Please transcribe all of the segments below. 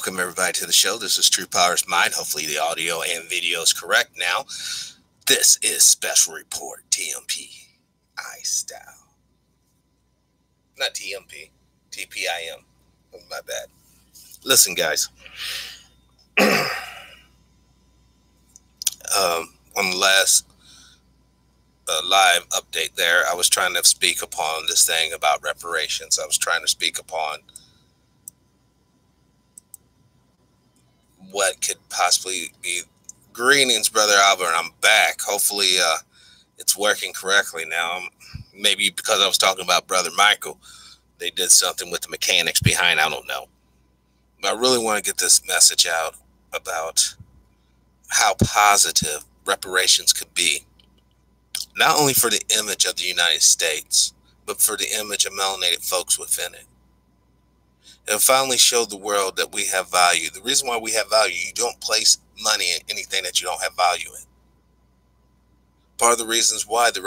Welcome everybody to the show. This is True Powers Mind. Hopefully the audio and video is correct now. This is Special Report TMP style. Not TMP, TPIM. My bad. Listen, guys. On the last live update there, I was trying to speak upon this thing about reparations. I was trying to speak upon what could possibly be. Greetings, Brother Albert. I'm back. Hopefully it's working correctly now. Maybe because I was talking about Brother Michael, they did something with the mechanics behind. I don't know. But I really want to get this message out about how positive reparations could be, not only for the image of the United States, but for the image of melanated folks within it. It'll finally show the world that we have value. The reason why we have value, you don't place money in anything that you don't have value in. Part of the reasons why the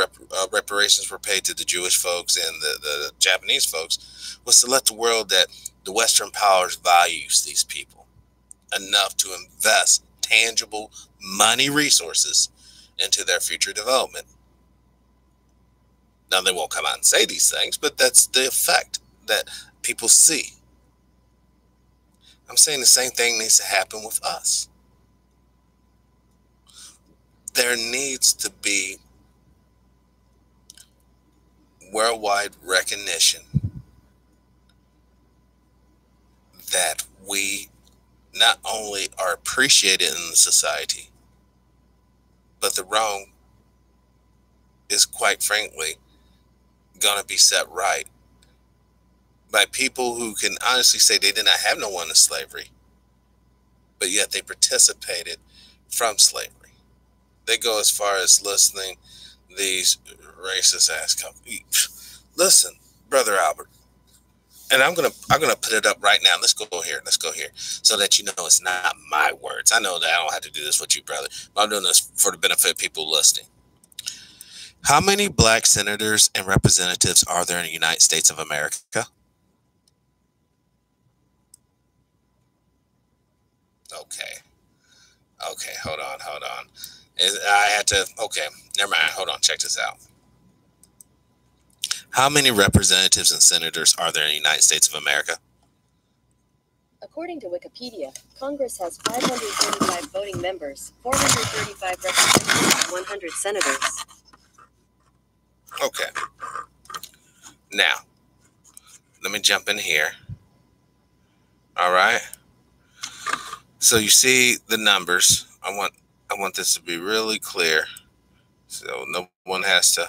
reparations were paid to the Jewish folks and the Japanese folks was to let the world that the Western powers values these people enough to invest tangible money resources into their future development. Now, they won't come out and say these things, but that's the effect that people see. I'm saying the same thing needs to happen with us. There needs to be worldwide recognition that we not only are appreciated in the society, but the wrong is, quite frankly, going to be set right by people who can honestly say they did not have no one in slavery, but yet they participated from slavery. They go as far as listening these racist ass companies. Listen, Brother Albert, and I'm gonna put it up right now. Let's go here, so that you know it's not my words. I know that I don't have to do this with you, brother, but I'm doing this for the benefit of people listening. How many black senators and representatives are there in the United States of America? Okay, hold on. I had to, okay, never mind, hold on, check this out. How many representatives and senators are there in the United States of America? According to Wikipedia, Congress has 535 voting members, 435 representatives, and 100 senators. Okay. Now, let me jump in here. All right. So you see the numbers. I want this to be really clear, so no one has to.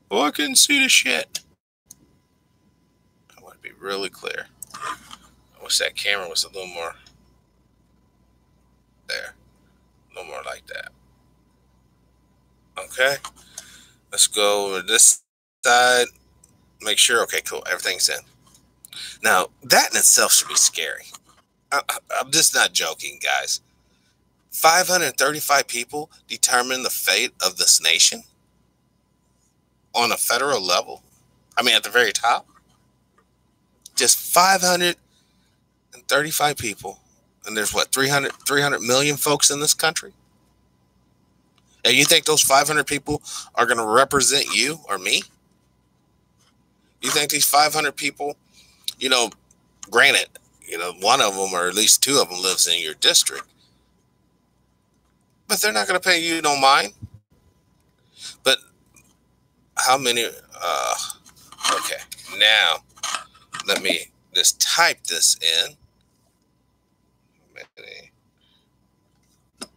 Oh, I couldn't see the shit. I want to be really clear. I wish that camera was a little more there, a little more like that. Okay, let's go over this side. Make sure. Okay, cool. Everything's in. Now that in itself should be scary. I'm just not joking, guys. 535 people determine the fate of this nation on a federal level. I mean, at the very top. Just 535 people. And there's what, 300 million folks in this country? And you think those 500 people are going to represent you or me? You think these 500 people, granted, one of them or at least two of them lives in your district, but they're not going to pay you no mind. But how many? Okay, now let me just type this in.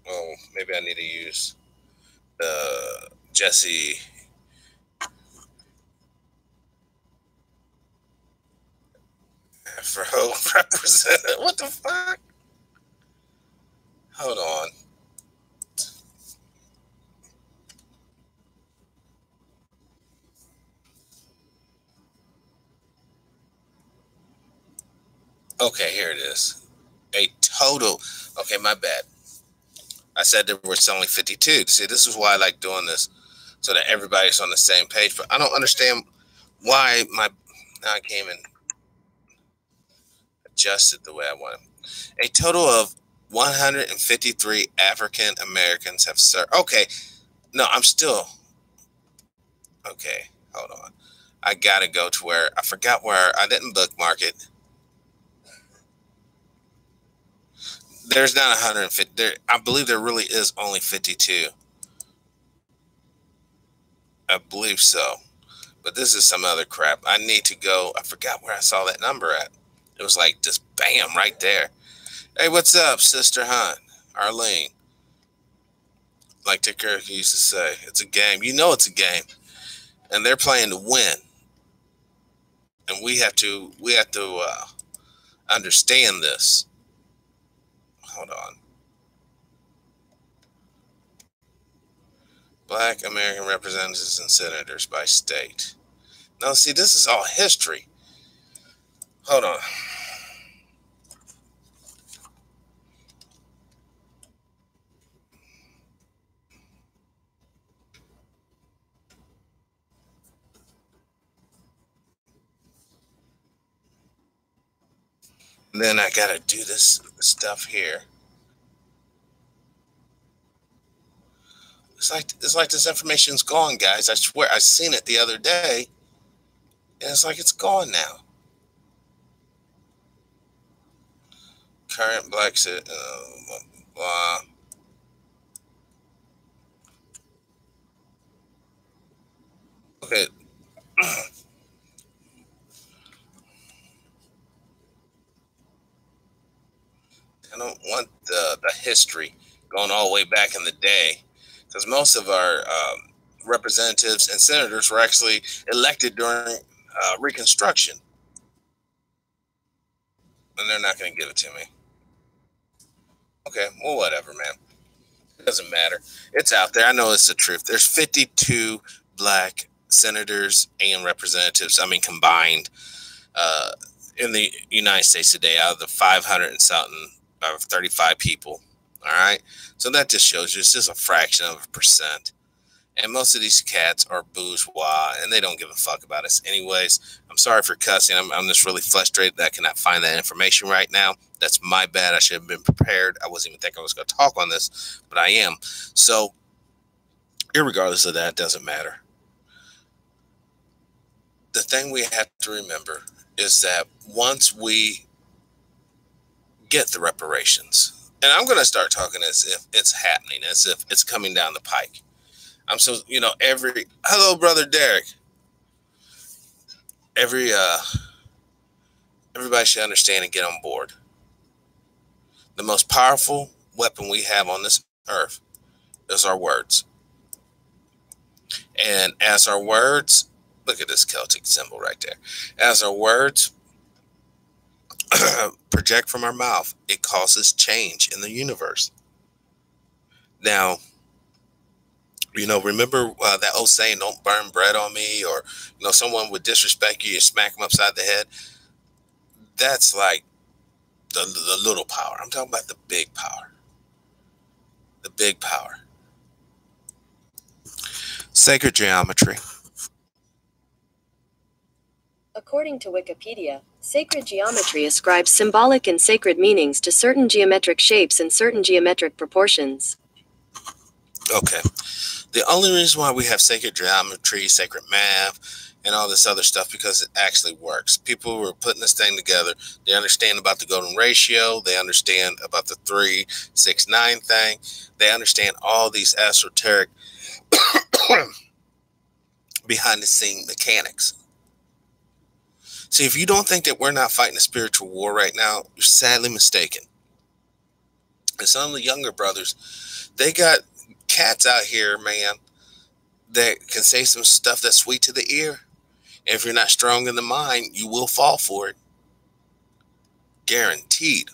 Oh, maybe I need to use Jesse. Afro representative. What the fuck? Hold on. Okay, here it is. A total. Okay, my bad. I said there was only 52. See, this is why I like doing this, so that everybody's on the same page. But I don't understand why now I came and adjusted the way I want it. A total of 153 African Americans have served. Okay, no, I'm still. Okay, hold on. I gotta go to where I forgot where I didn't bookmark it. There's not 150. I believe there really is only 52. I believe so. But this is some other crap. I need to go. I forgot where I saw that number at. It was like just bam right there. Hey, what's up, Sister Hunt? Arlene. Like Dick Kirk used to say, it's a game. You know it's a game. And they're playing to win. And we have to understand this. Hold on. Black American representatives and senators by state. Now, see, this is all history. Hold on. And then I gotta do this stuff here. It's like this information's gone, guys. I swear, I seen it the other day, and it's like it's gone now. Current black okay. I don't want the history going all the way back in the day, because most of our representatives and senators were actually elected during Reconstruction, and they're not going to give it to me. Okay, well, whatever, man. It doesn't matter. It's out there. I know it's the truth. There's 52 black senators and representatives. I mean, combined in the United States today, out of the 500 and something of 35 people. All right, so that just shows you it's just a fraction of a percent. And most of these cats are bourgeois, and they don't give a fuck about us anyways. I'm sorry for cussing. I'm just really frustrated that I cannot find that information right now. That's my bad. I should have been prepared. I wasn't even thinking I was going to talk on this, but I am. So, irregardless of that, it doesn't matter. The thing we have to remember is that once we get the reparations, and I'm going to start talking as if it's happening, as if it's coming down the pike. I'm so, hello, brother Derek. Everybody should understand and get on board. The most powerful weapon we have on this earth is our words. And as our words, look at this Celtic symbol right there. As our words project from our mouth, it causes change in the universe. Now, remember that old saying, don't burn bread on me, or, someone would disrespect you, you smack them upside the head. That's like the little power. I'm talking about the big power. The big power. Sacred geometry. According to Wikipedia, sacred geometry ascribes symbolic and sacred meanings to certain geometric shapes and certain geometric proportions. Okay. The only reason why we have sacred geometry, sacred math, and all this other stuff, because it actually works. People who are putting this thing together, they understand about the golden ratio. They understand about the 3, 6, 9 thing. They understand all these esoteric behind the scene mechanics. See, if you don't think that we're not fighting a spiritual war right now, you're sadly mistaken. And some of the younger brothers, they got cats out here, man, that can say some stuff that's sweet to the ear. And if you're not strong in the mind, you will fall for it. Guaranteed.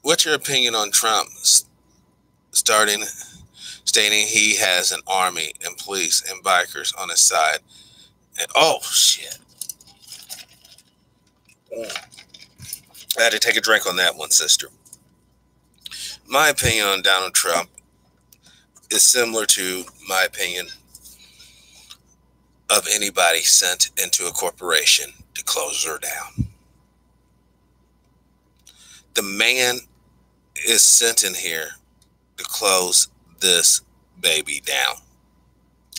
What's your opinion on Trump stating he has an army and police and bikers on his side? And oh shit. I had to take a drink on that one, sister. My opinion on Donald Trump is similar to my opinion of anybody sent into a corporation to close her down. the man is sent in here to close this baby down.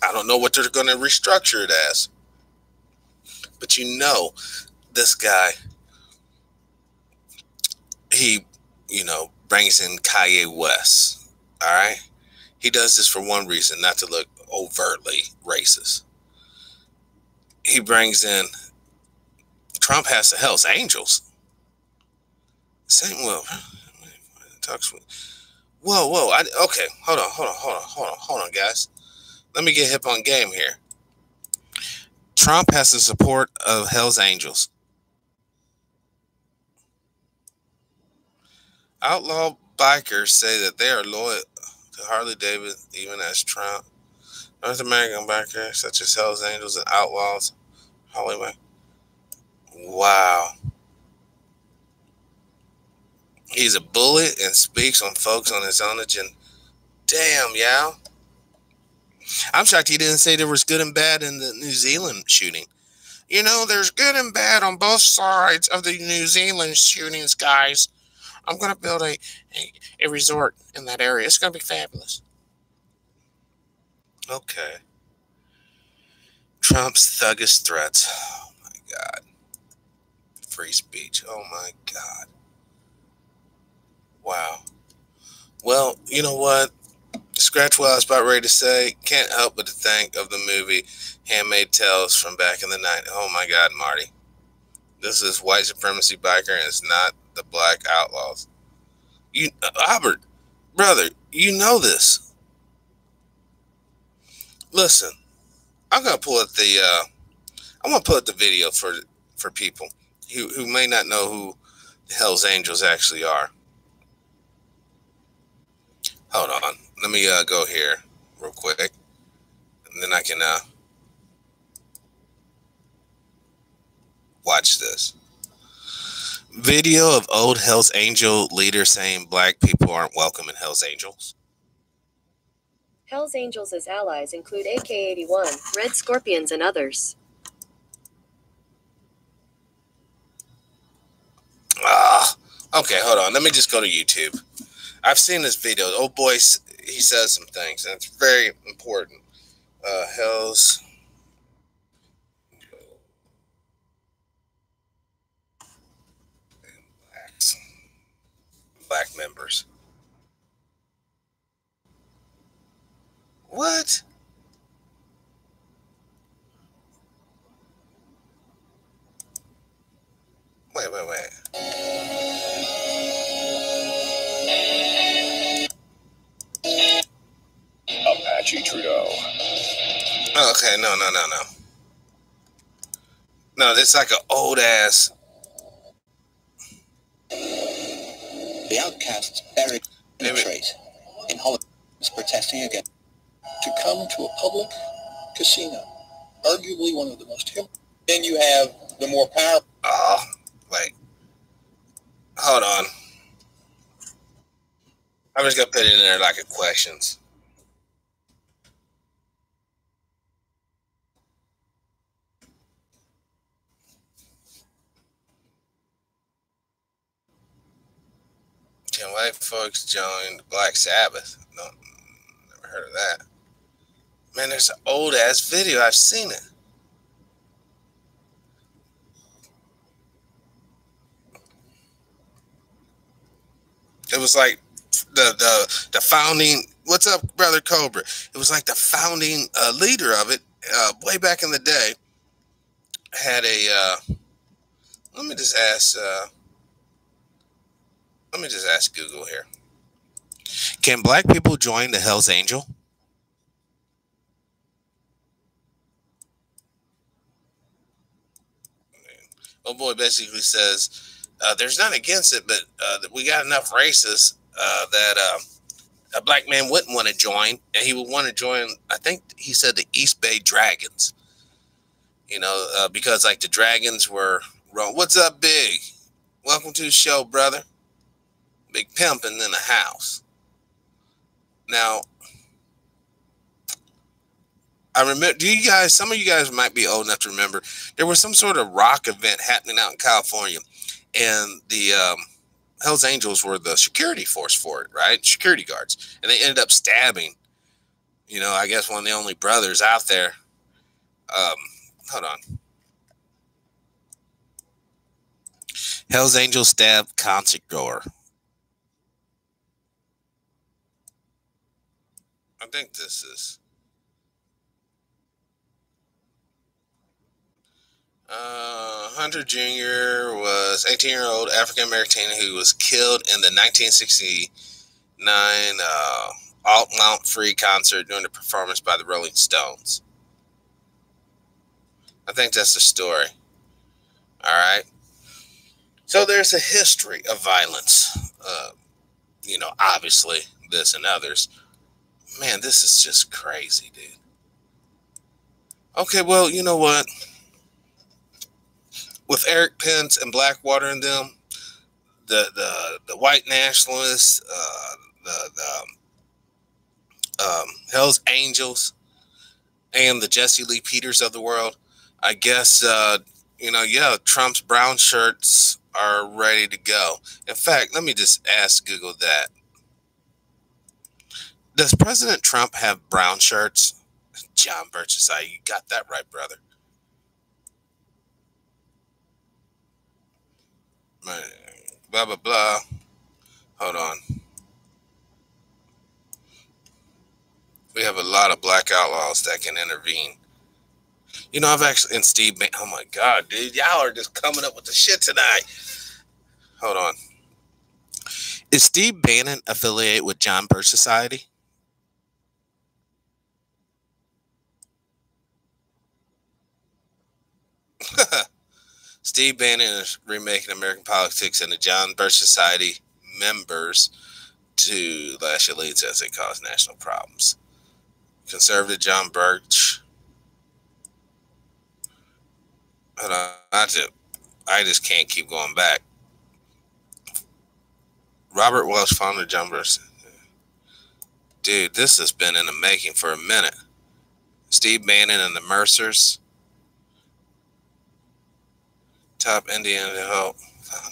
I don't know what they're going to restructure it as, but you know, this guy, he, brings in Kanye West. All right. He does this for one reason, not to look overtly racist. He brings in, Trump has the Hells Angels. Same, well, whoa. Okay, hold on, guys. Let me get hip on game here. Trump has the support of Hells Angels. Outlaw bikers say that they are loyal to Harley Davidson, even as Trump. North American bikers such as Hells Angels and Outlaws. Hollywood. Wow. He's a bullet and speaks on folks on his own agenda. Damn, y'all. I'm shocked he didn't say there was good and bad in the New Zealand shooting. There's good and bad on both sides of the New Zealand shootings, guys. I'm going to build a resort in that area. It's going to be fabulous. Okay. Trump's thuggish threats. Oh, my God. Free speech. Oh, my God. Wow. Well, you know what? Scratch what I was about ready to say. Can't help but to think of the movie Handmaid's Tales from back in the night. Oh, my God, Marty. This is white supremacy biker, and it's not the black outlaws. Albert, brother, you know this. Listen, I'm gonna pull up the video for people who may not know who the Hells Angels actually are. Hold on, let me go here real quick, and then I can watch this. Video of old Hells Angel leader saying black people aren't welcome in Hells Angels. Hells Angels as allies include AK-81, Red Scorpions, and others. Okay, hold on. Let me just go to YouTube. I've seen this video. The old boy, he says some things, and it's very important. Hells black members. What? Wait. Apache Trudeau. Okay, no. No, it's like an old ass. The outcasts buried in a trait in Holland is protesting again to come to a public casino, arguably one of the most. Then you have the more powerful. Oh, wait. Hold on. I'm just gonna put it in there like a questions. Can white folks join the Black Sabbath? No, never heard of that. Man, there's an old ass video. I've seen it. It was like the founding. What's up, brother Cobra? It was like the founding leader of it way back in the day. Had a. Let me just ask Google here. Can black people join the Hells Angel? Oh boy, basically says there's none against it, but we got enough racists that a black man wouldn't want to join, and he would want to join. I think he said the East Bay Dragons. Because like the Dragons were wrong. What's up, Big? Welcome to the show, brother. Big pimping in the house. Now, I remember, some of you guys might be old enough to remember, there was some sort of rock event happening out in California. And the Hell's Angels were the security force for it, right? Security guards. And they ended up stabbing, I guess one of the only brothers out there. Hold on. Hell's Angels stabbed concert goer. I think this is Hunter Jr. was 18-year-old African-American who was killed in the 1969 Altamont Free concert during a performance by the Rolling Stones. I think that's the story. All right. So there's a history of violence. Obviously this and others. Man, this is just crazy, dude. Okay, well, you know what? With Eric Pence and Blackwater and them, the white nationalists, the Hell's Angels, and the Jesse Lee Peters of the world, I guess, Trump's brown shirts are ready to go. In fact, let me just ask Google that. Does President Trump have brown shirts? John Birch's eye, you got that right, brother. Blah, blah, blah. Hold on. We have a lot of black outlaws that can intervene. I've actually, and Steve, oh my God, dude, y'all are just coming up with the shit tonight. Hold on. Is Steve Bannon affiliated with John Birch Society? Steve Bannon is remaking American politics and the John Birch Society members to lash elites as they cause national problems. Conservative John Birch. Hold on, I just can't keep going back. Robert Welch, founder of John Birch. Dude, this has been in the making for a minute. Steve Bannon and the Mercers. Top Indian to help.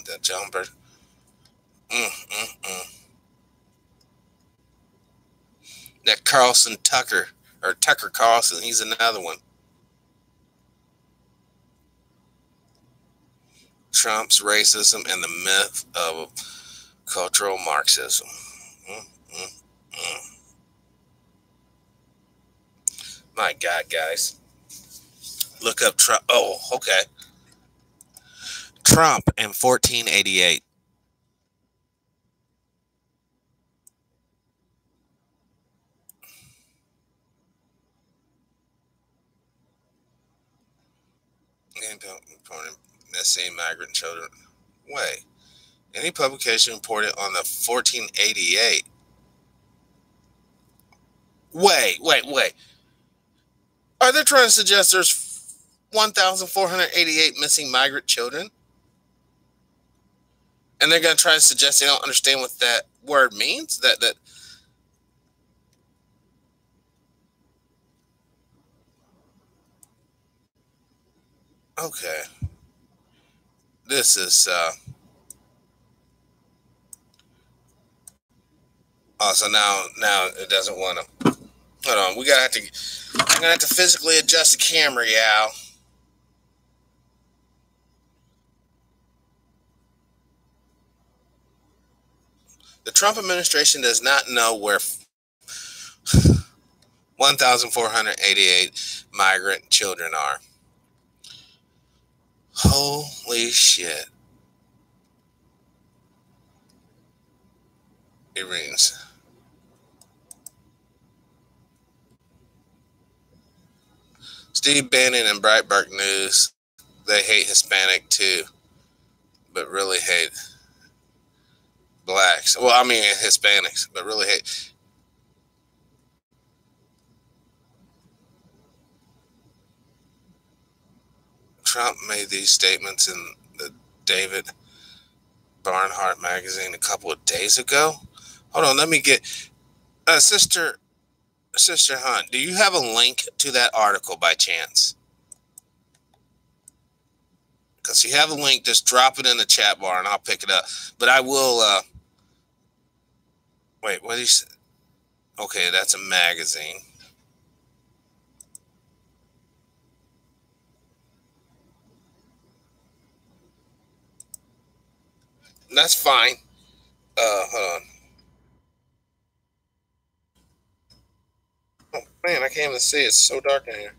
That John Birch. That Carlson Tucker, or Tucker Carlson, he's another one. Trump's racism and the myth of cultural Marxism. My God, guys. Look up Trump. Oh, okay. Trump in 1488. Missing migrant children. Wait. Any publication reported on the 1488. Wait. Are they trying to suggest there's 1,488 missing migrant children? And they're going to try to suggest they don't understand what that word means? That okay. This is so now it doesn't want to. Hold on, I'm gonna have to physically adjust the camera, Yao. The Trump administration does not know where 1,488 migrant children are. Holy shit. It rings. Steve Bannon and Breitbart News, they hate Hispanic too, but really hate blacks. Well, I mean Hispanics, but really hate. Trump made these statements in the David Barnhart magazine a couple of days ago. Hold on, let me get Sister Hunt. Do you have a link to that article by chance? Because So you have a link, just drop it in the chat bar and I'll pick it up. But I will, wait, what is, okay, that's a magazine. That's fine. Hold on. Oh, man, I can't even see. It's so dark in here.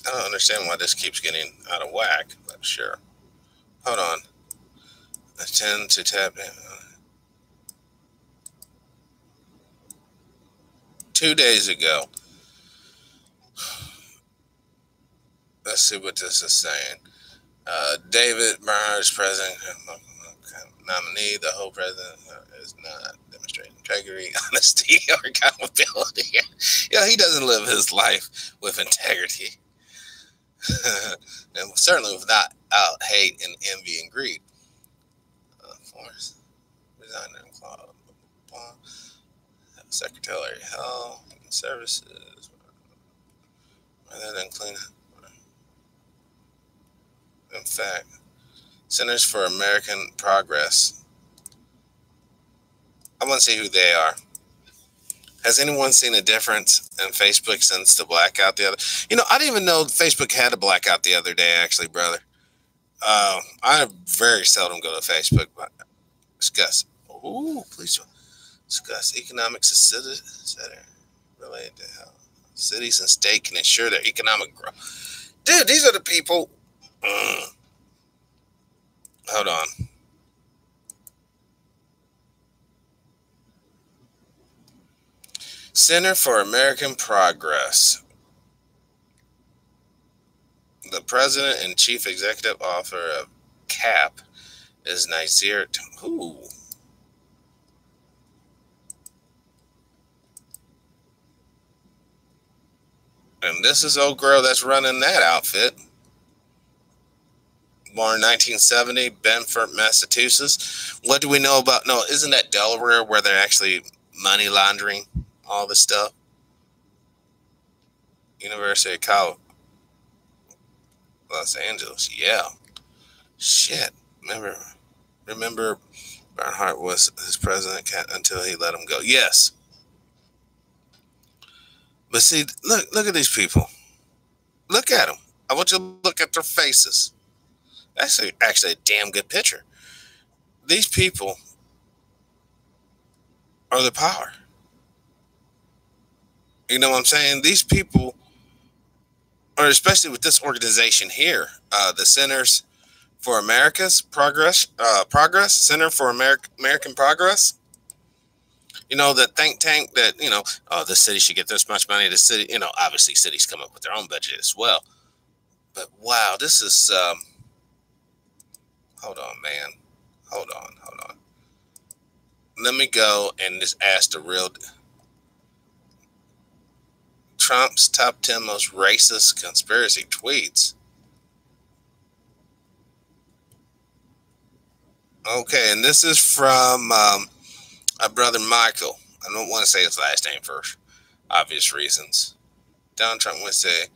I don't understand why this keeps getting out of whack, but sure. Hold on. I tend to tap in. 2 days ago. Let's see what this is saying. David Bernhardt's president nominee. The whole president is not demonstrating integrity, honesty, or accountability. Yeah, he doesn't live his life with integrity. And certainly without hate and envy and greed. Force. Resigning clause. Secretary of Health and Services. Rather than clean. In fact, Centers for American Progress. I want to see who they are. Has anyone seen a difference in Facebook since the blackout the other? You know, I didn't even know Facebook had a blackout the other day, actually, brother. I very seldom go to Facebook, but discuss. Ooh, please discuss economics of cities that are related to how cities and state can ensure their economic growth. Dude, these are the people. Hold on. Center for American Progress. The president and chief executive officer of CAP is Nazir. Ooh. And this is old girl that's running that outfit. Born in 1970, Bedford, Massachusetts. What do we know about? No, isn't that Delaware where they're actually money laundering all this stuff? University of Colorado, Los Angeles. Yeah. Shit. Remember Bernhardt was his president until he let him go. Yes. But see, look at these people. Look at them. I want you to look at their faces. That's actually a damn good picture. These people are the power. You know what I'm saying? These people, or especially with this organization here, the Centers for America's Progress, Center for American Progress. You know, the think tank that, you know, the city should get this much money. The city, you know, obviously cities come up with their own budget as well. But wow, this is, hold on, man. Hold on. Let me go and just ask the real Trump's top 10 most racist conspiracy tweets. Okay, and this is from my brother Michael. I don't want to say his last name for obvious reasons. Donald Trump would say,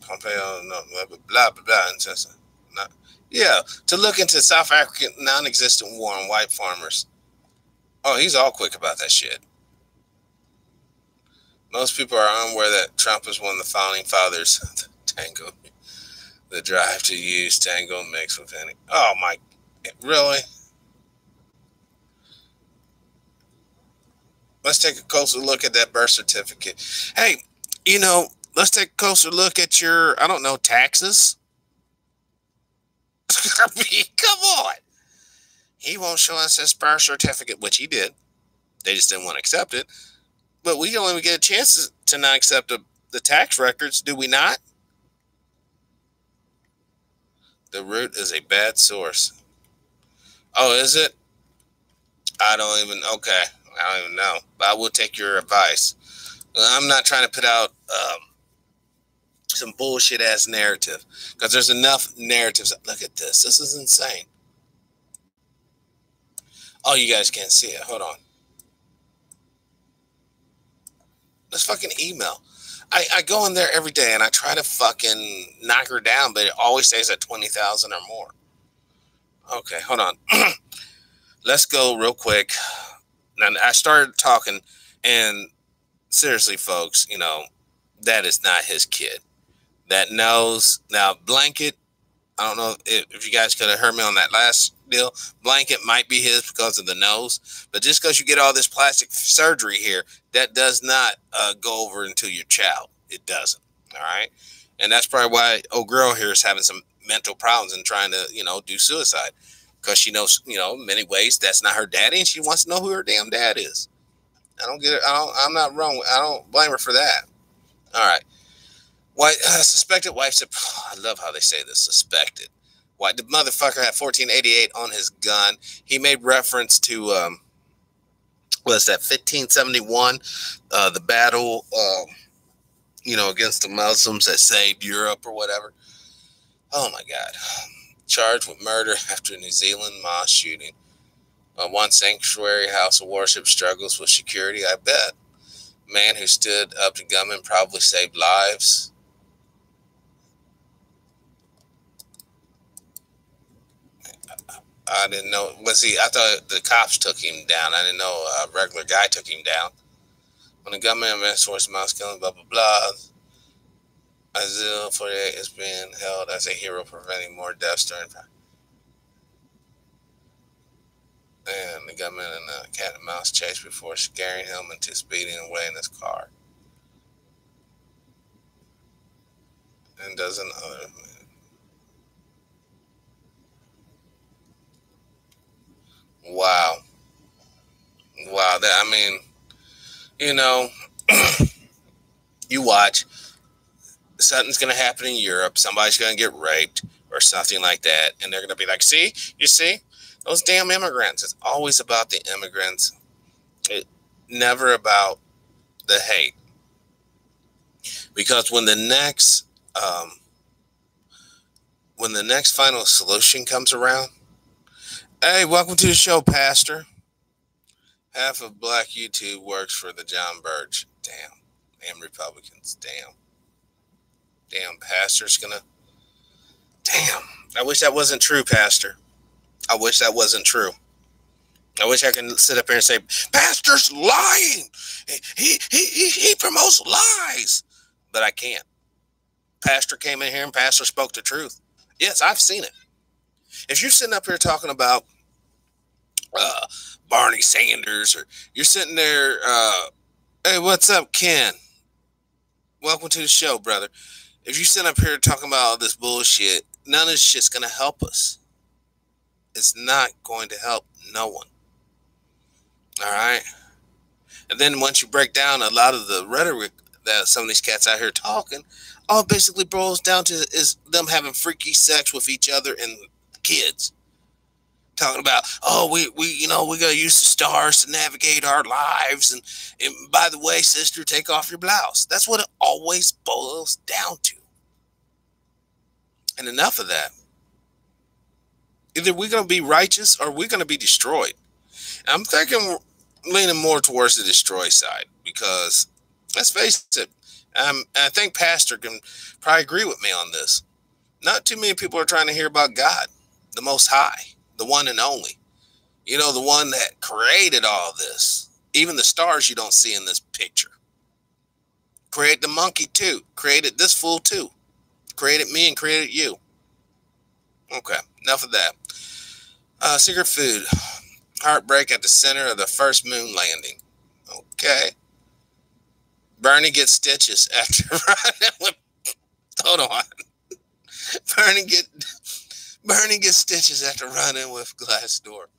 Pompeo, no, blah, blah, blah, blah. And just, not, yeah, to look into South African non-existent war on white farmers. Oh, he's all quick about that shit. Most people are unaware that Trump is one of the founding fathers of the Tango. The drive to use Tango mixed with any. Oh, my. Really? Let's take a closer look at that birth certificate. Hey, you know, let's take a closer look at your, I don't know, taxes. I mean, come on. He won't show us his birth certificate, which he did. They just didn't want to accept it. But we don't even get a chance to not accept the tax records, do we not? The root is a bad source. Oh, is it? I don't even, okay. I don't even know. But I will take your advice. I'm not trying to put out some bullshit ass narrative, because there's enough narratives. Look at this. This is insane. Oh, you guys can't see it. Hold on. This fucking email. I go in there every day and I try to fucking knock her down, but it always stays at 20,000 or more. Okay, hold on. Let's go real quick. Now, I started talking, and seriously, folks, you know, that is not his kid. That knows. Now, Blanket, I don't know if you guys could have heard me on that last deal. Blanket might be his because of the nose, but just because you get all this plastic surgery here, that does not go over into your child. It doesn't. All right. And that's probably why old girl here is having some mental problems and trying to, you know, do suicide, because she knows, you know, in many ways that's not her daddy, and she wants to know who her damn dad is. I don't get it. I'm not wrong. I don't blame her for that. All right. Suspected wife. I love how they say this. Suspected. Why the motherfucker had 1488 on his gun? He made reference to was that 1571, the battle, you know, against the Muslims that saved Europe or whatever. Oh my God! Charged with murder after a New Zealand mosque shooting. One sanctuary house of worship struggles with security. I bet. Man who stood up to gunmen probably saved lives. I didn't know. I thought the cops took him down. I didn't know a regular guy took him down. When the gunman source mouse killing, blah, blah, blah. Azil 48 is being held as a hero, preventing more deaths during. And the gunman in a cat and mouse chase before scaring him into speeding away in his car. And dozen other. Wow. Wow. I mean, you know, you watch. Something's going to happen in Europe. Somebody's going to get raped or something like that. And they're going to be like, see, you see, those damn immigrants. It's always about the immigrants. Never about the hate. Because when the next final solution comes around, hey, welcome to the show, Pastor. Half of black YouTube works for the John Birch. Damn Republicans. Damn, Pastor's gonna. Damn, I wish that wasn't true, Pastor. I wish that wasn't true. I wish I could sit up here and say, Pastor's lying. He promotes lies. But I can't. Pastor came in here and Pastor spoke the truth. Yes, I've seen it. If you're sitting up here talking about Barney Sanders, or you're sitting there, hey, what's up, Ken? Welcome to the show, brother. If you sit up here talking about all this bullshit, none of this shit's going to help us. It's not going to help no one. All right? And then once you break down a lot of the rhetoric that some of these cats out here talking, all it basically boils down to is them having freaky sex with each other and kids. Talking about, oh, we got to use the stars to navigate our lives. And by the way, sister, take off your blouse. That's what it always boils down to. And enough of that. Either we're going to be righteous or we're going to be destroyed. And I'm thinking, leaning more towards the destroy side, because let's face it, I think Pastor can probably agree with me on this. Not too many people are trying to hear about God, the Most High, the one and only. You know, the one that created all this. Even the stars you don't see in this picture. Created the monkey too. Created this fool too. Created me and created you. Okay, enough of that. Secret food. Heartbreak at the center of the first moon landing. Okay. Bernie gets stitches after running with. Hold on. Bernie gets stitches after running with glass door.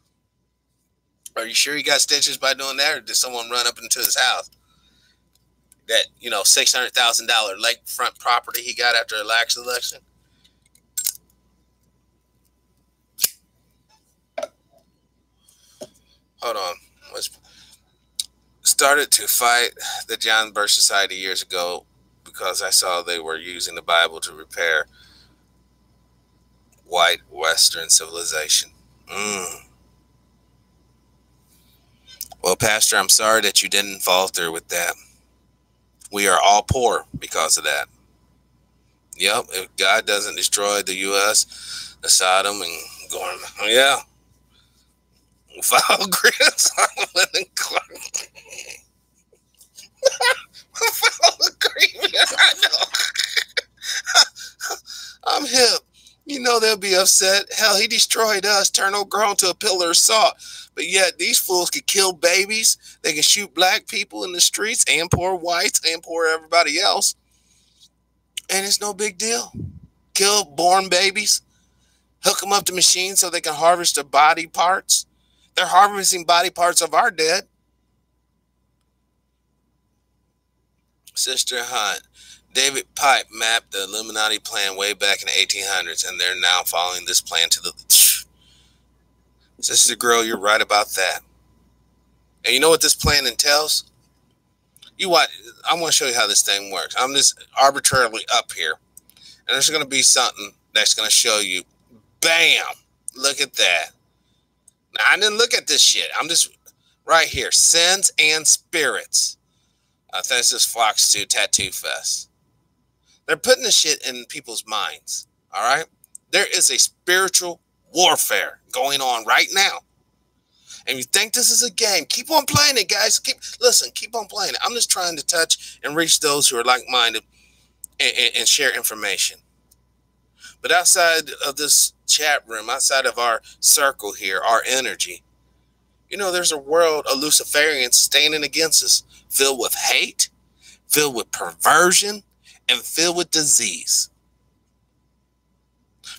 Are you sure he got stitches by doing that, or did someone run up into his house? That, you know, $600,000 lakefront property he got after a lax election. Hold on. started to fight the John Birch Society years ago because I saw they were using the Bible to repair white Western civilization. Well, Pastor, I'm sorry that you didn't follow through with that. We are all poor because of that. Yep, if God doesn't destroy the U.S., the Sodom and Gomorrah, yeah. Foul grits on Lennon Clark. Foul agreement, I know. I'm hip. You know they'll be upset. Hell, he destroyed us, turned old girl into a pillar of salt. But yet these fools can kill babies. They can shoot black people in the streets and poor whites and poor everybody else. And it's no big deal. Kill born babies. Hook them up to machines so they can harvest their body parts. They're harvesting body parts of our dead. Sister Hunt. David Pipe mapped the Illuminati plan way back in the 1800s, and they're now following this plan to the... Sister Girl, you're right about that. And you know what this plan entails? You what? I want to show you how this thing works. I'm just arbitrarily up here, and there's going to be something that's going to show you. Bam! Look at that. Now, I didn't look at this shit. I'm just right here. Sins and Spirits. That's this Fox 2 Tattoo Fest. They're putting this shit in people's minds. All right? There is a spiritual warfare going on right now. And you think this is a game, keep on playing it, guys. Keep on playing it. I'm just trying to touch and reach those who are like-minded and share information. But outside of this chat room, outside of our circle here, our energy, you know, there's a world of Luciferians standing against us, filled with hate, filled with perversion, and filled with disease.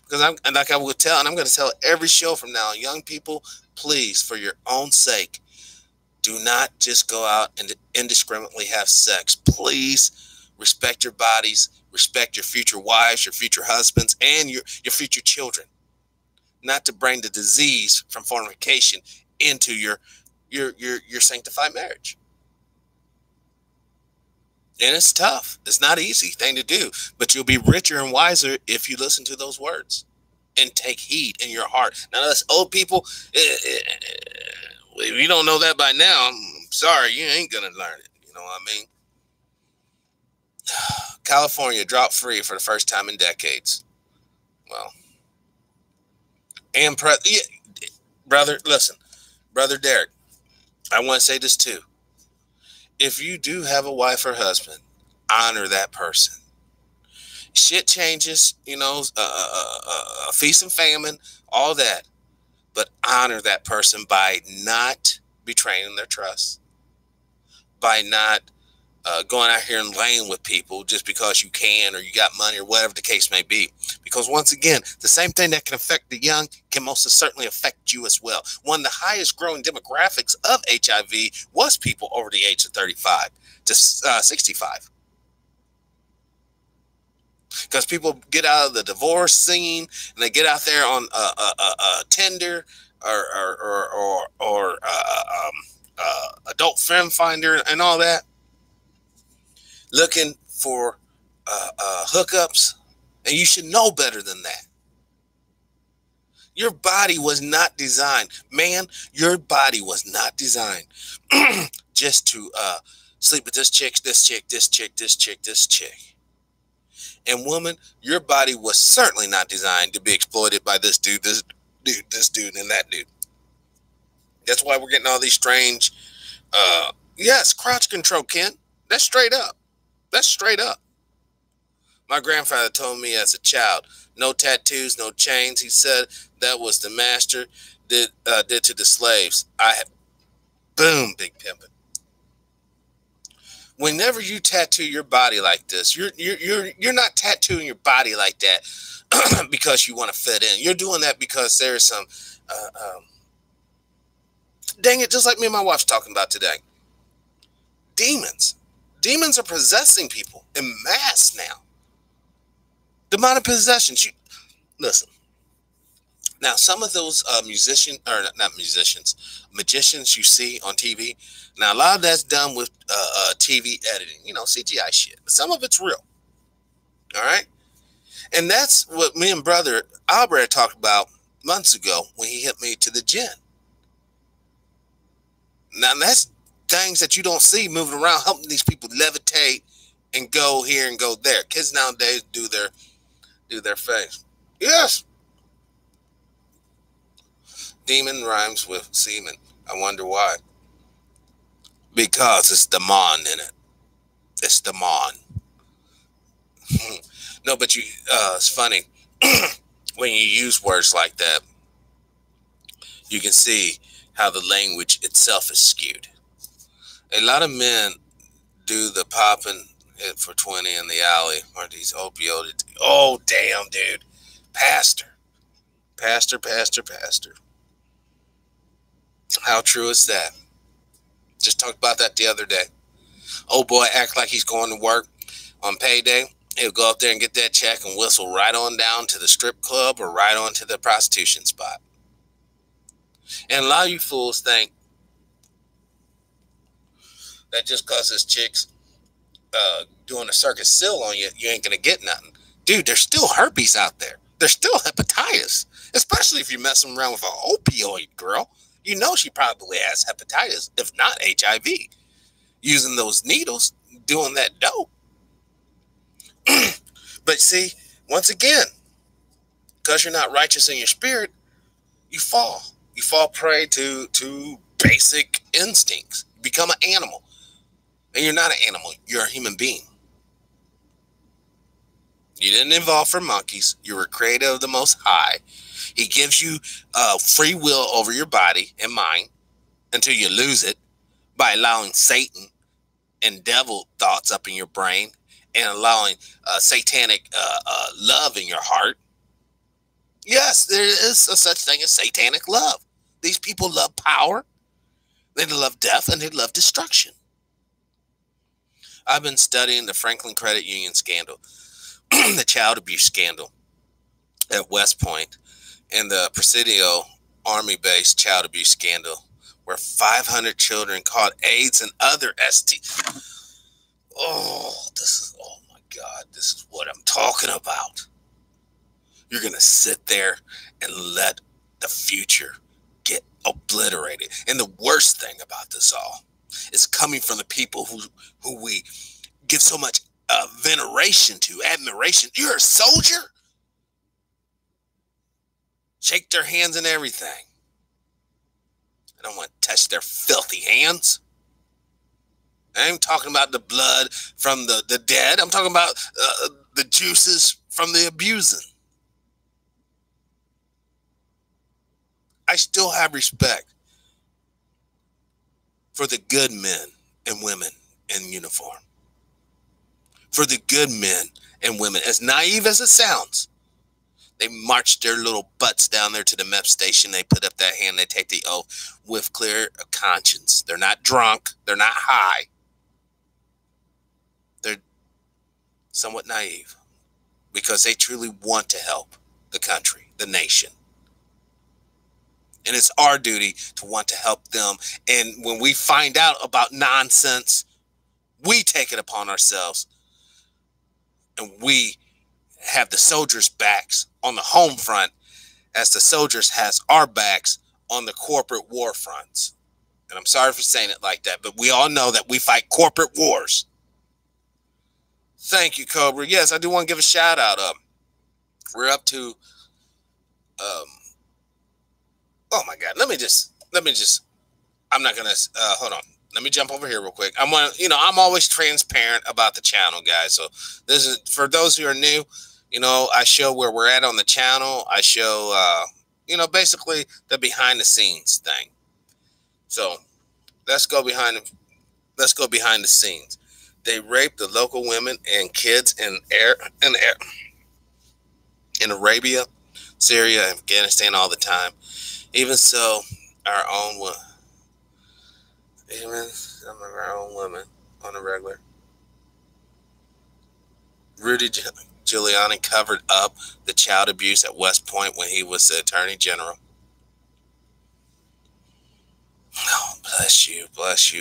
Because I'm going to tell every show from now on, young people, please, for your own sake, do not just go out and indiscriminately have sex. Please respect your bodies, respect your future wives, your future husbands, and your future children. Not to bring the disease from fornication into your sanctified marriage. And it's tough. It's not an easy thing to do, but you'll be richer and wiser if you listen to those words and take heed in your heart. Now, us old people, if you don't know that by now, I'm sorry, you ain't going to learn it. You know what I mean? California dropped free for the first time in decades. Well, and brother, listen, Brother Derek, I want to say this too. If you do have a wife or husband, honor that person. Shit changes, you know, feast and famine, all that. But honor that person by not betraying their trust, by not going out here and laying with people just because you can or you got money or whatever the case may be. Because once again, the same thing that can affect the young can most certainly affect you as well. One of the highest growing demographics of HIV was people over the age of 35 to 65. Because people get out of the divorce scene and they get out there on Tinder or adult friend finder and all that, looking for hookups, and you should know better than that. Your body was not designed, man. Your body was not designed just to sleep with this chick, this chick, this chick, this chick, this chick. And woman, your body was certainly not designed to be exploited by this dude, this dude, this dude, and that dude. That's why we're getting all these strange, yes, crotch control, Ken. That's straight up. That's straight up. My grandfather told me as a child, no tattoos, no chains. He said that was the master did to the slaves. Boom, big pimpin'. Whenever you tattoo your body like this, you're not tattooing your body like that because you want to fit in. You're doing that because there's some, dang it, just like me and my wife's talking about today. Demons. Demons are possessing people in mass now. Demonic possessions. Listen, Now, some of those magicians you see on TV. Now, a lot of that's done with TV editing, CGI shit. But some of it's real. All right, and that's what me and brother Albert talked about months ago when he hit me to the gin. Now, that's things that you don't see moving around, helping these people levitate and go here and go there. Kids nowadays do their face. Yes. Demon rhymes with semen. I wonder why. Because it's the mon in it. It's the mon. No, but it's funny. When you use words like that, you can see how the language itself is skewed. A lot of men do the popping it for 20 in the alley or these opioid. Oh, damn, dude. Pastor. How true is that? Just talked about that the other day. Old boy act like he's going to work on payday. He'll go up there and get that check and whistle right on down to the strip club or right on to the prostitution spot. And a lot of you fools think that just because this chick's doing a circus seal on you, you ain't going to get nothing. Dude, there's still herpes out there. There's still hepatitis, especially if you're messing around with an opioid girl. You know she probably has hepatitis, if not HIV, using those needles, doing that dope. But see, once again, because you're not righteous in your spirit, you fall. You fall prey to basic instincts. You become an animal. And you're not an animal. You're a human being. You didn't evolve from monkeys. You were created of the Most High. He gives you free will over your body and mind until you lose it by allowing Satan and devil thoughts up in your brain and allowing satanic love in your heart. Yes, there is a such thing as satanic love. These people love power, they love death, and they love destruction. I've been studying the Franklin Credit Union scandal, the child abuse scandal at West Point, and the Presidio Army-based child abuse scandal, where 500 children caught AIDS and other STDs. Oh my God, this is what I'm talking about. You're going to sit there and let the future get obliterated. And the worst thing about this all is coming from the people who we give so much veneration to, admiration. You're a soldier? Shake their hands and everything. I don't want to touch their filthy hands. I ain't talking about the blood from the dead. I'm talking about the juices from the abusing. I still have respect for the good men and women in uniform. For the good men and women, as naive as it sounds, they march their little butts down there to the MEP station. They put up that hand. They take the oath with clear conscience. They're not drunk. They're not high. They're somewhat naive because they truly want to help the country, the nation. And it's our duty to want to help them. And when we find out about nonsense, we take it upon ourselves. And we have the soldiers' backs on the home front as the soldiers has our backs on the corporate war fronts. And I'm sorry for saying it like that, but we all know that we fight corporate wars. Thank you, Cobra. Yes, I do want to give a shout out. We're up to oh my God, let me just, I'm not going to, hold on. Let me jump over here real quick. I'm always transparent about the channel, guys. So this is, for those who are new, I show where we're at on the channel. I show, basically the behind the scenes thing. So let's go behind the scenes. They raped the local women and kids in Arabia, Syria, Afghanistan all the time. Even so, our own women on a regular. Rudy Giuliani covered up the child abuse at West Point when he was the Attorney General. Oh, bless you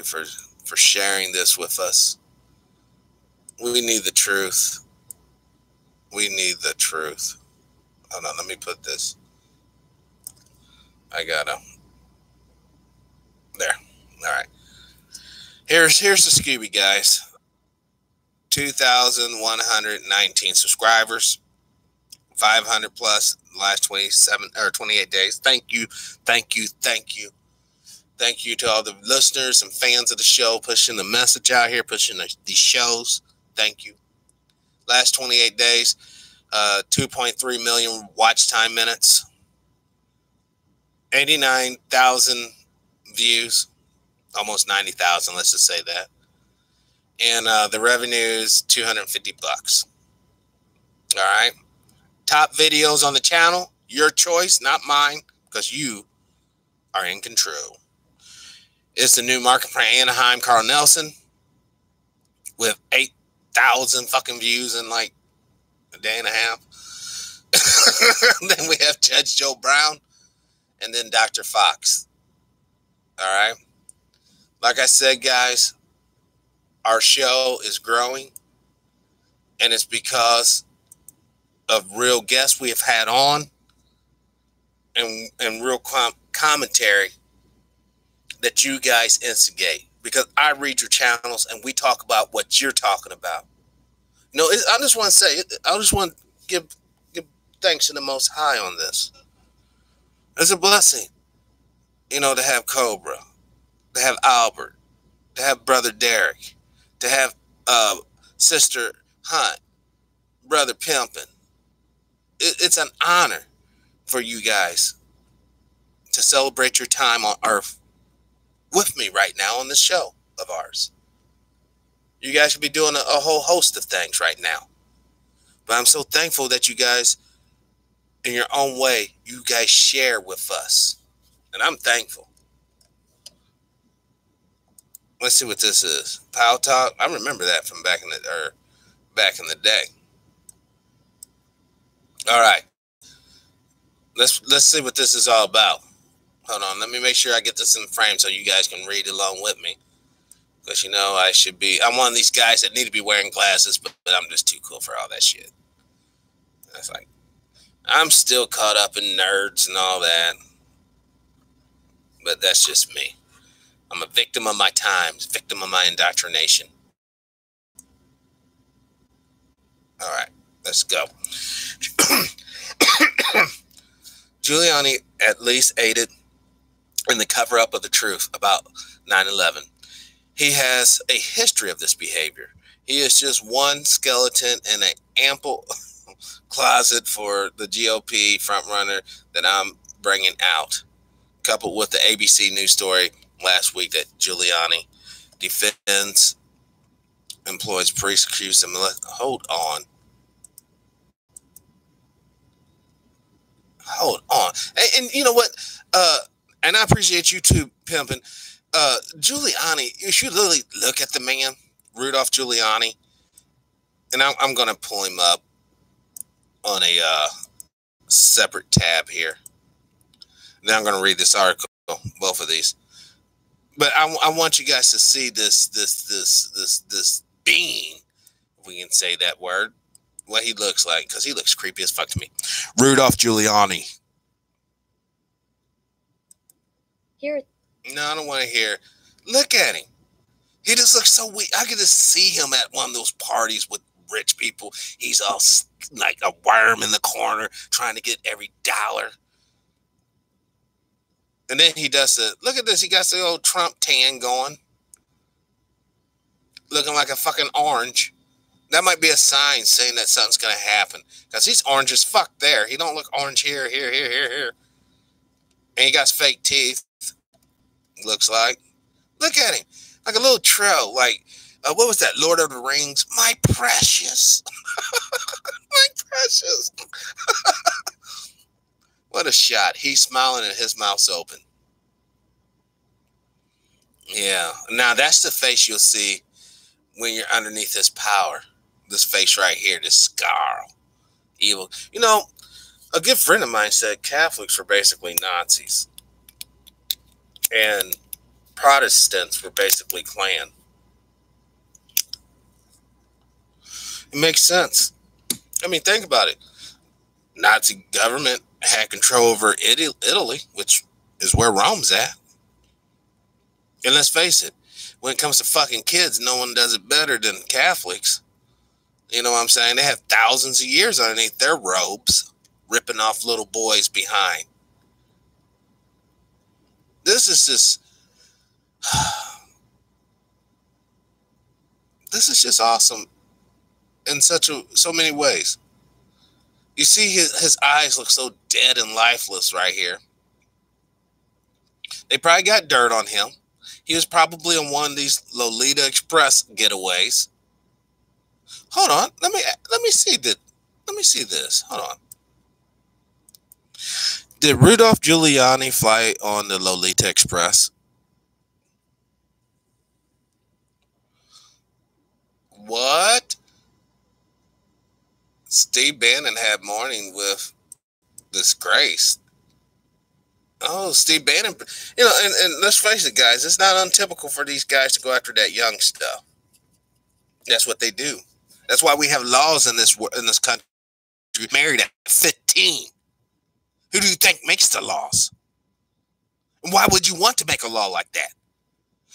for sharing this with us. We need the truth. We need the truth. Hold on, let me put this. I gotta. There. All right. Here's the Scooby, guys. 2,119 subscribers. 500 plus last 27 or 28 days. Thank you. Thank you to all the listeners and fans of the show, pushing the message out here, pushing these shows. Thank you. Last 28 days, 2.3 million watch time minutes, 89,000 views, almost 90,000. Let's just say that. And the revenue is $250. All right. Top videos on the channel, your choice, not mine, because you are in control. It's the new market for Anaheim, Carl Nelson, with 8,000 fucking views in like a day and a half. Then we have Judge Joe Brown, and then Dr. Fox. All right. Like I said, guys, our show is growing, and it's because of real guests we have had on and real commentary that you guys instigate, because I read your channels and we talk about what you're talking about. You know, I just want to say, I just want to give thanks to the Most High on this. It's a blessing, you know, to have Cobra, to have Albert, to have Brother Derek, to have Sister Hunt, Brother Pimpin. It's an honor for you guys to celebrate your time on Earth with me right now on this show of ours. You guys should be doing a whole host of things right now. But I'm so thankful that you guys, in your own way, you guys share with us. And I'm thankful. Let's see what this is. Pow Talk. I remember that from back in the day. All right. Let's see what this is all about. Hold on. Let me make sure I get this in frame so you guys can read along with me. Because, you know, I'm one of these guys that need to be wearing glasses, but I'm just too cool for all that shit. That's like, I'm still caught up in nerds and all that. But that's just me. I'm a victim of my times, victim of my indoctrination. All right, let's go. Giuliani at least aided in the cover-up of the truth about 9/11. He has a history of this behavior. He is just one skeleton in an ample closet for the GOP frontrunner that I'm bringing out, coupled with the ABC News story last week that Giuliani defends employees, persecutes them. Hold on. And you know what? And I appreciate you too, Pimpin'. Giuliani, you should really look at the man, Rudolph Giuliani. And I'm going to pull him up on a separate tab here. Then I'm going to read this article, both of these. But I want you guys to see this being, if we can say that word, what he looks like, because he looks creepy as fuck to me. Rudolph Giuliani. Here. No, I don't want to hear. Look at him. He just looks so weak. I could just see him at one of those parties with rich people. He's all like a worm in the corner trying to get every dollar. And then he does look at this. He got the old Trump tan going. Looking like a fucking orange. That might be a sign saying that something's going to happen. Because he's orange as fuck there. He don't look orange here. And he got fake teeth. Looks like. Look at him. Like a little troll. Like, what was that? Lord of the Rings? My precious. My precious. What a shot. He's smiling and his mouth's open. Yeah. Now, that's the face you'll see when you're underneath this power. This face right here, this scar. evil. You know, a good friend of mine said Catholics were basically Nazis and Protestants were basically Klan. It makes sense. I mean, think about it. Nazi government had control over Italy, which is where Rome's at. And let's face it, when it comes to fucking kids, no one does it better than Catholics. You know what I'm saying? They have thousands of years underneath their robes, ripping off little boys behind. This is just... this is just awesome in so many ways. You see his eyes look so dead and lifeless right here. They probably got dirt on him. He was probably on one of these Lolita Express getaways. Hold on, let me see that. Let me see this. Hold on. Did Rudolph Giuliani fly on the Lolita Express? What? Steve Bannon had morning with disgrace. Oh, Steve Bannon. You know, and let's face it, guys, it's not untypical for these guys to go after that young stuff. That's what they do. That's why we have laws in this country. Married at 15. Who do you think makes the laws? And why would you want to make a law like that?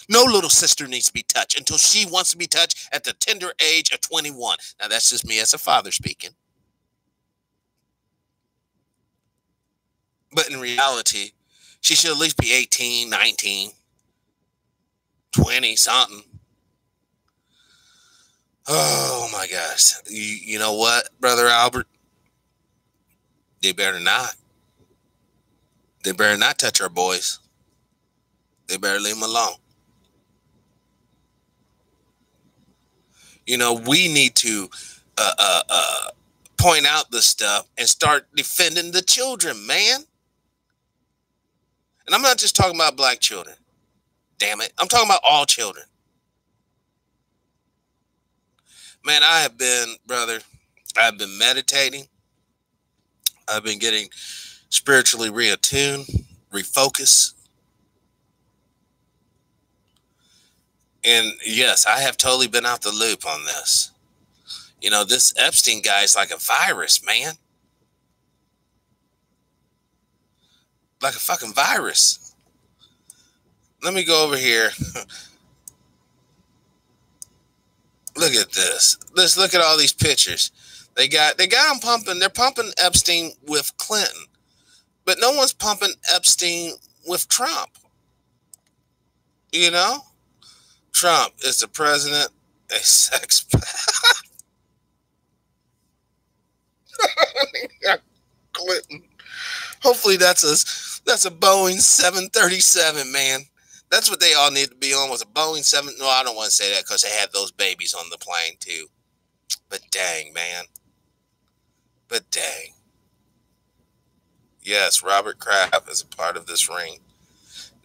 No little sister needs to be touched until she wants to be touched at the tender age of 21. Now, that's just me as a father speaking. But in reality, she should at least be 18, 19, 20, something. Oh, my gosh. You know what, Brother Albert? They better not. They better not touch our boys. They better leave them alone. You know, we need to point out this stuff and start defending the children, man. And I'm not just talking about black children. Damn it. I'm talking about all children. Man, I've been meditating. I've been getting spiritually reattuned, refocused. And yes, I have totally been out the loop on this. You know, this Epstein guy is like a virus, man. Like a fucking virus. Let me go over here. Look at this. Let's look at all these pictures. They got them pumping. They're pumping Epstein with Clinton. But no one's pumping Epstein with Trump. You know? Trump is the president, a sex Clinton. Hopefully that's a Boeing 737, man. That's what they all need to be on, was a Boeing 7. No, I don't want to say that because they had those babies on the plane too. But dang, man. But dang. Yes, Robert Kraft is a part of this ring.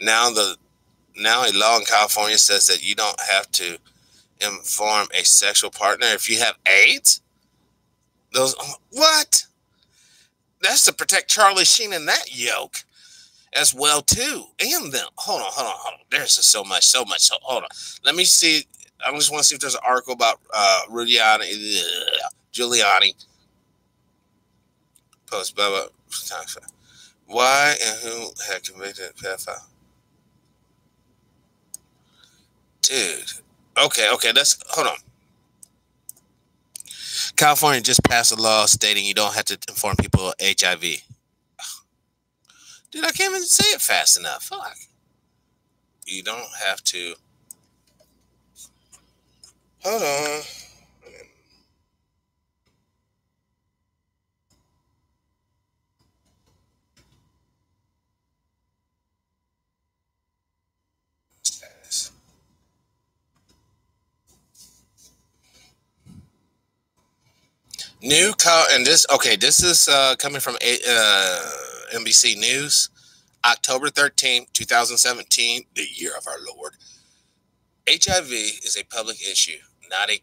Now a law in California says that you don't have to inform a sexual partner if you have AIDS. What? That's to protect Charlie Sheen and that yoke as well too. And them. Hold on. There's just so much. So hold on. Let me see. I just want to see if there's an article about Giuliani. Post blah blah. Why and who had convicted a pedophile? Dude. Okay. Hold on. California just passed a law stating you don't have to inform people of HIV. Dude, I can't even say it fast enough. Fuck. You don't have to. Hold on. This is coming from NBC News, October 13th, 2017, the year of our Lord. HIV is a public issue, not a...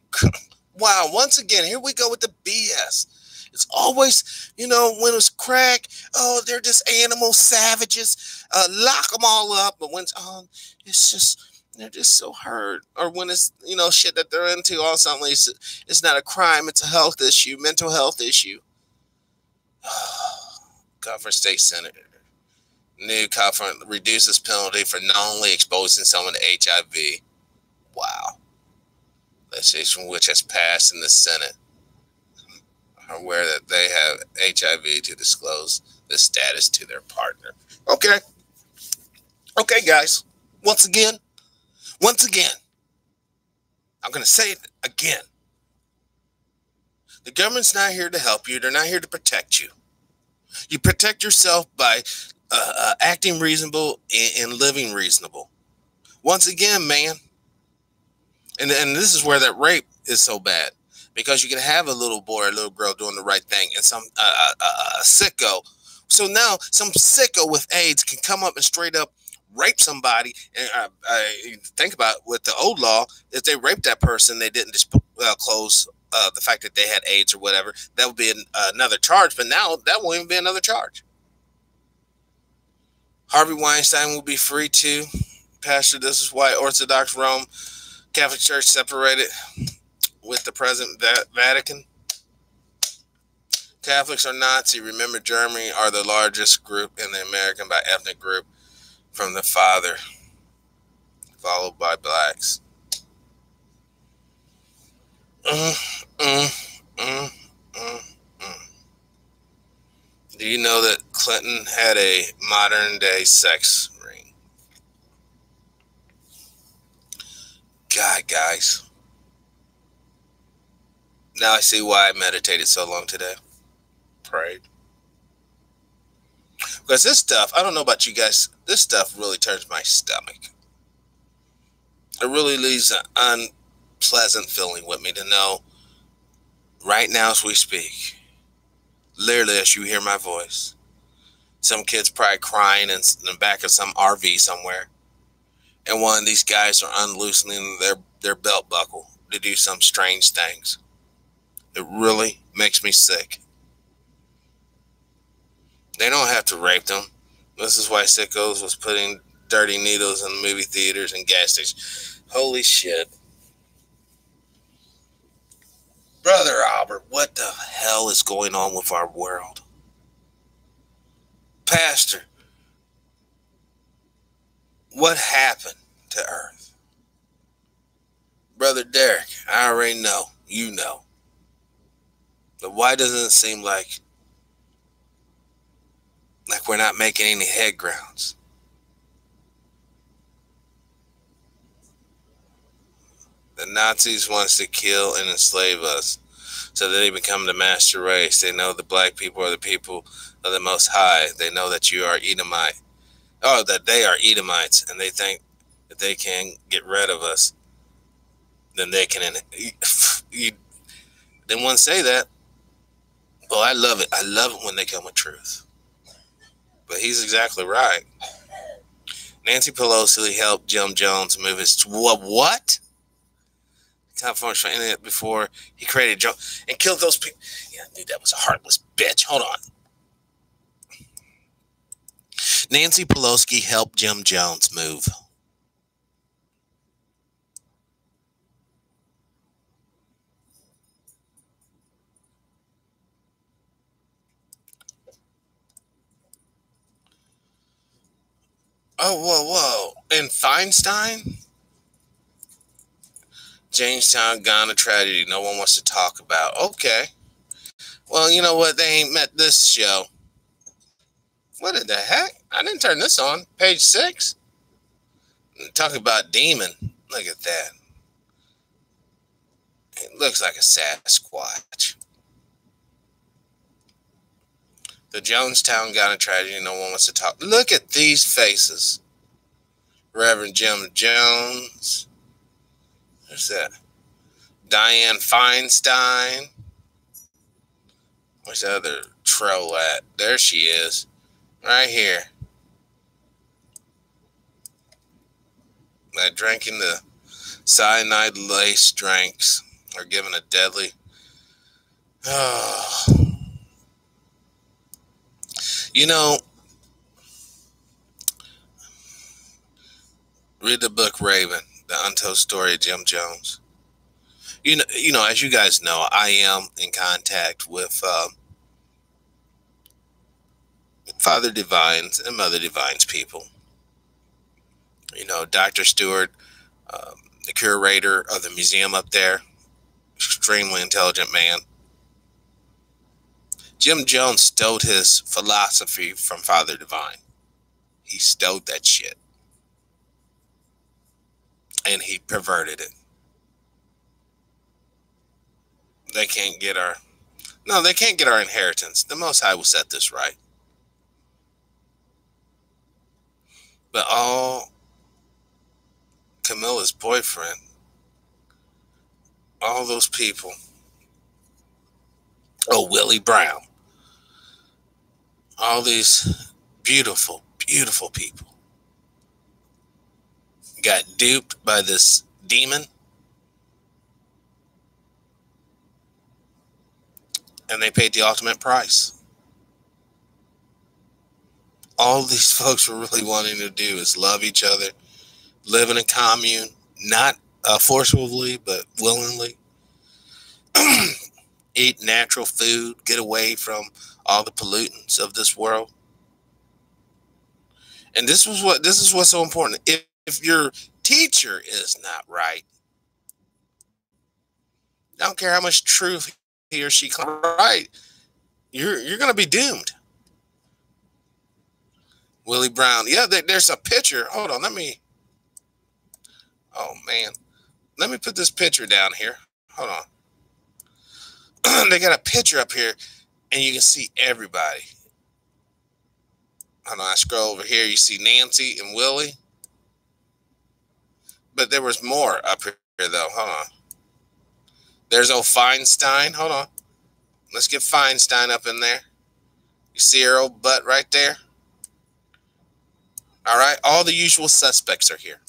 Wow, once again, here we go with the BS. It's always, when it's crack, oh, they're just animal savages. Lock them all up. But when it's just, they're just so hurt. Or when it's, shit that they're into, all suddenly it's not a crime. It's a health issue, mental health issue. Conference State Senator. New conference reduces penalty for knowingly exposing someone to HIV. Wow. Legislation which has passed in the Senate are aware that they have HIV to disclose the status to their partner. Okay. Okay, guys. Once again, I'm going to say it again. The government's not here to help you. They're not here to protect you. You protect yourself by acting reasonable and living reasonable. Once again, man. And this is where that rape is so bad. Because you can have a little boy or a little girl doing the right thing and some sicko. So now some sicko with AIDS can come up and straight up rape somebody. And think about with the old law, if they raped that person, they didn't disclose the fact that they had AIDS or whatever. That would be another charge. But now that won't even be another charge. Harvey Weinstein will be free too. Pastor, this is why Orthodox Rome Catholic Church separated with the present Vatican. Catholics are Nazi. Remember, Germany are the largest group in the American by ethnic group from the father, followed by blacks. Do you know that Clinton had a modern day sex ring? God, guys. Now I see why I meditated so long today. Prayed. Because this stuff, I don't know about you guys, this stuff really turns my stomach. It really leaves an unpleasant feeling with me to know right now as we speak, literally as you hear my voice, some kid's probably crying in the back of some RV somewhere, and one of these guys are unloosening their belt buckle to do some strange things. It really makes me sick. They don't have to rape them. This is why sickos was putting dirty needles in movie theaters and gas stations. Holy shit. Brother Albert, what the hell is going on with our world? Pastor, what happened to Earth? Brother Derek, I already know. You know. But why doesn't it seem like we're not making any head grounds? The Nazis wants to kill and enslave us so that they become the master race. They know the black people are the people of the Most High. They know that you are Edomite. Oh, that they are Edomites, and they think that they can get rid of us. Then they can. You didn't want to say that. Well, I love it. I love it when they come with truth. But he's exactly right. Nancy Pelosi helped Jim Jones move his... What? California before he created Joe and killed those people. Yeah, I knew that was a heartless bitch. Hold on. Nancy Pelosi helped Jim Jones move. Oh, whoa. And Feinstein? Jamestown, Ghana tragedy no one wants to talk about. Okay. Well, you know what? They ain't met this show. What the heck? I didn't turn this on. Page 6. Talking about demon. Look at that. It looks like a Sasquatch. The Jonestown Ghana tragedy no one wants to talk. Look at these faces. Reverend Jim Jones. Who's that? Dianne Feinstein. Where's the other troll at? There she is. Right here. By drinking the cyanide-laced drinks or giving a deadly... Oh, You know, read the book Raven, The Untold Story of Jim Jones. You know, as you guys know, I am in contact with Father Divine's and Mother Divine's people. You know, Dr. Stewart, the curator of the museum up there, extremely intelligent man. Jim Jones stole his philosophy from Father Divine. He stole that shit. And he perverted it. They can't get our... No, they can't get our inheritance. The Most High will set this right. But Camilla's boyfriend, all those people, Willie Brown, all these beautiful, beautiful people got duped by this demon, and they paid the ultimate price. All these folks were really wanting to do is love each other, live in a commune, not forcibly, but willingly. Eat natural food, get away from all the pollutants of this world. And this is what's so important. If your teacher is not right, I don't care how much truth he or she can write, you're going to be doomed. Willie Brown. Yeah, there's a picture. Hold on, oh man. Let me put this picture down here. Hold on. They got a picture up here, and you can see everybody. Hold on, I scroll over here. You see Nancy and Willie. But there was more up here, though. Hold on. There's old Feinstein. Hold on. Let's get Feinstein up in there. You see her old butt right there? All right. All the usual suspects are here.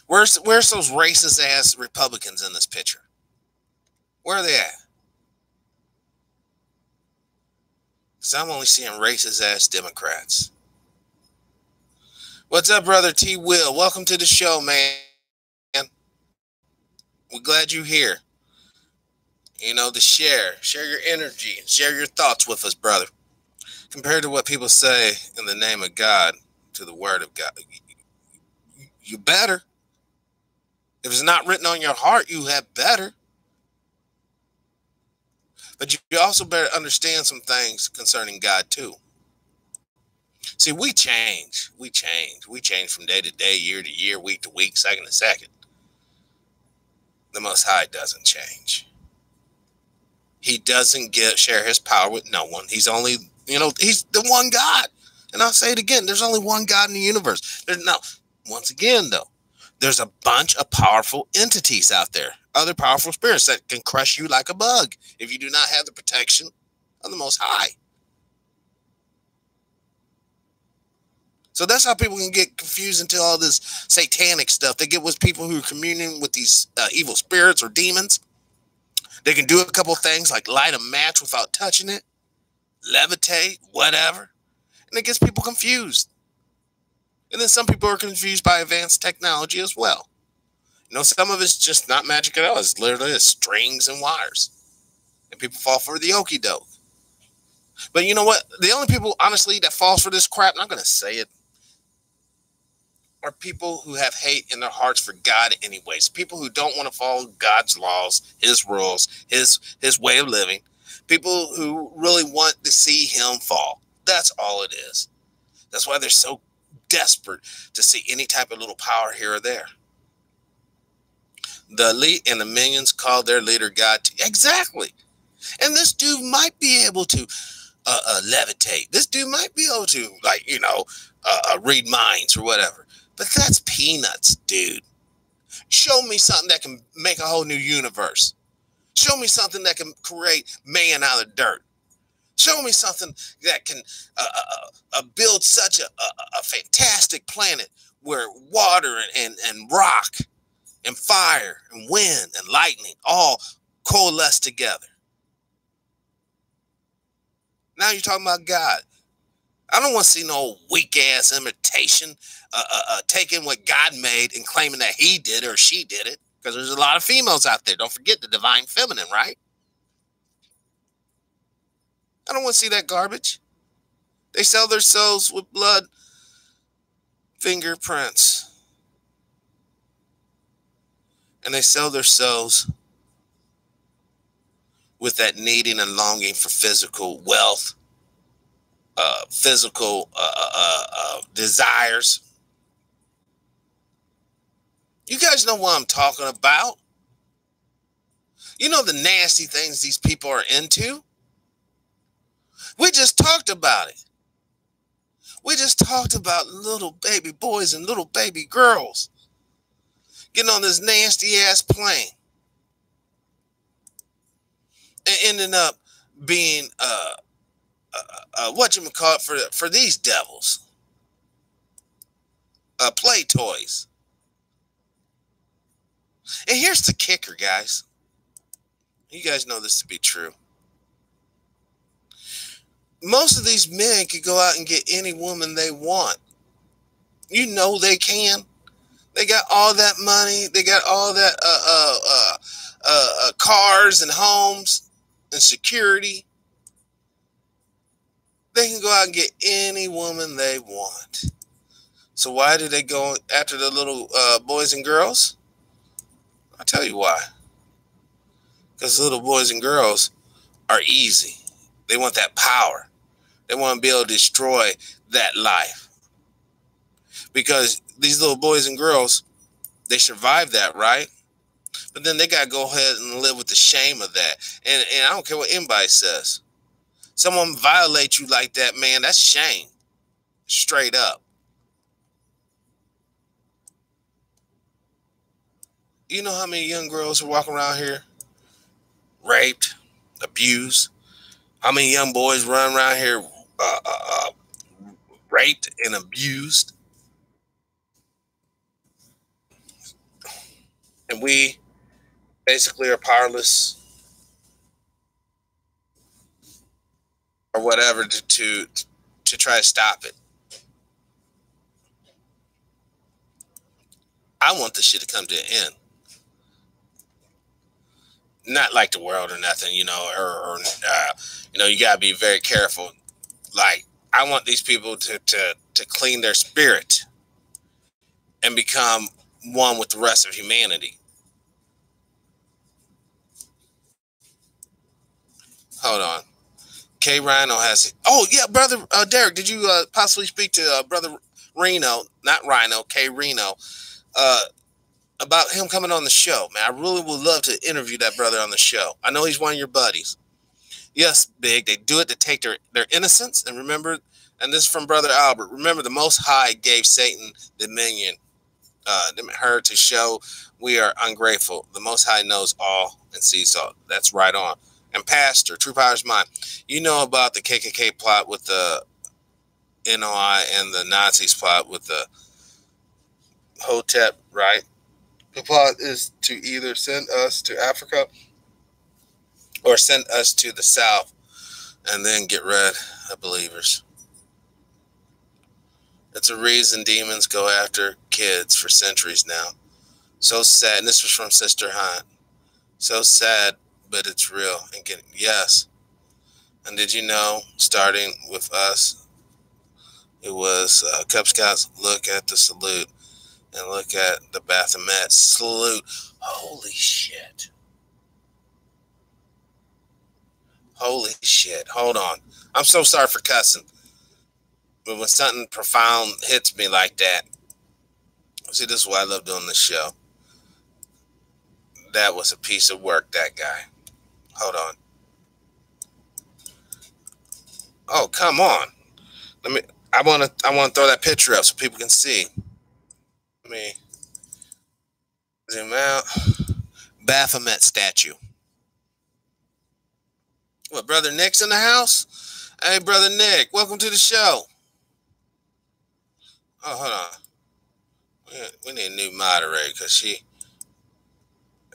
Where's those racist ass Republicans in this picture? Where are they at? Because I'm only seeing racist ass Democrats. What's up, brother T. Will? Welcome to the show, man. We're glad you're here. You know, to share your energy, share your thoughts with us, brother. Compared to what people say in the name of God to the word of God, you better. If it's not written on your heart, you have better. But you also better understand some things concerning God too. See, we change. We change from day to day, year to year, week to week, second to second. The Most High doesn't change. He doesn't share his power with no one. He's only, he's the one God. And I'll say it again, there's only one God in the universe. Once again, though, there's a bunch of powerful entities out there, other powerful spirits that can crush you like a bug if you do not have the protection of the Most High. So that's how people can get confused into all this satanic stuff. They get with people who are communing with these evil spirits or demons. They can do a couple things like light a match without touching it, levitate, whatever. And it gets people confused. And then some people are confused by advanced technology as well. Some of it's just not magic at all. It's literally strings and wires. And people fall for the okie doke. But you know what? The only people, honestly, that falls for this crap, and I'm going to say it, are people who have hate in their hearts for God anyways. People who don't want to follow God's laws, his rules, his way of living. People who really want to see him fall. That's all it is. That's why they're so desperate to see any type of little power here or there. The elite and the minions call their leader God. Exactly. And this dude might be able to levitate. This dude might be able to, read minds or whatever. But that's peanuts, dude. Show me something that can make a whole new universe. Show me something that can create man out of dirt. Show me something that can build such a fantastic planet where water and rock and fire and wind and lightning all coalesce together. Now you're talking about God. I don't want to see no weak-ass imitation taking what God made and claiming that he did or she did it, because there's a lot of females out there. Don't forget the divine feminine, right? I don't want to see that garbage. They sell their souls with blood fingerprints. And they sell their souls with that needing and longing for physical wealth, physical desires. You guys know what I'm talking about. You know the nasty things these people are into. We just talked about it. We just talked about little baby boys and little baby girls getting on this nasty ass plane and ending up being whatchamacallit for these devils. Play toys. And here's the kicker, guys. You guys know this to be true. Most of these men can go out and get any woman they want. You know they can. They got all that money. They got all that cars and homes and security. They can go out and get any woman they want. So why do they go after the little boys and girls? I'll tell you why. Because little boys and girls are easy. They want that power. They want to be able to destroy that life. Because these little boys and girls, they survive that, right? But then they got to go ahead and live with the shame of that. And I don't care what anybody says. Someone violates you like that, man, that's shame. Straight up. You know how many young girls are walking around here raped, abused? How many young boys run around here raped and abused? And we basically are powerless or whatever to try to stop it. I want this shit to come to an end. Not like the world or nothing, you know, or you know, you gotta be very careful. Like, I want these people to clean their spirit and become one with the rest of humanity. Hold on. K Rhino has. Oh yeah, brother Derek. Did you possibly speak to brother Reno, not Rhino, K Reno, about him coming on the show? Man, I really would love to interview that brother on the show. I know he's one of your buddies. Yes, Big. They do it to take their innocence. And remember, and this is from Brother Albert. Remember, the Most High gave Satan dominion, her to show we are ungrateful. The Most High knows all and sees all. That's right on. And Pastor, True Power's Mine. You know about the KKK plot with the NOI and the Nazis plot with the Hotep, right? The plot is to either send us to Africa or send us to the South and then get rid of believers. It's a reason demons go after kids for centuries now. So sad. And this was from Sister Hunt. So sad, but it's real. And yes. And did you know, starting with us, it was Cub Scouts, look at the salute and look at the Baphomet salute. Holy shit. Holy shit. Hold on. I'm so sorry for cussing. But when something profound hits me like that, see, this is why I love doing this show. That was a piece of work, that guy. Hold on. Oh, come on. I want to throw that picture up so people can see. Let me zoom out. Baphomet statue. What, Brother Nick's in the house? Hey, Brother Nick, welcome to the show. Oh, hold on. We need a new moderator because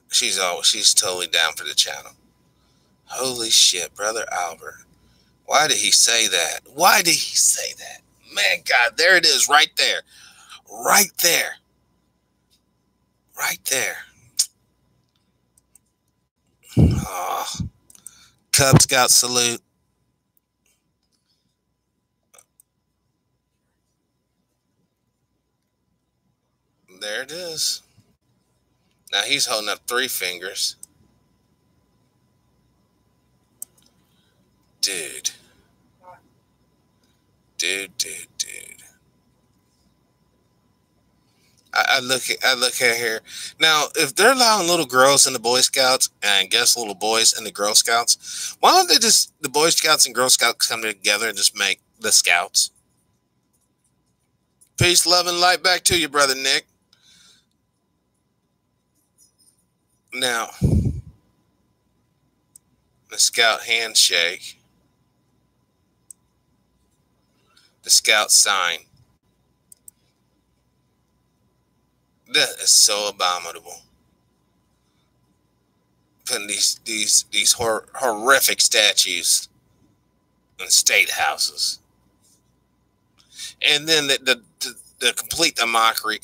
she's totally down for the channel. Holy shit, Brother Albert. Why did he say that? Why did he say that? Man, God, there it is, right there. Right there. Right there. Oh, Cub Scout salute. There it is. Now he's holding up 3 fingers. Dude. Dude. I look at here. Now, if they're allowing little girls in the Boy Scouts and I guess little boys in the Girl Scouts, why don't they just, the Boy Scouts and Girl Scouts come together and just make the Scouts? Peace, love, and light back to you, Brother Nick. Now, the Scout handshake, the Scout sign. That is so abominable. Putting these horrific statues in state houses, and then the complete mockery.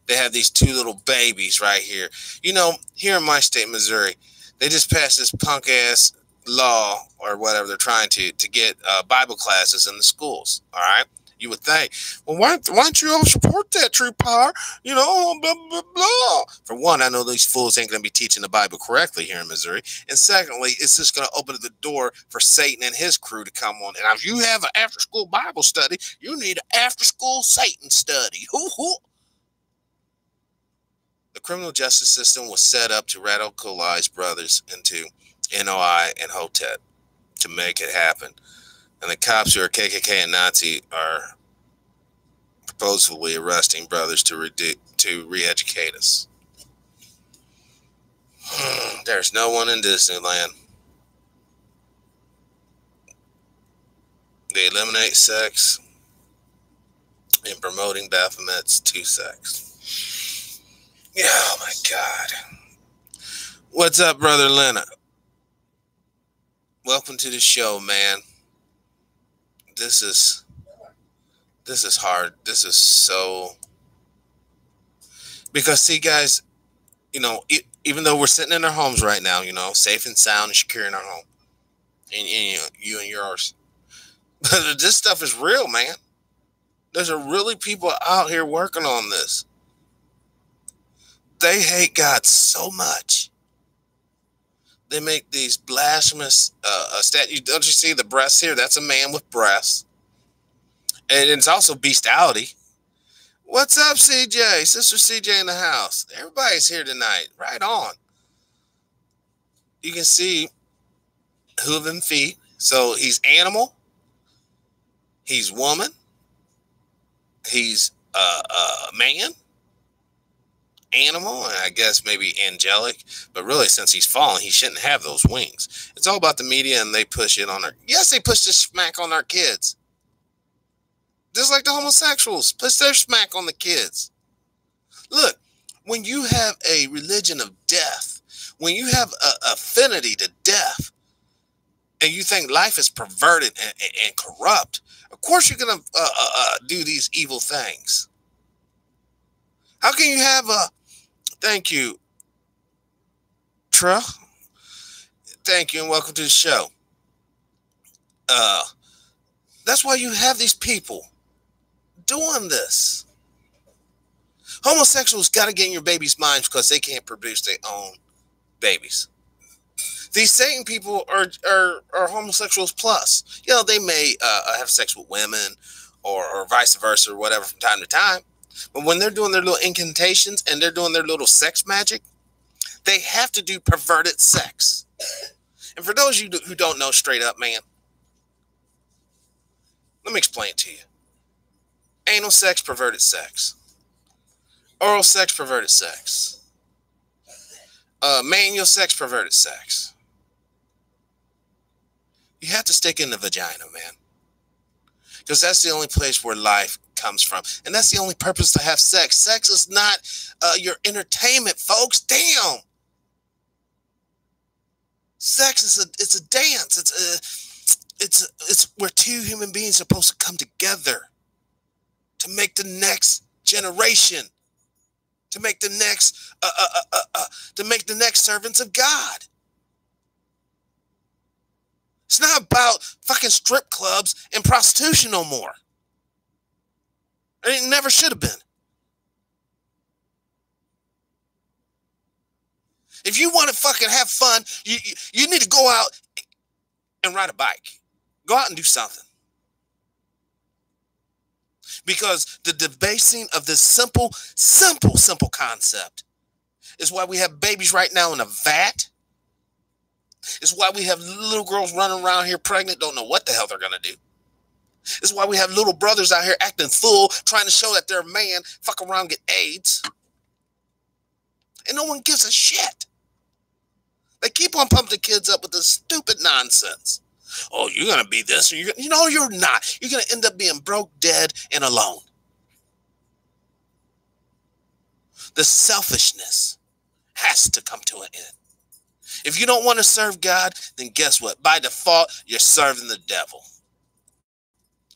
They have these 2 little babies right here. You know, here in my state, Missouri, they just passed this punk ass law or whatever they're trying to get Bible classes in the schools. All right. You would think, well, why don't you all support that, true power? You know, blah, blah, blah. For one, I know these fools ain't going to be teaching the Bible correctly here in Missouri. And secondly, it's just going to open the door for Satan and his crew to come on. And if you have an after-school Bible study, you need an after-school Satan study. Hoo-hoo. The criminal justice system was set up to radicalize brothers into NOI and HOTEP to make it happen. And the cops who are KKK and Nazi are supposedly arresting brothers to re-educate us. There's no one in Disneyland. They eliminate sex and promoting Baphomet's to sex. Yeah, oh my God. What's up, Brother Leonard? Welcome to the show, man. This is hard. This is so, because see, guys, you know, even though we're sitting in our homes right now, you know, safe and sound and secure in our home, and you and yours, but this stuff is real, man. There's really people out here working on this. They hate God so much. They make these blasphemous statues. Don't you see the breasts here? That's a man with breasts. And it's also bestiality. What's up, CJ? Sister CJ in the house. Everybody's here tonight. Right on. You can see hooven feet. So he's animal. He's woman. He's man. Animal, and I guess maybe angelic, but really, since he's fallen, he shouldn't have those wings. It's all about the media, and they push it on our. Yes, they push this smack on our kids, just like the homosexuals push their smack on the kids. Look, when you have a religion of death, when you have a affinity to death, and you think life is perverted and corrupt, of course you're gonna do these evil things. How can you have a thank you, Tra. Thank you and welcome to the show. That's why you have these people doing this. Homosexuals got to get in your babies' minds because they can't produce their own babies. These Satan people are homosexuals plus. You know, they may have sex with women or vice versa or whatever from time to time. But when they're doing their little incantations and they're doing their little sex magic, they have to do perverted sex. And for those of you who don't know straight up, man, let me explain it to you. Anal sex, perverted sex. Oral sex, perverted sex. Manual sex, perverted sex. You have to stick in the vagina, man. Because that's the only place where life comes from. And that's the only purpose to have sex. Sex is not your entertainment, folks. Damn. Sex is it's a dance. It's where two human beings are supposed to come together to make the next generation, to make the next servants of God. It's not about fucking strip clubs and prostitution no more. It never should have been. If you want to fucking have fun, you need to go out and ride a bike. Go out and do something. Because the debasing of this simple concept is why we have babies right now in a vat. It's why we have little girls running around here pregnant, don't know what the hell they're going to do. It's why we have little brothers out here acting fool, trying to show that they're a man, fuck around, get AIDS. And no one gives a shit. They keep on pumping the kids up with this stupid nonsense. Oh, you're going to be this, or you're not. You're going to end up being broke, dead, and alone. The selfishness has to come to an end. If you don't want to serve God, then guess what? By default, you're serving the devil.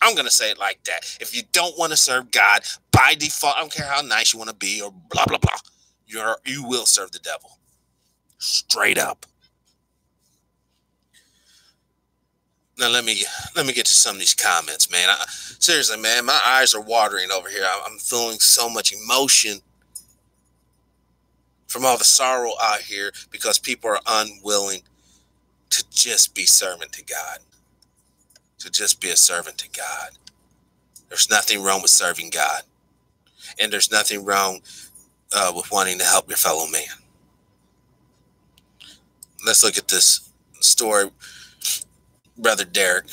I'm going to say it like that. If you don't want to serve God, by default, I don't care how nice you want to be or blah, blah, blah, you will serve the devil. Straight up. Now, let me get to some of these comments, man. Seriously, man, my eyes are watering over here. I'm feeling so much emotion from all the sorrow out here because people are unwilling to just be servant to God. To just be a servant to God. There's nothing wrong with serving God. And there's nothing wrong with wanting to help your fellow man. Let's look at this story Brother Derek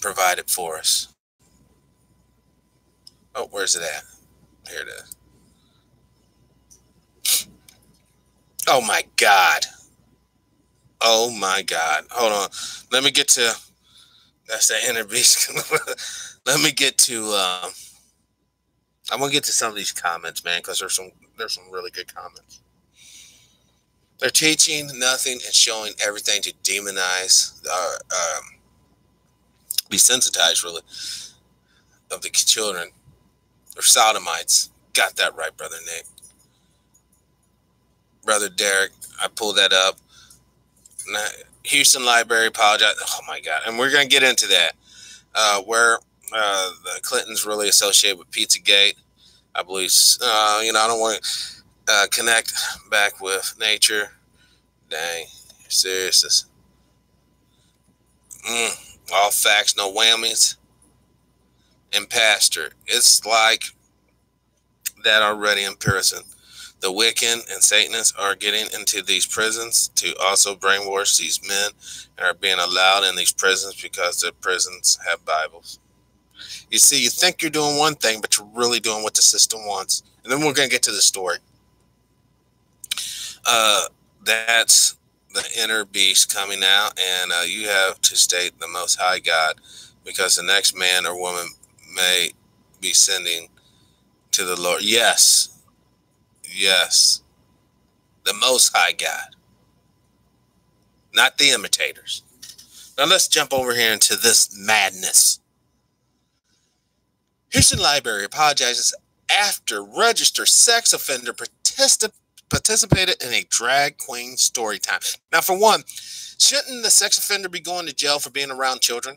provided for us. Oh, where's it at? Here it is. Oh my God. Oh my God. Hold on. Let me get to, that's the inner beast. Let me get to, I'm going to get to some of these comments, man, because there's some really good comments. They're teaching nothing and showing everything to demonize, desensitize, really, of the children. They're sodomites. Got that right, Brother Nick. Brother Derek, I pulled that up. Houston Library, apologize. Oh, my God. And we're going to get into that. Where the Clintons really associated with Pizzagate. I believe, I don't want to connect back with nature. Dang, you're serious. All facts, no whammies. And Pastor, it's like that already in prison. The Wiccan and Satanists are getting into these prisons to also brainwash these men and are being allowed in these prisons because the prisons have Bibles. You see, you think you're doing one thing, but you're really doing what the system wants. And then we're going to get to the story. That's the inner beast coming out, and you have to state the Most High God, because the next man or woman may be sending to the Lord. Yes, the Most High God, not the imitators. Now let's jump over here into this madness. Houston Library apologizes after registered sex offender participated in a drag queen story time. Now, for one, shouldn't the sex offender be going to jail for being around children?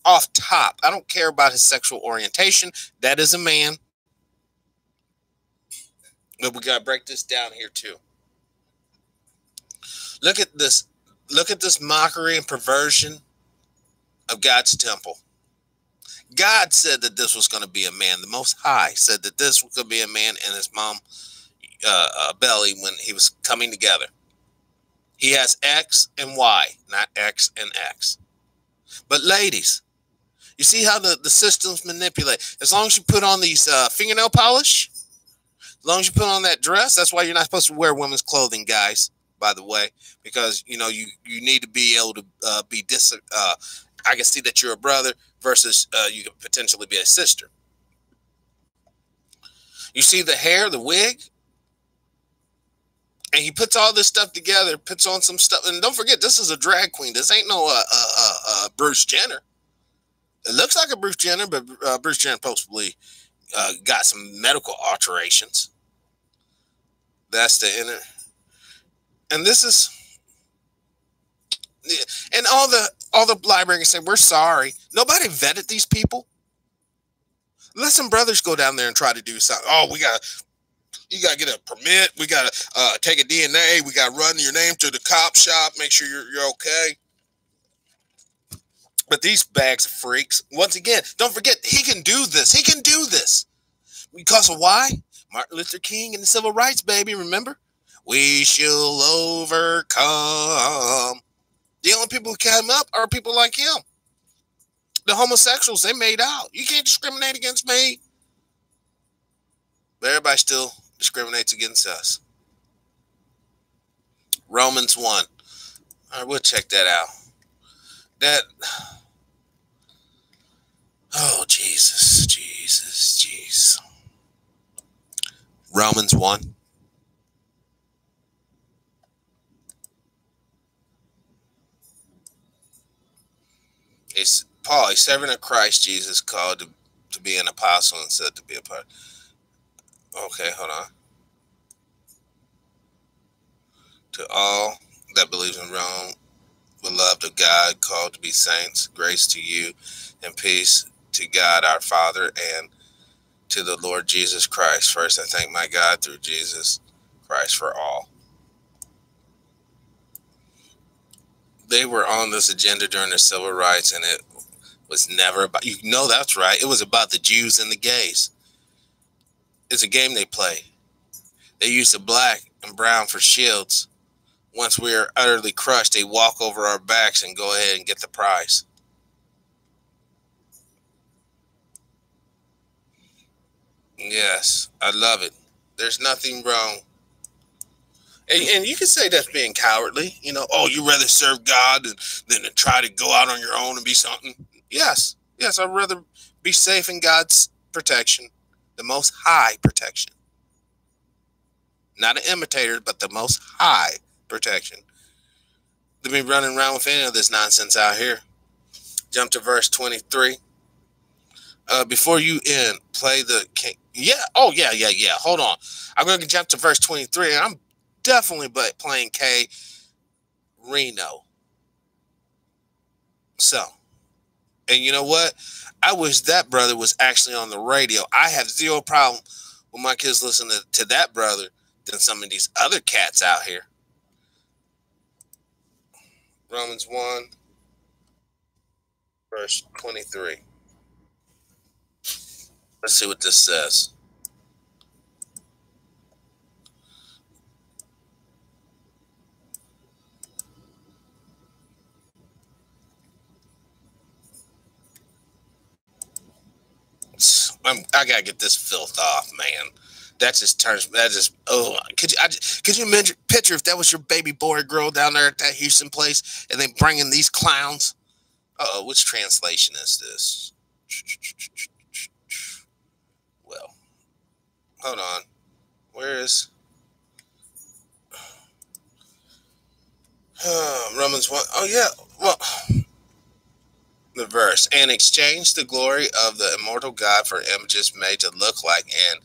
Off top, I don't care about his sexual orientation. That is a man. But we got to break this down here too. Look at this mockery and perversion of God's temple. God said that this was going to be a man. The Most High said that this was going to be a man in his mom's belly when he was coming together. He has X and Y, not X and X. But ladies, you see how the systems manipulate. As long as you put on these fingernail polish, as long as you put on that dress, that's why you're not supposed to wear women's clothing, guys, by the way, because, you need to be able to I can see that you're a brother versus you could potentially be a sister. You see the hair, the wig, and he puts all this stuff together, puts on some stuff. And don't forget, this is a drag queen. This ain't no Bruce Jenner. It looks like a Bruce Jenner, but Bruce Jenner possibly got some medical alterations. That's the inner. And this is, and all the librarians say, we're sorry. Nobody vetted these people. Let some brothers go down there and try to do something. Oh, you got to get a permit. We got to take a DNA. We got to run your name to the cop shop. Make sure you're okay. But these bags of freaks, once again, don't forget, he can do this. He can do this. Because of why? Martin Luther King and the civil rights, baby, remember? We shall overcome. The only people who came up are people like him. The homosexuals, they made out. You can't discriminate against me. But everybody still discriminates against us. Romans 1. All right, we'll check that out. Oh, Jesus. Romans 1. It's Paul, a servant of Christ Jesus, called to be an apostle and said to be a part. Okay, hold on. To all that believes in Rome, beloved of God, called to be saints, grace to you and peace to God our Father and to the Lord Jesus Christ. First, I thank my God through Jesus Christ for all. They were on this agenda during the civil rights, and it was never about, that's right, it was about the Jews and the gays. It's a game they play. They use the black and brown for shields. Once we are utterly crushed, they walk over our backs and go ahead and get the prize. Yes, I love it. There's nothing wrong. And you can say that's being cowardly. Oh, you rather serve God than to try to go out on your own and be something. Yes, I'd rather be safe in God's protection, the most high protection. Not an imitator, but the most high protection. To be running around with any of this nonsense out here. Jump to verse 23. Before you end, play the king. Yeah. Oh, yeah. Hold on. I'm going to jump to verse 23, and I'm definitely playing K Reno. So, and you know what? I wish that brother was actually on the radio. I have zero problem with my kids listening to that brother than some of these other cats out here. Romans 1, verse 23. Let's see what this says. I gotta get this filth off, man. That just could you imagine, picture if that was your baby boy or girl down there at that Houston place and they bring in these clowns? Which translation is this? Well, hold on. Where is Romans 1? Oh, yeah. Well, the verse. And exchange the glory of the immortal God for images made to look like an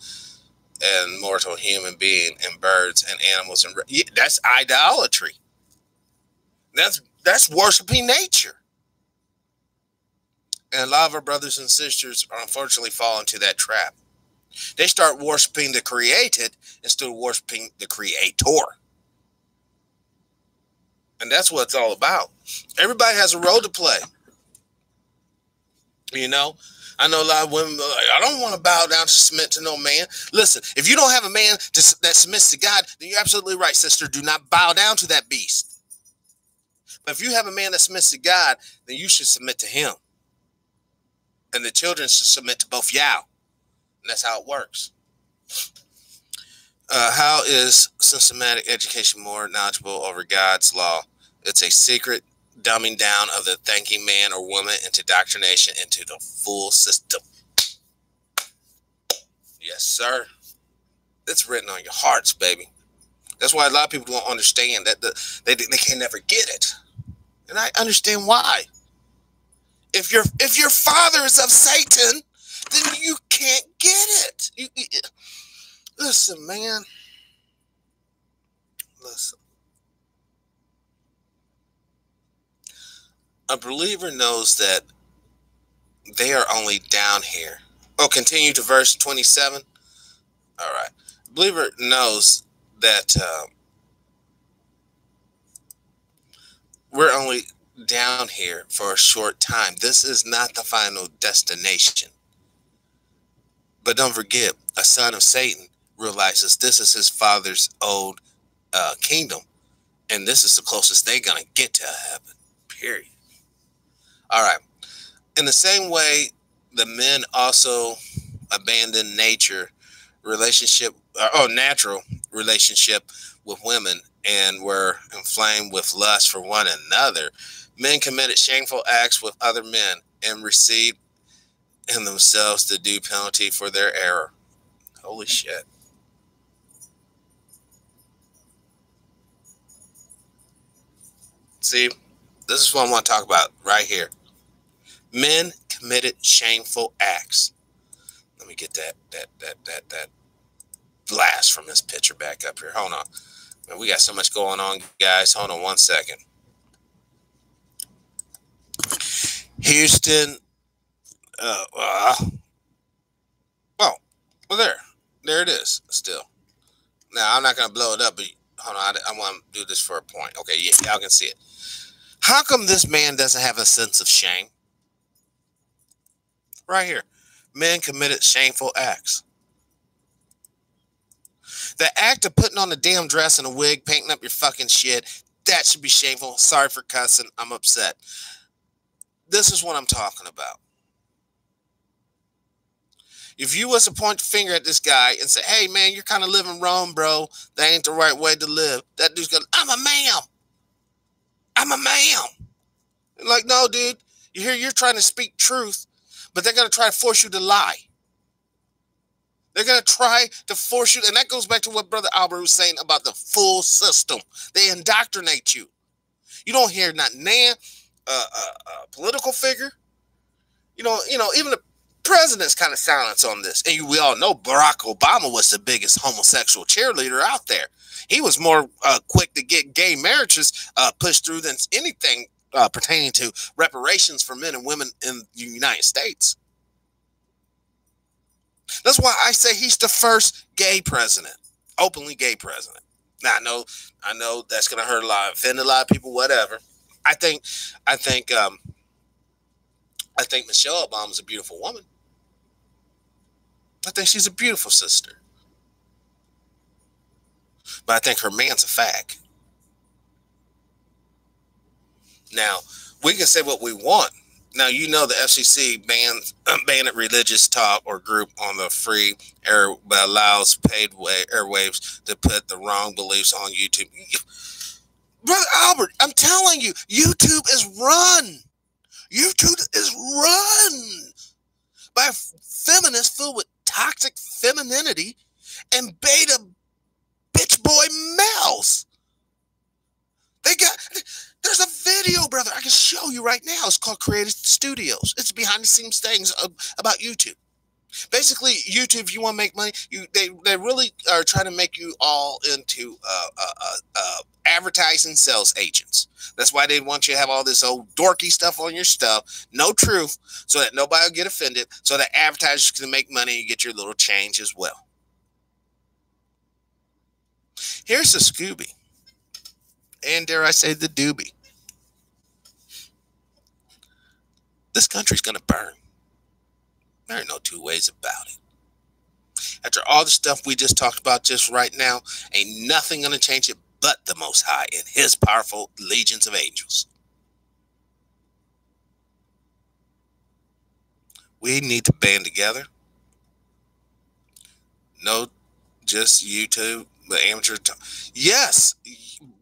mortal human being and birds and animals. And that's idolatry. That's worshiping nature. And a lot of our brothers and sisters are unfortunately fall into that trap. They start worshiping the created instead of worshiping the creator. And that's what it's all about. Everybody has a role to play. I know a lot of women are like, I don't want to bow down to submit to no man. Listen, if you don't have a man that submits to God, then you're absolutely right, sister. Do not bow down to that beast. But if you have a man that submits to God, then you should submit to him. And the children should submit to both y'all. And that's how it works. How is systematic education more knowledgeable over God's law? It's a secret dumbing down of the thinking man or woman into indoctrination into the full system. Yes, sir. It's written on your hearts, baby. That's why a lot of people don't understand that they can never get it. And I understand why. If your father is of Satan, then you can't get it. Listen, man. Listen. A believer knows that they are only down here. Oh, continue to verse 27. All right. A believer knows that we're only down here for a short time. This is not the final destination. But don't forget, a son of Satan realizes this is his father's old kingdom. And this is the closest they're going to get to heaven. Period. All right. In the same way, the men also abandon natural relationship with women and were inflamed with lust for one another. Men committed shameful acts with other men and received in themselves the due penalty for their error. Holy shit. See, this is what I want to talk about right here. Men committed shameful acts. Let me get that blast from this picture back up here. Hold on. Man, we got so much going on, guys. Hold on 1 second. Houston. There it is. Still. Now I'm not gonna blow it up, but hold on. I want to do this for a point. Okay, yeah, y'all can see it. How come this man doesn't have a sense of shame? Right here. Men committed shameful acts. The act of putting on a damn dress and a wig, painting up your fucking shit, that should be shameful. Sorry for cussing. I'm upset. This is what I'm talking about. If you was to point the finger at this guy and say, hey, man, you're kind of living wrong, bro. That ain't the right way to live. That dude's going, I'm a man. I'm a man. Like, no, dude. You're trying to speak truth, but they're going to try to force you to lie. They're going to try to force you. And that goes back to what Brother Albert was saying about the full system. They indoctrinate you. You don't hear not political figure. You know, even the president's kind of silence on this. And we all know Barack Obama was the biggest homosexual cheerleader out there. He was more quick to get gay marriages pushed through than anything pertaining to reparations for men and women in the United States. That's why I say he's the first gay president, openly gay president. Now I know that's gonna hurt a lot, offend a lot of people, whatever. I think Michelle Obama's a beautiful woman. I think she's a beautiful sister. But I think her man's a fag. Now, we can say what we want. Now, you know the FCC banned religious talk or group on the free air, but allows paid airwaves to put the wrong beliefs on YouTube. Brother Albert, I'm telling you, YouTube is run. YouTube is run by feminists filled with toxic femininity and beta bitch boy males. There's a video, brother, I can show you right now. It's called Creative Studios. It's behind the scenes things about YouTube. Basically, YouTube, if you want to make money, they really are trying to make you all into advertising sales agents. That's why they want you to have all this old dorky stuff on your stuff, no truth, so that nobody will get offended, so that advertisers can make money and you get your little change as well. Here's the Scooby. And dare I say the doobie. This country's going to burn. There ain't no two ways about it. After all the stuff we just talked about just right now, ain't nothing going to change it but the Most High and his powerful legions of angels. We need to band together. No, just YouTube, the amateur. Yes,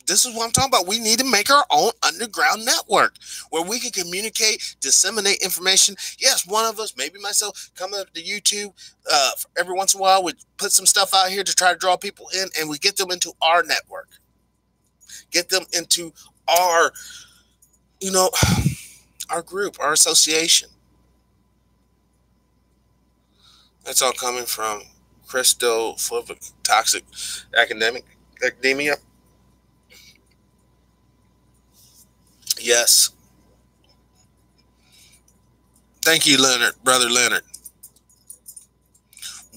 this is what I'm talking about. We need to make our own underground network where we can communicate, disseminate information. Yes, one of us, maybe myself, come up to YouTube every once in a while. We put some stuff out here to try to draw people in, and we get them into our network. Get them into our, our group, our association. That's all coming from Christophobic toxic academia. Yes. Thank you, Leonard, brother Leonard.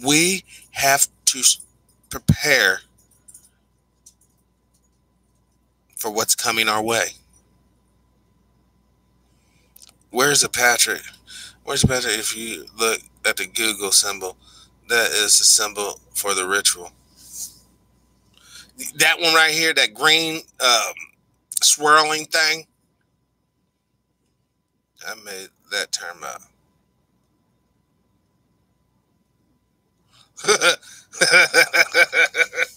We have to prepare for what's coming our way. Where's the Patrick? Where's the Patrick? If you look at the Google symbol, that is the symbol for the ritual. That one right here, that green swirling thing, I made that term up.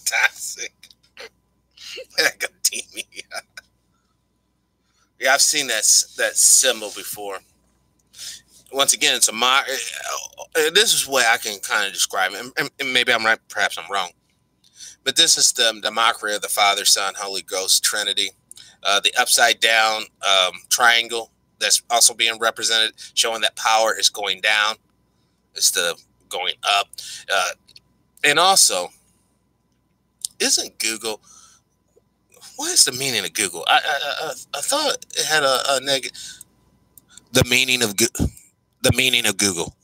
Toxic academia. Yeah, I've seen that symbol before. Once again, it's this is the way I can kind of describe it, and maybe I'm right, perhaps I'm wrong. But this is the mockery of the Father, Son, Holy Ghost, Trinity. The upside down triangle that's also being represented, showing that power is going down instead of going up. And also, isn't Google? What is the meaning of Google? I thought it had a negative. The meaning of Google.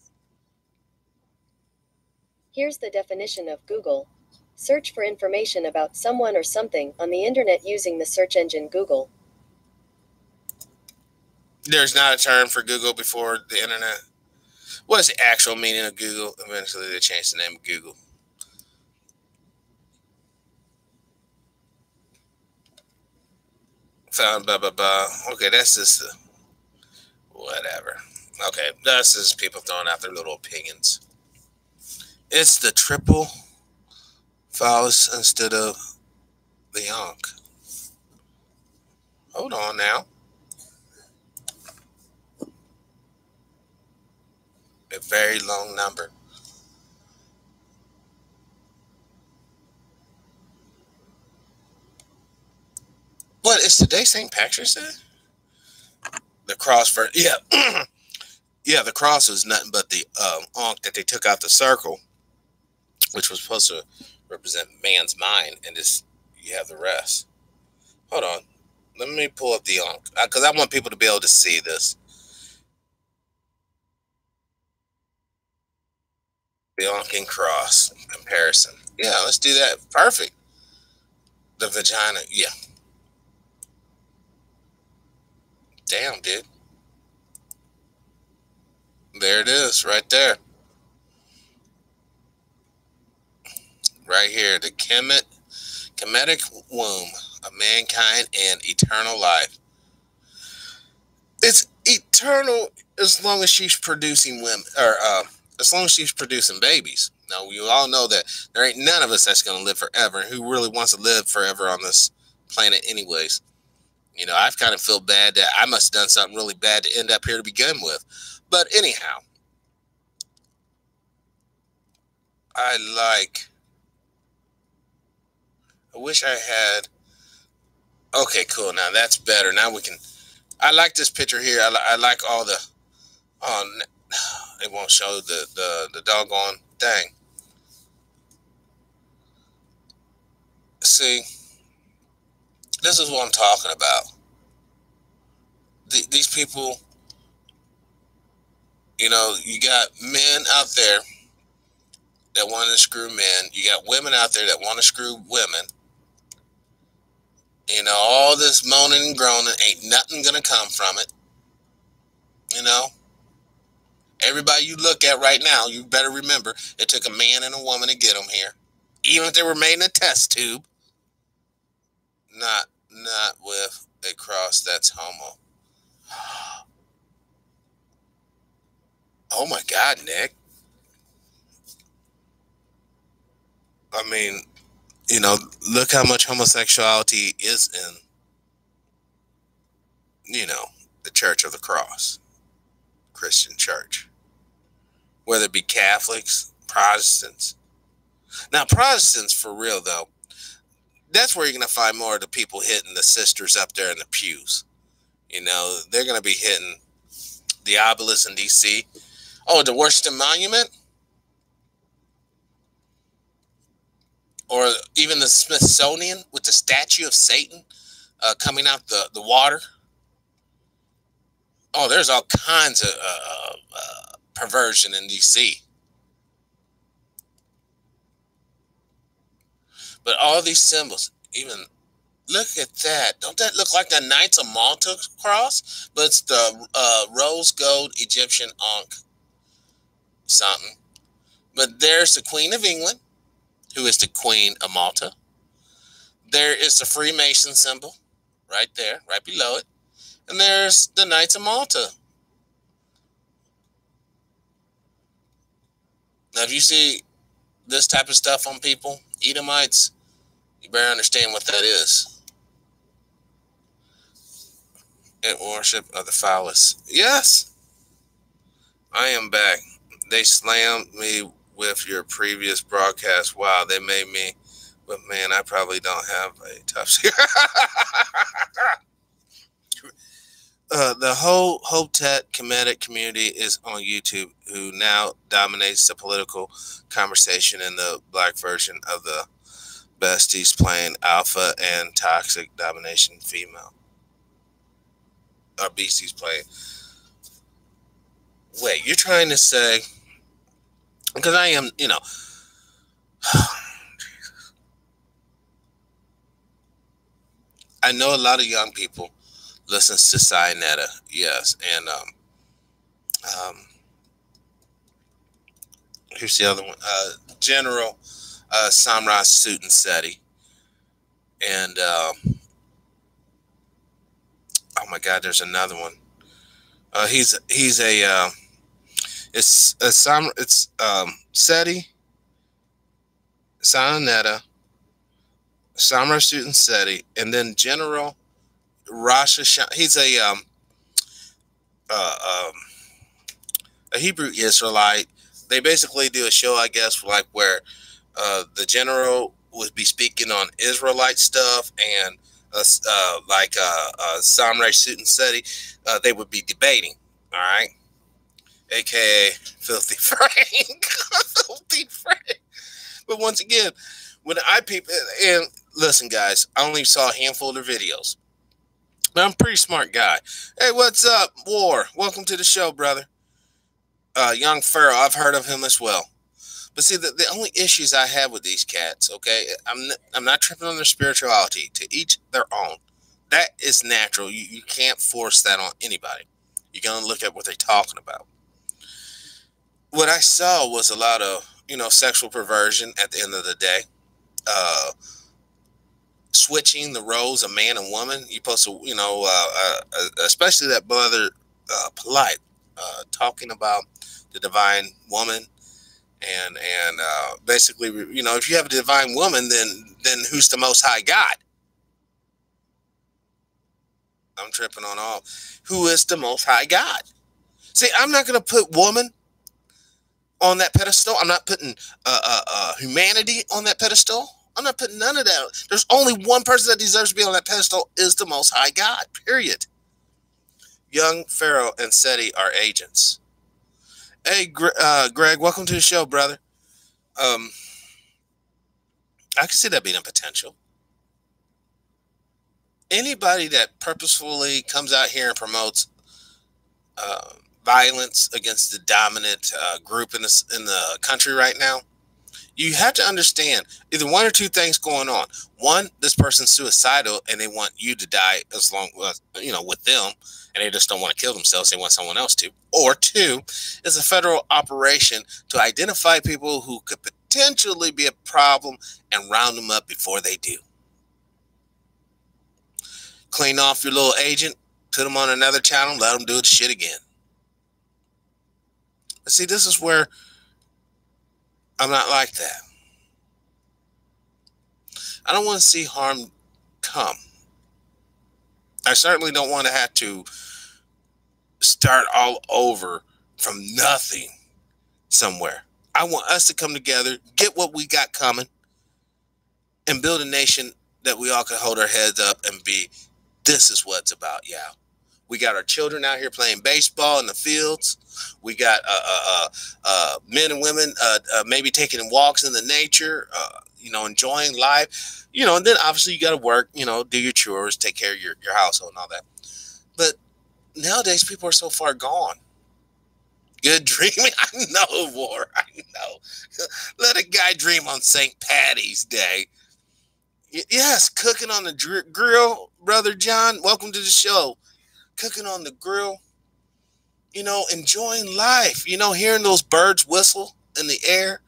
Here's the definition of Google. Search for information about someone or something on the internet using the search engine Google. There's not a term for Google before the internet. What is the actual meaning of Google? Eventually, they changed the name of Google. Found blah blah blah. Okay, that's just whatever. Okay, that's just people throwing out their little opinions. It's the triple phallus instead of the yonk. Hold on now. A very long number. What is today St. Patrick's Day? The cross for yeah. Yeah, the cross is nothing but the ankh that they took out the circle, which was supposed to represent man's mind, and this you have the rest. Hold on. Let me pull up the ankh because I want people to be able to see this. The ankh and cross comparison. Yeah, let's do that. Perfect. The vagina. Yeah. Damn, dude. There it is, right there. Right here, the Kemetic womb of mankind and eternal life. It's eternal as long as she's producing women, or as long as she's producing babies. Now, we all know that there ain't none of us that's going to live forever. Who really wants to live forever on this planet anyways? You know, I've kind of feel bad that I must have done something really bad to end up here to begin with. But anyhow, I wish I had. Okay, cool. Now that's better. Now we can. I like this picture here. I like all the. Oh, it won't show the doggone thing. See, this is what I'm talking about. These people, you know, you got men out there that want to screw men. You got women out there that want to screw women. You know, all this moaning and groaning, ain't nothing going to come from it. You know, everybody you look at right now, you better remember it took a man and a woman to get them here. Even if they were made in a test tube. Not with a cross that's homo. Oh my God, Nick. I mean, you know, look how much homosexuality is in, you know, the Church of the Cross, Christian church. Whether it be Catholics, Protestants. Now, Protestants, for real, though, that's where you're going to find more of the people hitting the sisters up there in the pews. You know, they're going to be hitting the obelisk in D.C. Oh, the Washington Monument? Or even the Smithsonian with the statue of Satan coming out the water? Oh, there's all kinds of perversion in D.C. But all these symbols, even, look at that. Don't that look like the Knights of Malta cross? But it's the rose gold Egyptian Ankh something. But there's the Queen of England, who is the Queen of Malta. There is the Freemason symbol right there, right below it. And there's the Knights of Malta. Now, if you see this type of stuff on people, Edomites, you better understand what that is. And worship of the phallus. Yes, I am back. They slammed me with your previous broadcast. Wow, they made me. But man, I probably don't have a tough secret. The whole Hope-Tet Kemetic community is on YouTube, who now dominates the political conversation in the black version of the besties playing alpha and toxic domination female. Or beasties playing. Wait, you're trying to say, because I am, I know a lot of young people listen to Sinetta, yes, and here's the other one, General Samra Sutanseti, and oh my God, there's another one. He's a it's Seti, Sinetta, Samra Sutanseti, and then General Rosh Hashanah. He's a Hebrew Israelite. They basically do a show, I guess, like where the general would be speaking on Israelite stuff, and Samra Sutanseti, they would be debating. All right, aka Filthy Frank, Filthy Frank. But once again, when I peep, and listen, guys, I only saw a handful of their videos. I'm a pretty smart guy. Hey, what's up, War? Welcome to the show, brother. Young Pharaoh, I've heard of him as well. But see, the only issues I have with these cats, okay, I'm not tripping on their spirituality. To each their own. That is natural. You can't force that on anybody. You're going to look at what they're talking about. What I saw was a lot of, sexual perversion at the end of the day. Switching the roles of man and woman. You're supposed to, especially that brother Polite, talking about the divine woman, and basically, if you have a divine woman, then who's the Most High God? I'm tripping on all. Who is the Most High God? See, I'm not going to put woman on that pedestal. I'm not putting humanity on that pedestal. I'm not putting none of that. There's only one person that deserves to be on that pedestal, is the Most High God, period. Young Pharaoh and Seti are agents. Hey, Greg, welcome to the show, brother. I can see that being a potential. Anybody that purposefully comes out here and promotes violence against the dominant group in the country right now, you have to understand either one or two things going on. One, this person's suicidal and they want you to die as long as, with them, and they just don't want to kill themselves. They want someone else to. Or two, it's a federal operation to identify people who could potentially be a problem and round them up before they do. Clean off your little agent, put them on another channel, let them do the shit again. See, this is where I'm not like that. I don't want to see harm come. I certainly don't want to have to start all over from nothing somewhere. I want us to come together, get what we got coming, and build a nation that we all can hold our heads up and be, this is what it's about, yeah. We got our children out here playing baseball in the fields. We got men and women maybe taking walks in the nature, enjoying life. And then obviously you got to work, do your chores, take care of your household and all that. But nowadays people are so far gone. Good dreaming. I know, War. I know. Let a guy dream on St. Patty's Day. Yes, cooking on the grill, Brother John. Welcome to the show. Cooking on the grill, enjoying life, hearing those birds whistle in the air.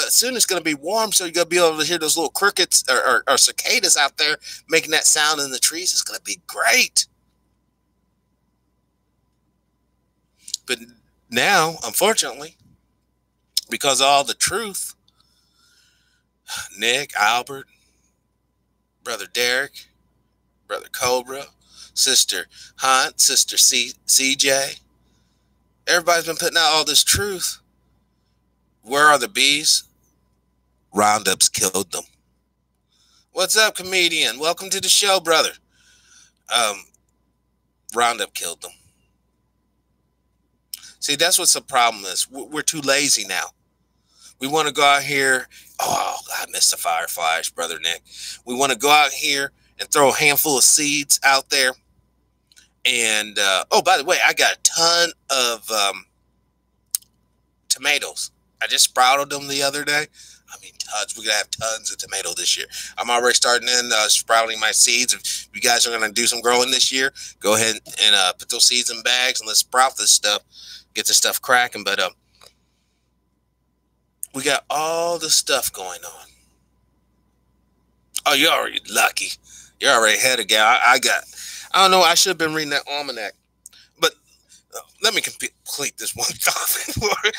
Soon it's going to be warm, so you're going to be able to hear those little crickets or cicadas out there making that sound in the trees. It's going to be great. But now, unfortunately, because of all the truth, Nick, Albert, Brother Derek, Brother Cobra, Sister Hunt, Sister CJ, everybody's been putting out all this truth. Where are the bees? Roundups killed them. What's up, comedian? Welcome to the show, brother. Roundup killed them. See, that's what's the problem is. We're too lazy now. We want to go out here. Oh, I missed the fireflies, Brother Nick. We want to go out here and throw a handful of seeds out there. And, by the way, I got a ton of tomatoes. I just sprouted them the other day. I mean, tons. We're going to have tons of tomato this year. I'm already starting in sprouting my seeds. If you guys are going to do some growing this year, go ahead and put those seeds in bags and let's sprout this stuff. Get this stuff cracking. But we got all this stuff going on. Oh, you're already lucky. You're already ahead of gal. I don't know. I should have been reading that almanac. But let me complete this one thought.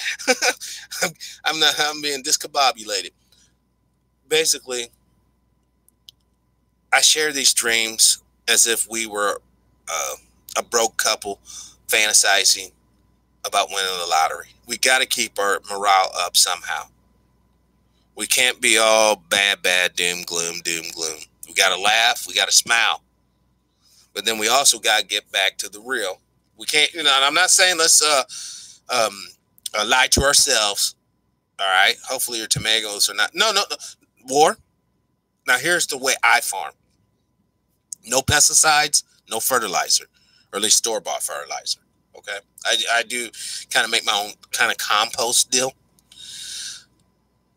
I'm being discombobulated. Basically, I share these dreams as if we were a broke couple fantasizing about winning the lottery. We got to keep our morale up somehow. We can't be all bad, doom, gloom. We got to laugh. We got to smile. But then we also got to get back to the real. We can't, and I'm not saying let's lie to ourselves. All right. Hopefully your tomatoes are not. No. War. Now here's the way I farm. No pesticides, no fertilizer, or at least store-bought fertilizer. Okay. I do kind of make my own kind of compost deal.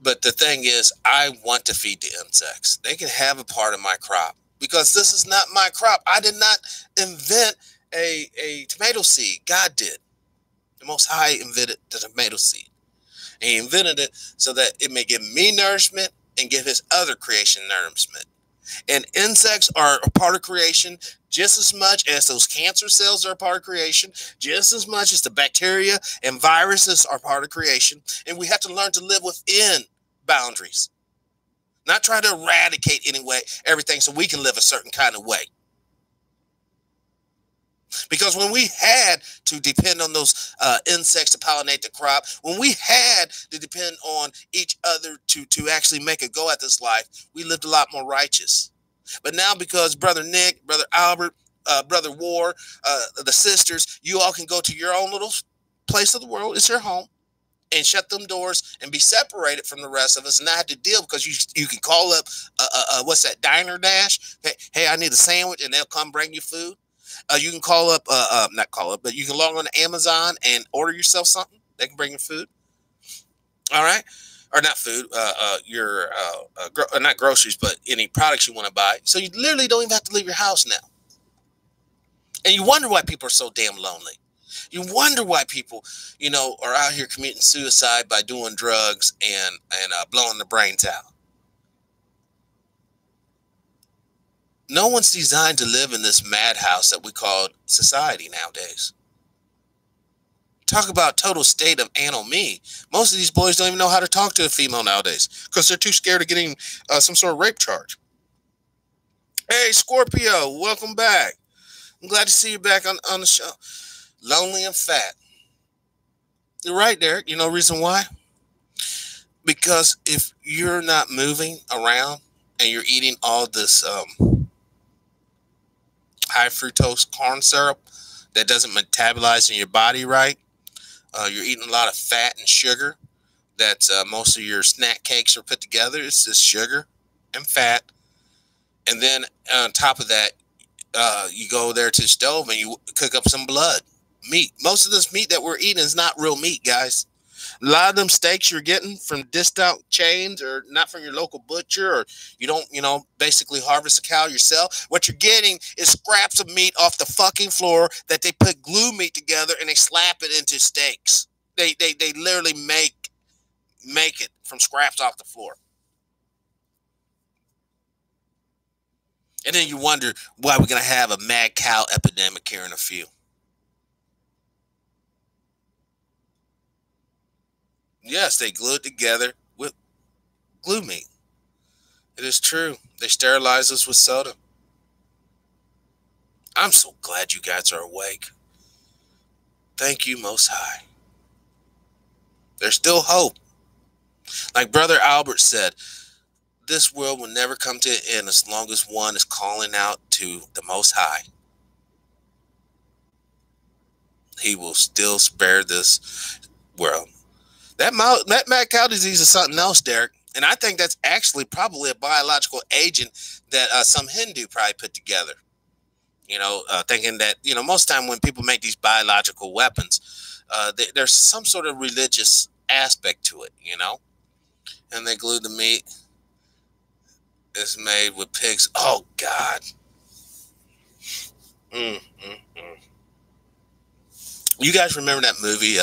But the thing is, I want to feed the insects. They can have a part of my crop because this is not my crop. I did not invent a tomato seed. God did. The Most High invented the tomato seed. And he invented it so that it may give me nourishment and give his other creation nourishment. And insects are a part of creation just as much as those cancer cells are a part of creation, just as much as the bacteria and viruses are part of creation. And we have to learn to live within boundaries, not try to eradicate everything so we can live a certain kind of way. Because when we had to depend on those insects to pollinate the crop, when we had to depend on each other to actually make a go at this life, we lived a lot more righteous. But now because Brother Nick, Brother Albert, Brother War, the sisters, you all can go to your own little place of the world. It's your home. And shut them doors and be separated from the rest of us and not have to deal because you can call up, what's that, Diner Dash? Hey, I need a sandwich, and they'll come bring you food. You can call up, not call up, but you can log on to Amazon and order yourself something. They can bring you food. All right. Or not food, not groceries, but any products you want to buy. So you literally don't even have to leave your house now. And you wonder why people are so damn lonely. You wonder why people, are out here committing suicide by doing drugs and blowing their brains out. No one's designed to live in this madhouse that we call society nowadays. Talk about total state of anomie. Most of these boys don't even know how to talk to a female nowadays because they're too scared of getting some sort of rape charge. Hey, Scorpio, welcome back. I'm glad to see you back on the show. Lonely and fat. You're right, Derek. You know the reason why? Because if you're not moving around and you're eating all this high fructose corn syrup that doesn't metabolize in your body right. You're eating a lot of fat and sugar. That's most of your snack cakes are put together. It's just sugar and fat. And then on top of that, you go there to the stove and you cook up some blood meat. Most of this meat that we're eating is not real meat, guys. A lot of them steaks you're getting from discount chains or not from your local butcher, or you don't, basically harvest a cow yourself. What you're getting is scraps of meat off the fucking floor that they put glue meat together and they slap it into steaks. They literally make it from scraps off the floor. And then you wonder why we're going to have a mad cow epidemic here in a few. Yes, they glue it together with glue meat. It is true. They sterilize us with soda. I'm so glad you guys are awake. Thank you, Most High. There's still hope. Like Brother Albert said, this world will never come to an end as long as one is calling out to the Most High. He will still spare this world. That mad cow disease is something else, Derek. And I think that's actually probably a biological agent that some Hindu probably put together. Thinking that, most of the time when people make these biological weapons, there's some sort of religious aspect to it, And they glue the meat. It's made with pigs. Oh, God. You guys remember that movie,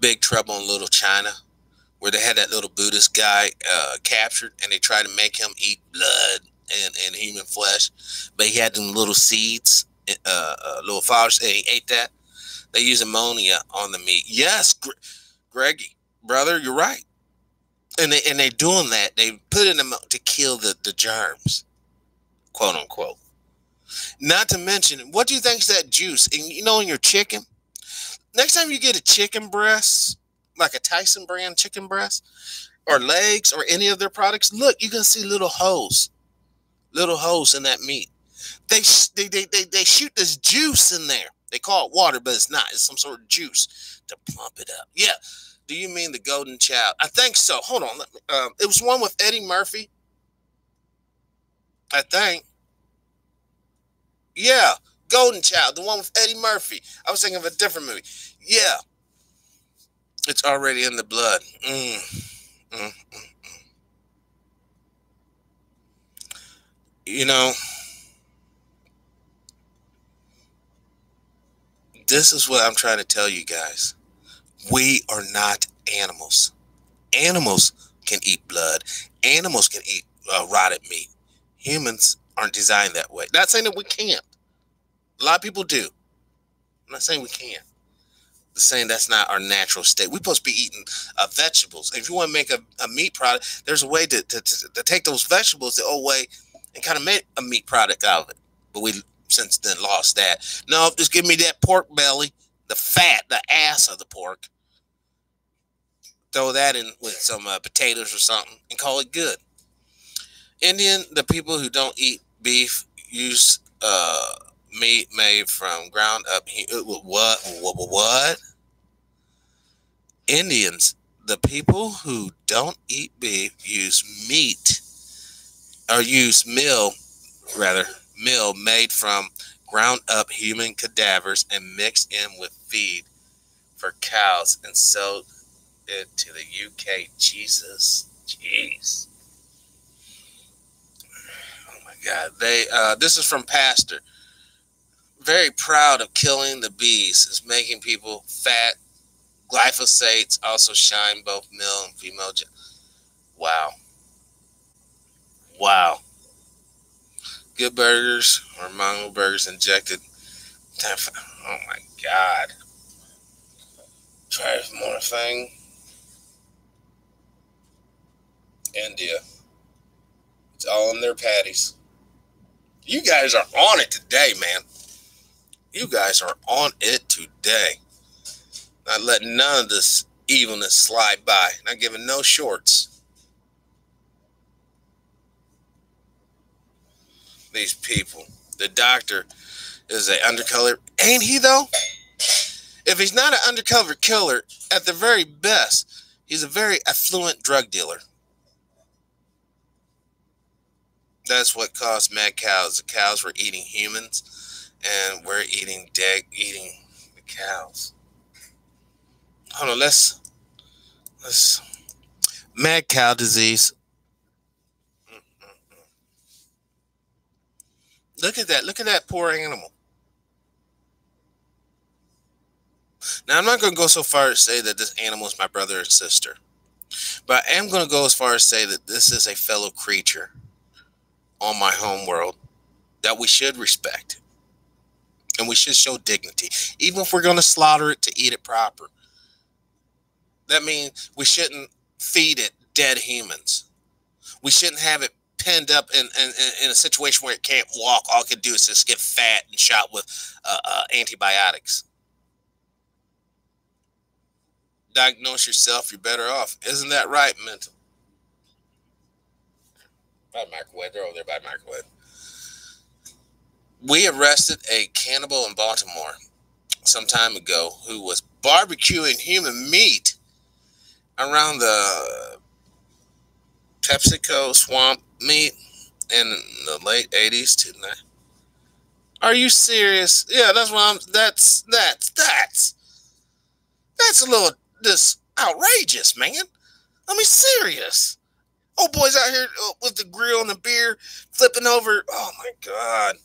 Big Trouble in Little China, where they had that little Buddhist guy captured and they tried to make him eat blood and human flesh, but he had them little seeds, little flowers, and he ate that. They use ammonia on the meat. Yes, Greggy, brother, you're right. And they're doing that. They put it in them to kill the germs, quote unquote. Not to mention, what do you think is that juice? And in your chicken, next time you get a chicken breast, like a Tyson brand chicken breast, or legs, or any of their products, look, you can see little holes in that meat. They shoot this juice in there. They call it water, but it's not. It's some sort of juice to plump it up. Yeah. Do you mean the Golden Child? I think so. Hold on. It was one with Eddie Murphy, I think. Yeah, Golden Child, the one with Eddie Murphy. I was thinking of a different movie. Yeah. It's already in the blood. This is what I'm trying to tell you guys. We are not animals. Animals can eat blood. Animals can eat rotted meat. Humans aren't designed that way. Not saying that we can't. A lot of people do. I'm not saying we can't. I'm saying that's not our natural state. We're supposed to be eating vegetables. If you want to make a meat product, there's a way to take those vegetables the old way and kind of make a meat product out of it. But we since then lost that. No, just give me that pork belly, the fat, the ass of the pork. Throw that in with some potatoes or something and call it good. The people who don't eat beef, use meat made from ground up. What? Indians, the people who don't eat beef, use meal made from ground up human cadavers and mixed in with feed for cows and sold it to the UK. Jesus. Jeez. Oh my God. This is from Pastor. Very proud of killing the bees. It's making people fat. Glyphosates also shine both male and female. Wow. Good burgers or Mongo burgers injected. Oh my God. Try one more thing. India. It's all in their patties. You guys are on it today, man. You guys are on it today. Not letting none of this evilness slide by. Not giving no shorts. These people. The doctor is a undercover. Ain't he though? If he's not an undercover killer, at the very best, he's a very affluent drug dealer. That's what caused mad cows. The cows were eating humans, and we're eating the cows. Hold on, let's mad cow disease. Look at that. Look at that poor animal. Now, I'm not going to go so far as say that this animal is my brother or sister, but I am going to go as far as say that this is a fellow creature on my home world that we should respect, and we should show dignity, even if we're going to slaughter it to eat it proper. That means we shouldn't feed it dead humans. We shouldn't have it pinned up in a situation where it can't walk. All it can do is just get fat and shot with antibiotics. Diagnose yourself, you're better off. Isn't that right, mental? By the microwave. They're over there by the microwave. We arrested a cannibal in Baltimore some time ago who was barbecuing human meat around the PepsiCo swamp meat in the late 80s to now. Are you serious? Yeah, that's what I'm. That's a little this outrageous, man. I mean, serious. Old boys out here with the grill and the beer flipping over. Oh my God.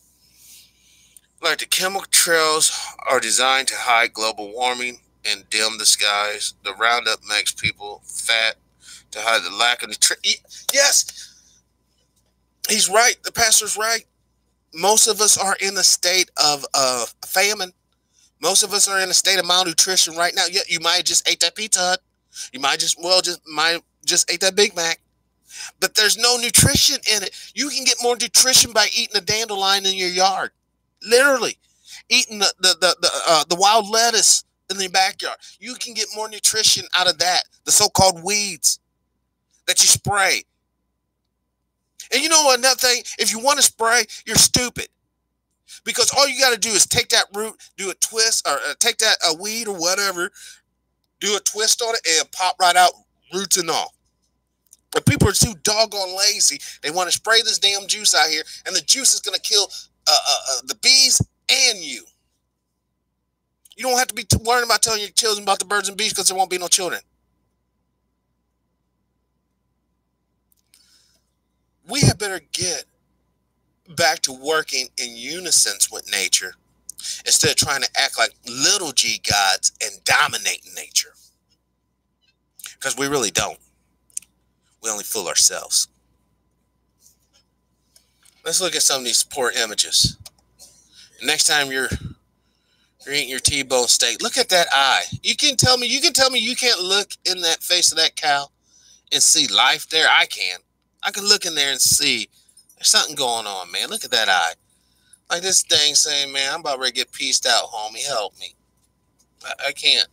Like the chemical trails are designed to hide global warming and dim the skies. The Roundup makes people fat to hide the lack of nutrition. Yes, he's right. The pastor's right. Most of us are in a state of famine. Most of us are in a state of malnutrition right now. Yeah, you might have just ate that Pizza Hut. You might just ate that Big Mac. But there's no nutrition in it. You can get more nutrition by eating a dandelion in your yard. Literally. Eating the wild lettuce in the backyard. You can get more nutrition out of that. The so-called weeds that you spray. And you know another thing? If you want to spray, you're stupid. Because all you got to do is take that root, do a twist, or take that weed or whatever, do a twist on it, and it'll pop right out, roots and all. But people are too doggone lazy. They want to spray this damn juice out here, and the juice is going to kill the bees and you. You don't have to be worrying about telling your children about the birds and bees because there won't be no children. We had better get back to working in unison with nature instead of trying to act like little g gods and dominating nature. Because we really don't. We only fool ourselves. Let's look at some of these poor images. Next time you're eating your T-bone steak, look at that eye. You can tell me you can't look in that face of that cow and see life there. I can. I can look in there and see there's something going on, man. Look at that eye. Like this thing saying, man, I'm about ready to get pieced out, homie. Help me. I can't.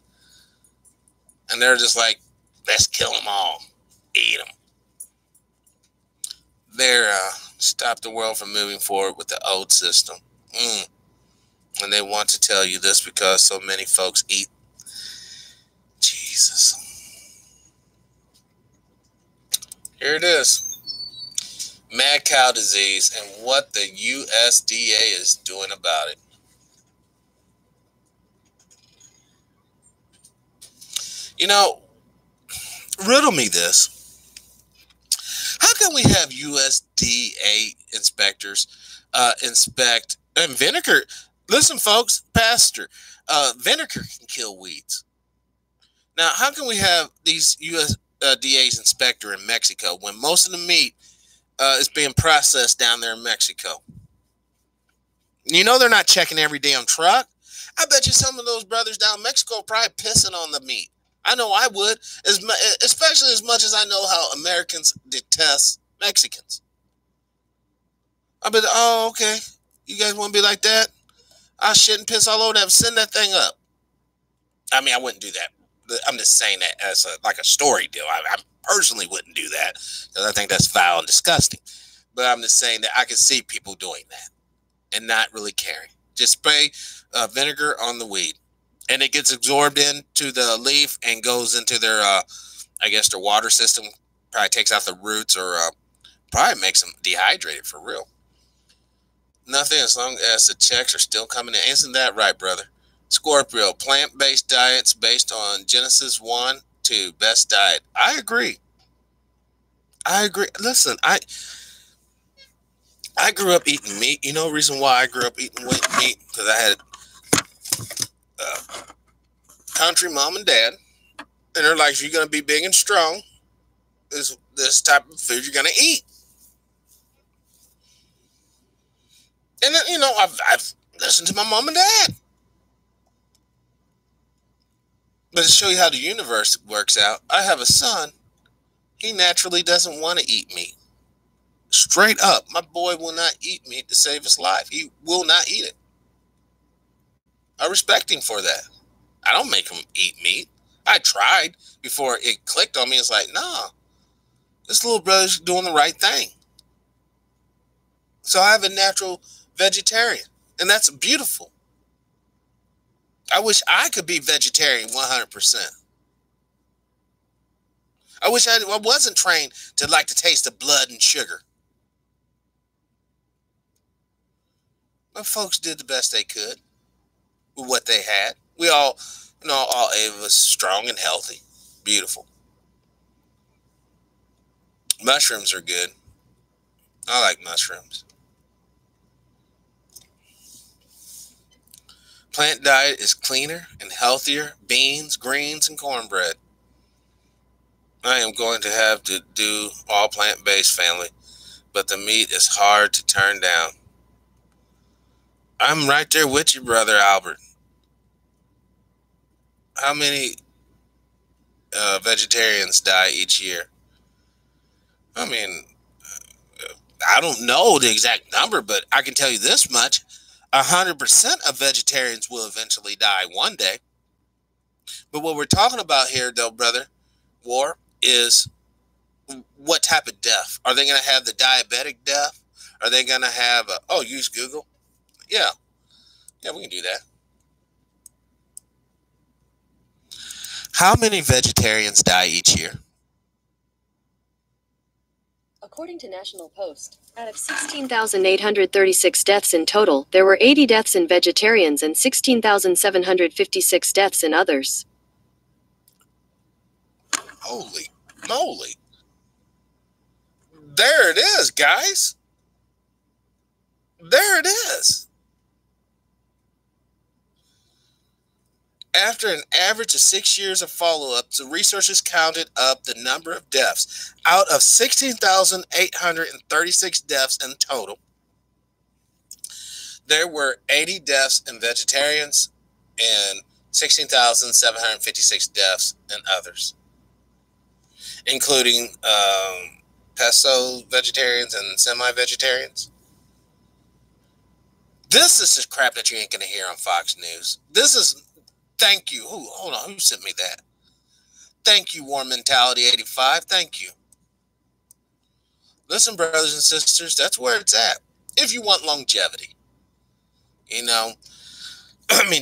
And they're just like, let's kill them all. Eat them. They're stop the world from moving forward with the old system. And they want to tell you this because so many folks eat. Jesus. Here it is. Mad cow disease and what the USDA is doing about it. You know, riddle me this. How can we have USDA inspectors inspect and vinegar? Listen, folks, Pastor, vinegar can kill weeds. Now, how can we have these USDA's inspector in Mexico when most of the meat is being processed down there in Mexico? You know they're not checking every damn truck. I bet you some of those brothers down in Mexico are probably pissing on the meat. I know I would, especially as much as I know how Americans detest Mexicans. I bet, oh, okay. You guys want to be like that? I shit and piss all over that. Send that thing up. I mean, I wouldn't do that. I'm just saying that as like a story deal. I personally wouldn't do that because I think that's foul and disgusting. But I'm just saying that I can see people doing that and not really caring. Just spray vinegar on the weed, and it gets absorbed into the leaf and goes into their, I guess, their water system. Probably takes out the roots, or probably makes them dehydrated for real. Nothing as long as the checks are still coming in. Isn't that right, brother? Scorpio, plant-based diets based on Genesis 1 to best diet. I agree. I agree. Listen, I grew up eating meat. You know the reason why I grew up eating meat? Because I had country mom and dad, and they're like, "You're gonna be big and strong. This type of food you're gonna eat." And then, I've listened to my mom and dad. But to show you how the universe works out, I have a son. He naturally doesn't want to eat meat. Straight up, my boy will not eat meat to save his life. He will not eat it. I respect him for that. I don't make him eat meat. I tried before it clicked on me. It's like, nah, this little brother's doing the right thing. So I have a natural vegetarian, and that's beautiful. I wish I could be vegetarian 100%. I wish I wasn't trained to like the taste of blood and sugar. But folks did the best they could with what they had. We all, all eight of us strong and healthy. Beautiful. Mushrooms are good. I like mushrooms. Plant diet is cleaner and healthier. Beans, greens, and cornbread. I am going to have to do all plant-based family, but the meat is hard to turn down. I'm right there with you, Brother Albert. How many vegetarians die each year? I mean, I don't know the exact number, but I can tell you this much. 100% of vegetarians will eventually die one day. But what we're talking about here, though, brother, War, is what type of death? Are they going to have the diabetic death? Are they going to have use Google? Yeah, we can do that. How many vegetarians die each year? According to National Post, out of 16,836 deaths in total, there were 80 deaths in vegetarians and 16,756 deaths in others. Holy moly. There it is, guys. There it is. After an average of 6 years of follow-up, the researchers counted up the number of deaths. Out of 16,836 deaths in total, there were 80 deaths in vegetarians and 16,756 deaths in others, including pesto vegetarians and semi-vegetarians. This is the crap that you ain't going to hear on Fox News. This is... Thank you. Hold on. Who sent me that? Thank you, War Mentality 85. Thank you. Listen, brothers and sisters, that's where it's at. If you want longevity,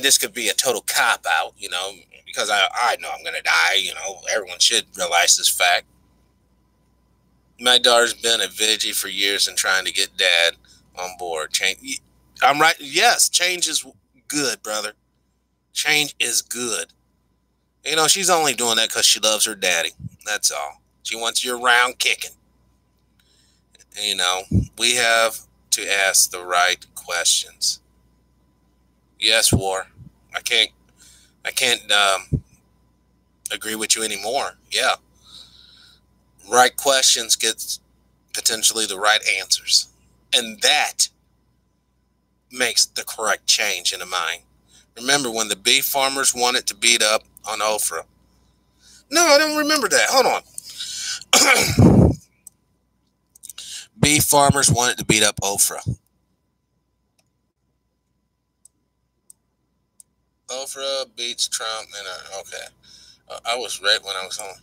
this could be a total cop-out, because I know I'm going to die. Everyone should realize this fact. My daughter's been a veggie for years and trying to get dad on board. I'm right. Yes, change is good, brother. Change is good. She's only doing that because she loves her daddy. That's all. She wants you around kicking. We have to ask the right questions. Yes, War. I can't agree with you anymore. Yeah. Right questions get potentially the right answers. And that makes the correct change in the mind. Remember when the beef farmers wanted to beat up on Oprah? No, I don't remember that. Hold on. Beef farmers wanted to beat up Oprah. Oprah beats Trump. Okay. I was right when I was on.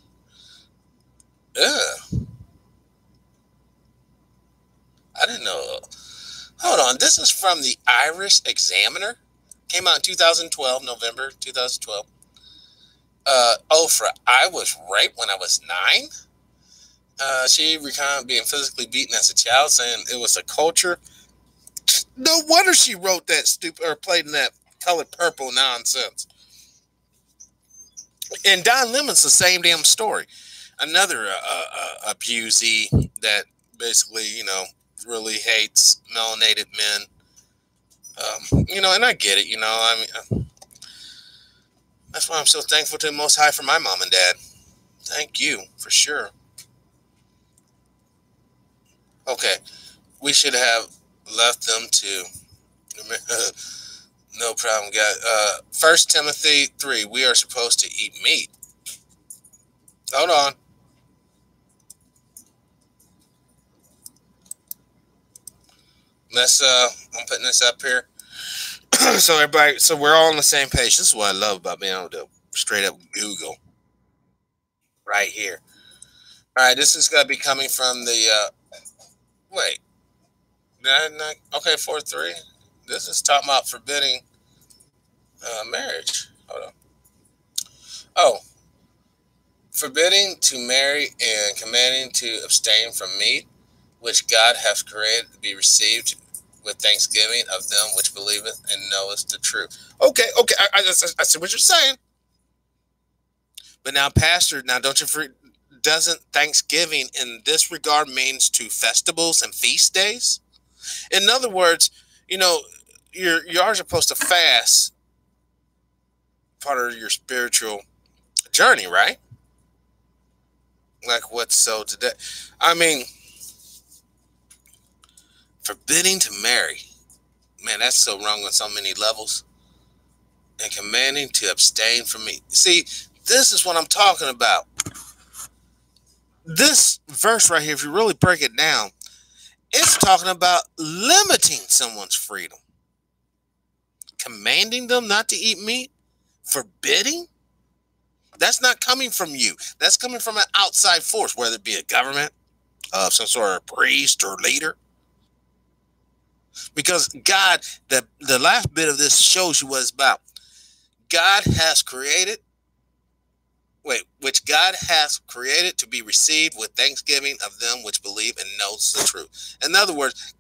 Yeah. I didn't know Hold on. This is from the Irish Examiner. Came out in 2012, November 2012. Ofra, I was raped when I was 9. She recounted being physically beaten as a child, saying it was a culture. No wonder she wrote that stupid or played in that colored purple nonsense. And Don Lemon's the same damn story. Another abusee that basically, really hates melanated men. And I get it. That's why I'm so thankful to the Most High for my mom and dad. Thank you for sure. Okay, we should have left them to. No problem, guys. 1 Timothy 3. We are supposed to eat meat. Hold on. I'm putting this up here. So we're all on the same page. This is what I love about being able to straight up Google right here. All right, this is going to be coming from the, wait. Okay, 4:3. This is talking about forbidding marriage. Hold on. Oh. Forbidding to marry and commanding to abstain from meat, which God hath created to be received with thanksgiving of them which believeth and knoweth the truth. Okay, I see what you're saying. But now, Pastor, don't you forget, doesn't Thanksgiving in this regard means to festivals and feast days? In other words, you are supposed to fast part of your spiritual journey, right? Like what's so today? I mean, forbidding to marry. Man, that's so wrong on so many levels. And commanding to abstain from meat. See, this is what I'm talking about. This verse right here, if you really break it down, it's talking about limiting someone's freedom. Commanding them not to eat meat. Forbidding. That's not coming from you. That's coming from an outside force, whether it be a government, some sort of priest or leader. Because God, the last bit of this shows you what it's about. God has created, which God has created to be received with thanksgiving of them which believe and knows the truth. In other words,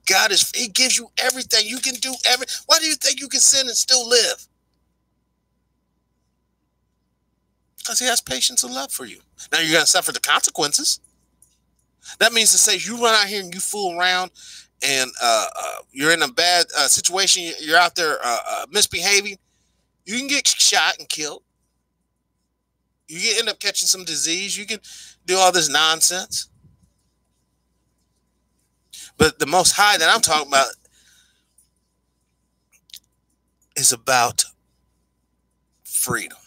He gives you everything. You can do everything. Why do you think you can sin and still live? Because He has patience and love for you. Now you're going to suffer the consequences. That means to say, if you run out here and you fool around and you're in a bad situation, you're out there misbehaving, you can get shot and killed. You can end up catching some disease. You can do all this nonsense. But the Most High that I'm talking about is about freedom.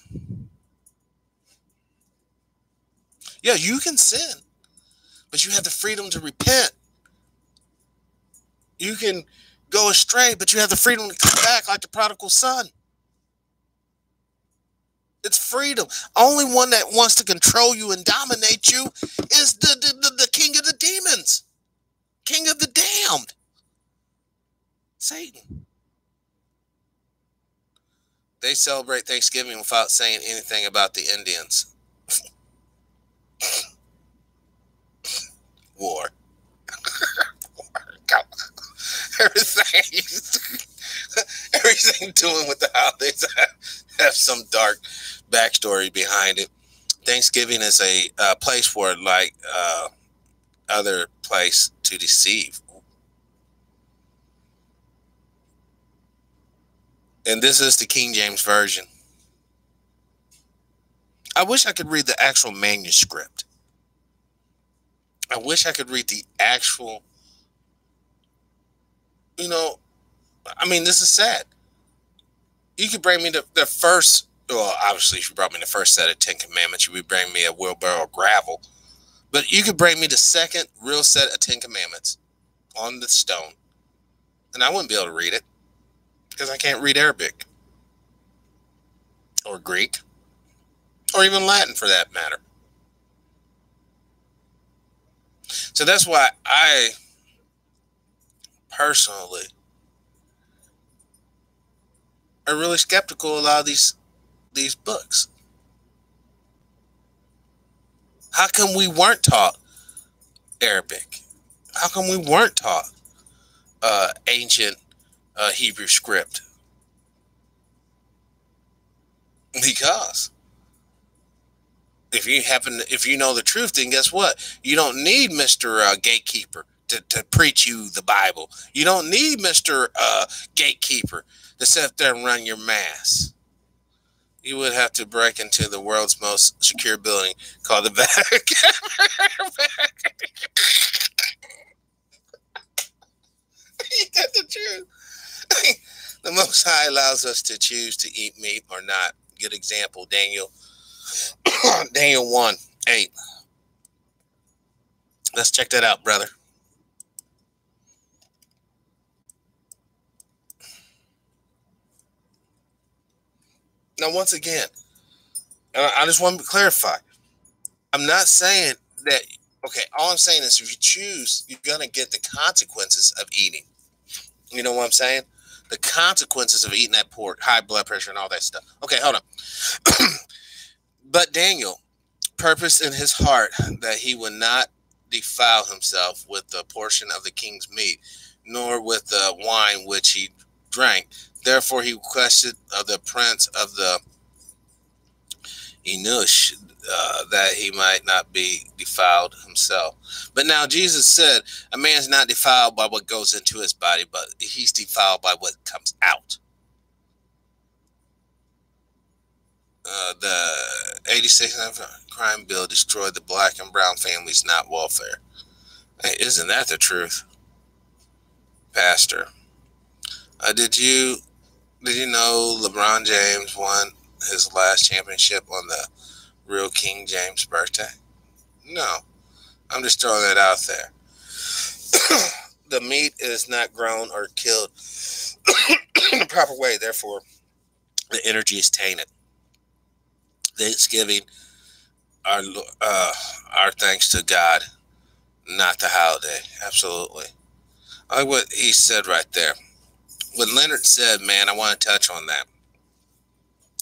Yeah, you can sin, but you have the freedom to repent. You can go astray, but you have the freedom to come back like the prodigal son. It's freedom. Only one that wants to control you and dominate you is the king of the demons, king of the damned, Satan. They celebrate Thanksgiving without saying anything about the Indians. War. Everything doing with the holidays have some dark backstory behind it. Thanksgiving is a place for like other place to deceive. And this is the King James Version. I wish I could read the actual manuscript. I wish I could read the actual, this is sad. You could bring me the first, well, obviously, if you brought me the first set of 10 Commandments, you would bring me a wheelbarrow of gravel. But you could bring me the second real set of 10 Commandments on the stone. And I wouldn't be able to read it because I can't read Arabic or Greek or even Latin for that matter. So that's why I personally are really skeptical of a lot of these books. How come we weren't taught Arabic? How come we weren't taught ancient Hebrew script? Because if you know the truth, then guess what? You don't need Mr. Gatekeeper to preach you the Bible. You don't need Mr. Gatekeeper to sit there and run your mass. You would have to break into the world's most secure building called the Vatican. That's the truth. The Most High allows us to choose to eat meat or not. Good example, Daniel 1:8. Let's check that out, brother. Now, once again, I just want to clarify. I'm not saying that, okay, all I'm saying is if you choose, you're going to get the consequences of eating. You know what I'm saying? The consequences of eating that pork, high blood pressure and all that stuff. Okay, hold on. But Daniel purposed in his heart that he would not defile himself with the portion of the king's meat, nor with the wine which he drank. Therefore he requested of the prince of the Enush that he might not be defiled himself. But now Jesus said, a man's not defiled by what goes into his body, but he's defiled by what comes out. The 86th crime bill destroyed the black and brown families, not welfare. Hey, isn't that the truth, Pastor? Did you know LeBron James won his last championship on the real King James birthday? No, I'm just throwing that out there. The meat is not grown or killed in the proper way. Therefore, the energy is tainted. Thanksgiving, our thanks to God, not the holiday. Absolutely. I like what he said right there. What Leonard said, man, I want to touch on that,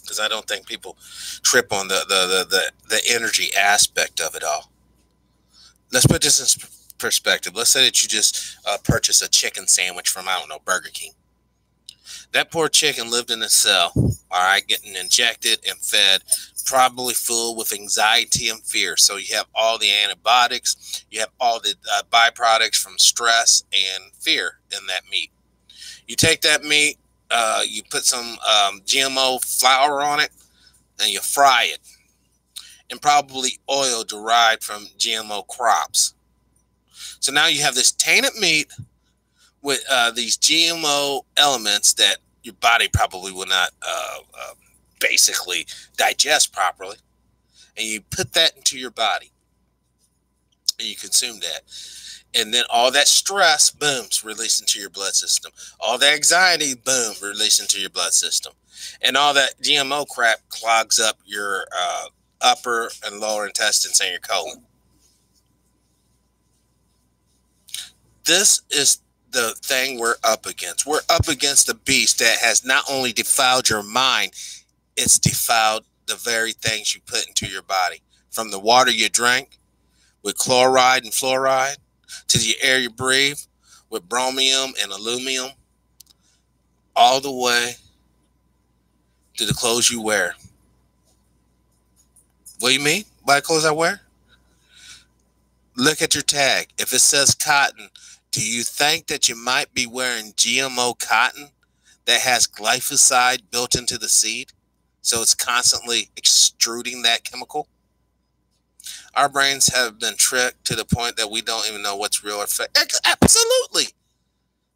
because I don't think people trip on the energy aspect of it all. Let's put this in perspective. Let's say that you just purchase a chicken sandwich from, I don't know, Burger King. That poor chicken lived in a cell, all right, getting injected and fed, probably full with anxiety and fear. So you have all the antibiotics, you have all the byproducts from stress and fear in that meat. You take that meat, you put some GMO flour on it, and you fry it, and probably oil derived from GMO crops. So now you have this tainted meat with these GMO elements that your body probably will not basically digest properly. And you put that into your body, and you consume that. And then all that stress, boom's released into your blood system. All that anxiety, boom, released into your blood system. And all that GMO crap clogs up your upper and lower intestines and your colon. This is the thing we're up against. We're up against a beast that has not only defiled your mind, it's defiled the very things you put into your body. From the water you drink with chloride and fluoride, to the air you breathe with bromium and aluminum, all the way to the clothes you wear. What do you mean by clothes I wear? Look at your tag. If it says cotton, do you think that you might be wearing GMO cotton that has glyphosate built into the seed? So it's constantly extruding that chemical? Our brains have been tricked to the point that we don't even know what's real or fake. Absolutely.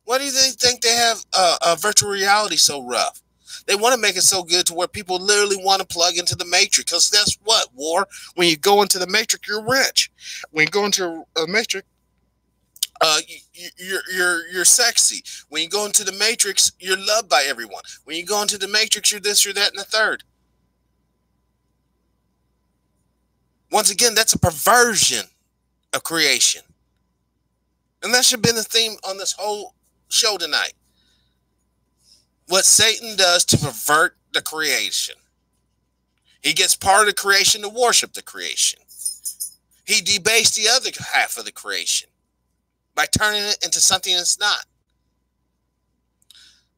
Why do you think they have a virtual reality so rough? They want to make it so good to where people literally want to plug into the Matrix. Because that's what, War? When you go into the Matrix, you're rich. When you go into a Matrix, you're sexy. When you go into the Matrix, you're loved by everyone. When you go into the Matrix, you're this, you're that, and the third. Once again, that's a perversion of creation. And that should have been the theme on this whole show tonight. what Satan does to pervert the creation. He gets part of the creation to worship the creation. He debased the other half of the creation by turning it into something it's not.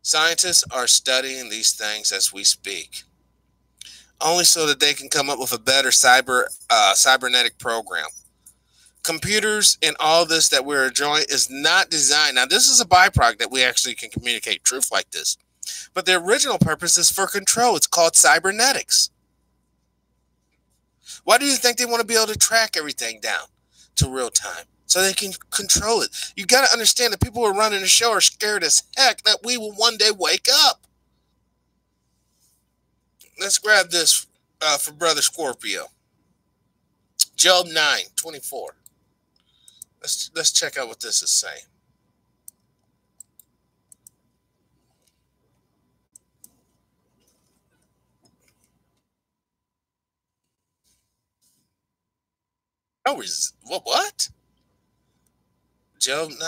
Scientists are studying these things as we speak, only so that they can come up with a better cybernetic program. Computers and all this that we're enjoying is not designed. Now, this is a byproduct that we actually can communicate truth like this. But the original purpose is for control. It's called cybernetics. Why do you think they want to be able to track everything down to real time so they can control it? You got to understand that people who are running the show are scared as heck that we will one day wake up. Let's grab this for Brother Scorpio. Job 9:24. Let's check out what this is saying. What? Job 9.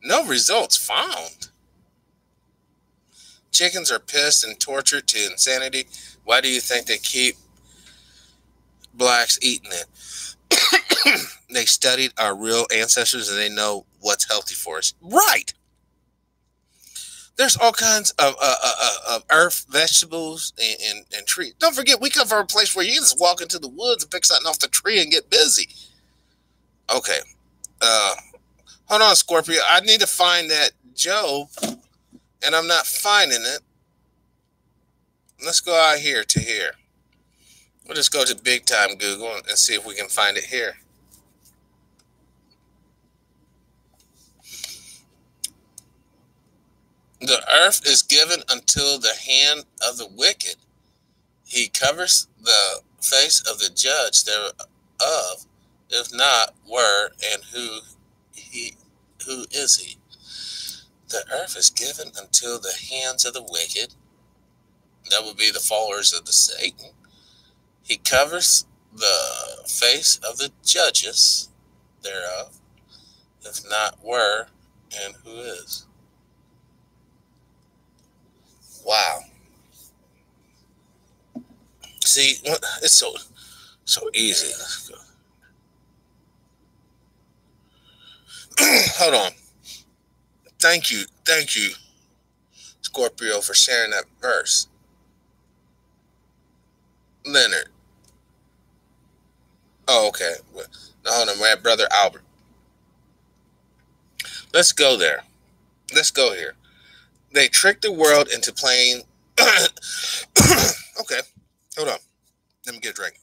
No results found. Chickens are pissed and tortured to insanity. Why do you think they keep blacks eating it? They studied our real ancestors and they know what's healthy for us. Right. There's all kinds of earth, vegetables, and trees. Don't forget, we come from a place where you can just walk into the woods and pick something off the tree and get busy. Okay. Hold on, Scorpio. I need to find that Job, and I'm not finding it. Let's go out here to here. We'll just go to big time Google and see if we can find it here. The earth is given until the hand of the wicked. He covers the face of the judge thereof. If not, where and who is he? The earth is given until the hands of the wicked. That would be the followers of the Satan. He covers the face of the judges thereof. If not, where and who is? Wow. See, it's so easy. Let's go. Hold on. Thank you, Scorpio, for sharing that verse. Leonard. Oh, okay. Now, hold on. We're at Brother Albert. Let's go there. Let's go here. They tricked the world into playing. Okay. Hold on. Let me get a drink.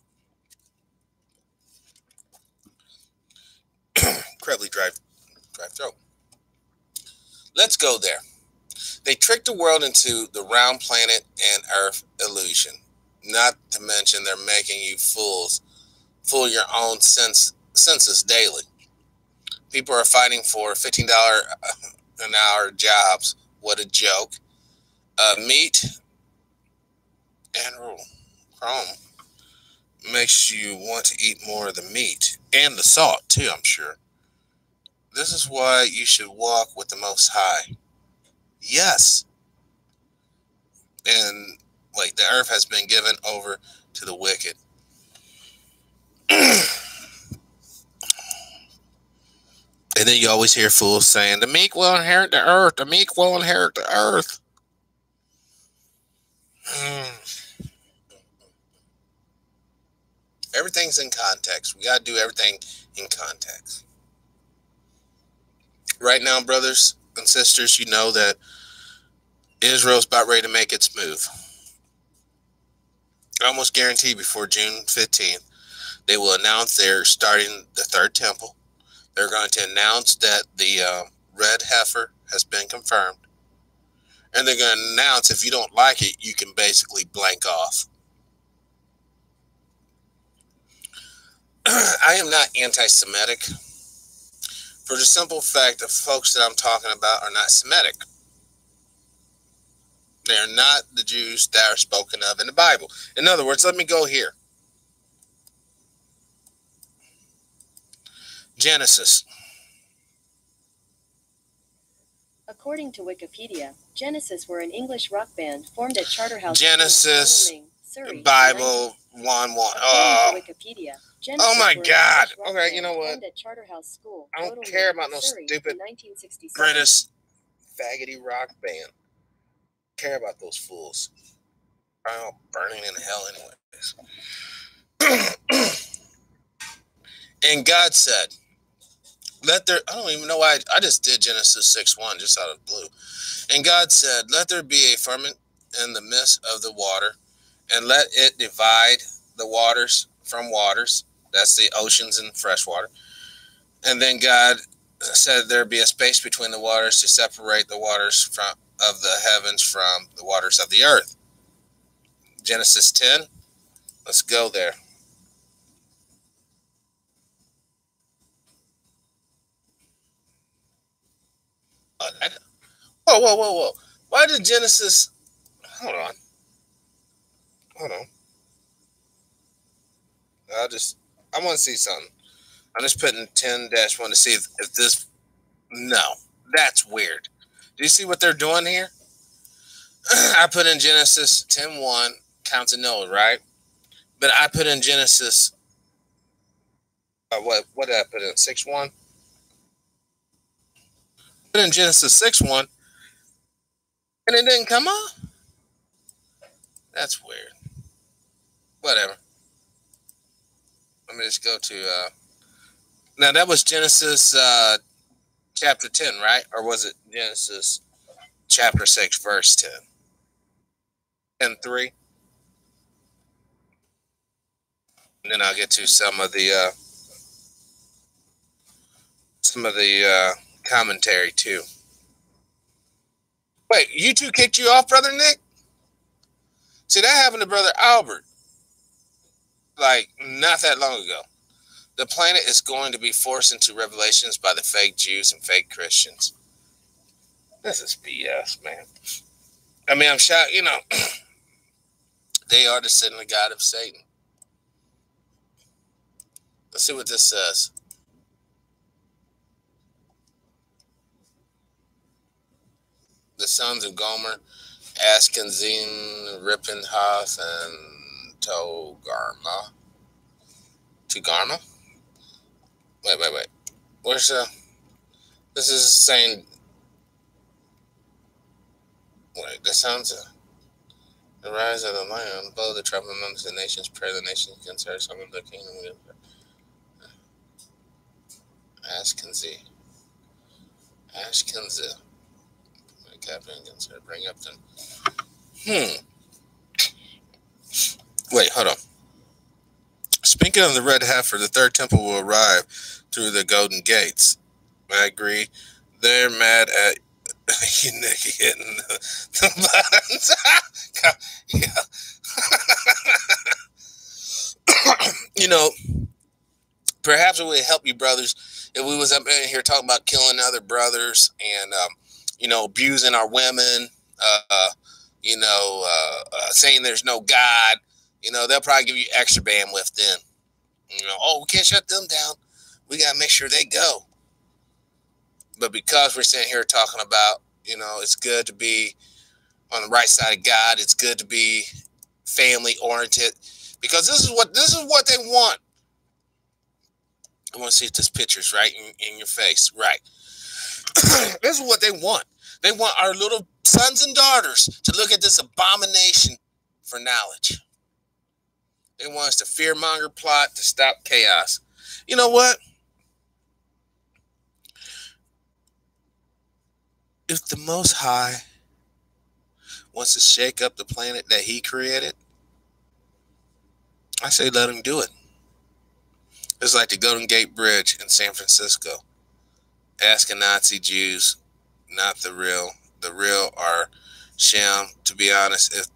Incredibly dry throat. Let's go there. They tricked the world into the round planet and Earth illusion. Not to mention they're making you fool your own senses daily. People are fighting for $15 an hour jobs. What a joke. Meat and chrome makes you want to eat more of the meat and the salt too, I'm sure. This is why you should walk with the Most High. Yes. And the earth has been given over to the wicked. And then you always hear fools saying, the meek will inherit the earth. The meek will inherit the earth. Everything's in context. We got to do everything in context. Right now, brothers and sisters, you know that Israel's about ready to make its move. I almost guarantee before June 15th, they will announce they're starting the third temple. They're going to announce that the red heifer has been confirmed. And they're going to announce if you don't like it, you can basically blank off. I am not anti-Semitic for the simple fact that folks that I'm talking about are not Semitic. They are not the Jews that are spoken of in the Bible. In other words, let me go here. Genesis. According to Wikipedia, Genesis were an English rock band formed at Charterhouse Genesis, School, Surrey, Bible 1-1. According to Wikipedia, Genesis oh my were God. an English rock Okay, you band know what? formed at Charterhouse School, I don't care about no Surrey, stupid 1967. British faggoty rock band. I care about those fools. I'm all burning in hell anyways. And God said, let there, I don't even know why, I just did Genesis 6:1 just out of the blue. And God said, let there be a firmament in the midst of the water, and let it divide the waters from waters. That's the oceans and fresh water. And then God said there be a space between the waters to separate the waters of the heavens from the waters of the earth. Genesis 10. Let's go there. Whoa. Why did Genesis... Hold on. I want to see something. I'm just putting 10-1 to see if this... No. That's weird. Do you see what they're doing here? I put in Genesis 10:1, counts of Noah, right? But I put in Genesis... what did I put in? 6:1? Put in Genesis 6:1, and it didn't come up? That's weird. Whatever. Let me just go to... now, that was Genesis chapter 10, right? Or was it Genesis chapter 6, verse 10? 10:3. And then I'll get to some of the commentary too. Wait, YouTube kicked you off, Brother Nick? See, that happened to Brother Albert, like, not that long ago. The planet is going to be forced into revelations by the fake Jews and fake Christians. This is BS, man. I mean, I'm shocked, you know. They are the sin of God of Satan. Let's see what this says. The sons of Gomer, Ashkenazim, Rippenhoth, and Togarma. Wait. Where's this is saying, wait, the sons of the rise of the lion, blow the trumpet amongst the nations, pray the nations against her, some of the kingdom of Ashkenazim. Against her, bring up them. Wait, hold on. Speaking of the red heifer, the third temple will arrive through the golden gates. I agree. They're mad at you hitting the buttons. You know, perhaps it would help you, brothers, if we was up in here talking about killing other brothers and, you know, abusing our women, saying there's no God. You know, they'll probably give you extra bandwidth then. You know, oh, we can't shut them down. We got to make sure they go. But because we're sitting here talking about, you know, it's good to be on the right side of God. It's good to be family oriented, because this is what they want. I want to see if this picture's right in your face. Right. This is what they want. They want our little sons and daughters to look at this abomination for knowledge. They want us to fearmonger, plot to stop chaos. You know what? If the Most High wants to shake up the planet that he created, I say let him do it. It's like the Golden Gate Bridge in San Francisco. Ashkenazi Jews, not the real. The real are Shem. To be honest, if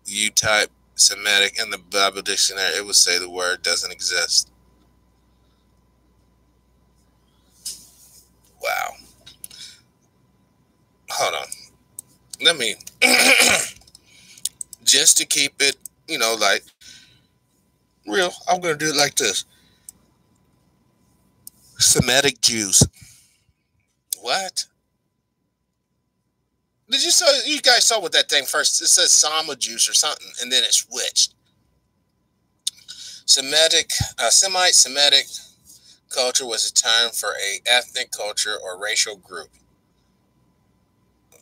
you type Semitic in the Bible dictionary, it would say the word doesn't exist. Wow. Hold on. Let me, just to keep it, you know, like real, I'm going to do it like this. Semitic Jews. What? Did you guys saw what that thing first? It says Sama juice or something, and then it switched. Semite-Semitic culture was a term for a ethnic culture or racial group.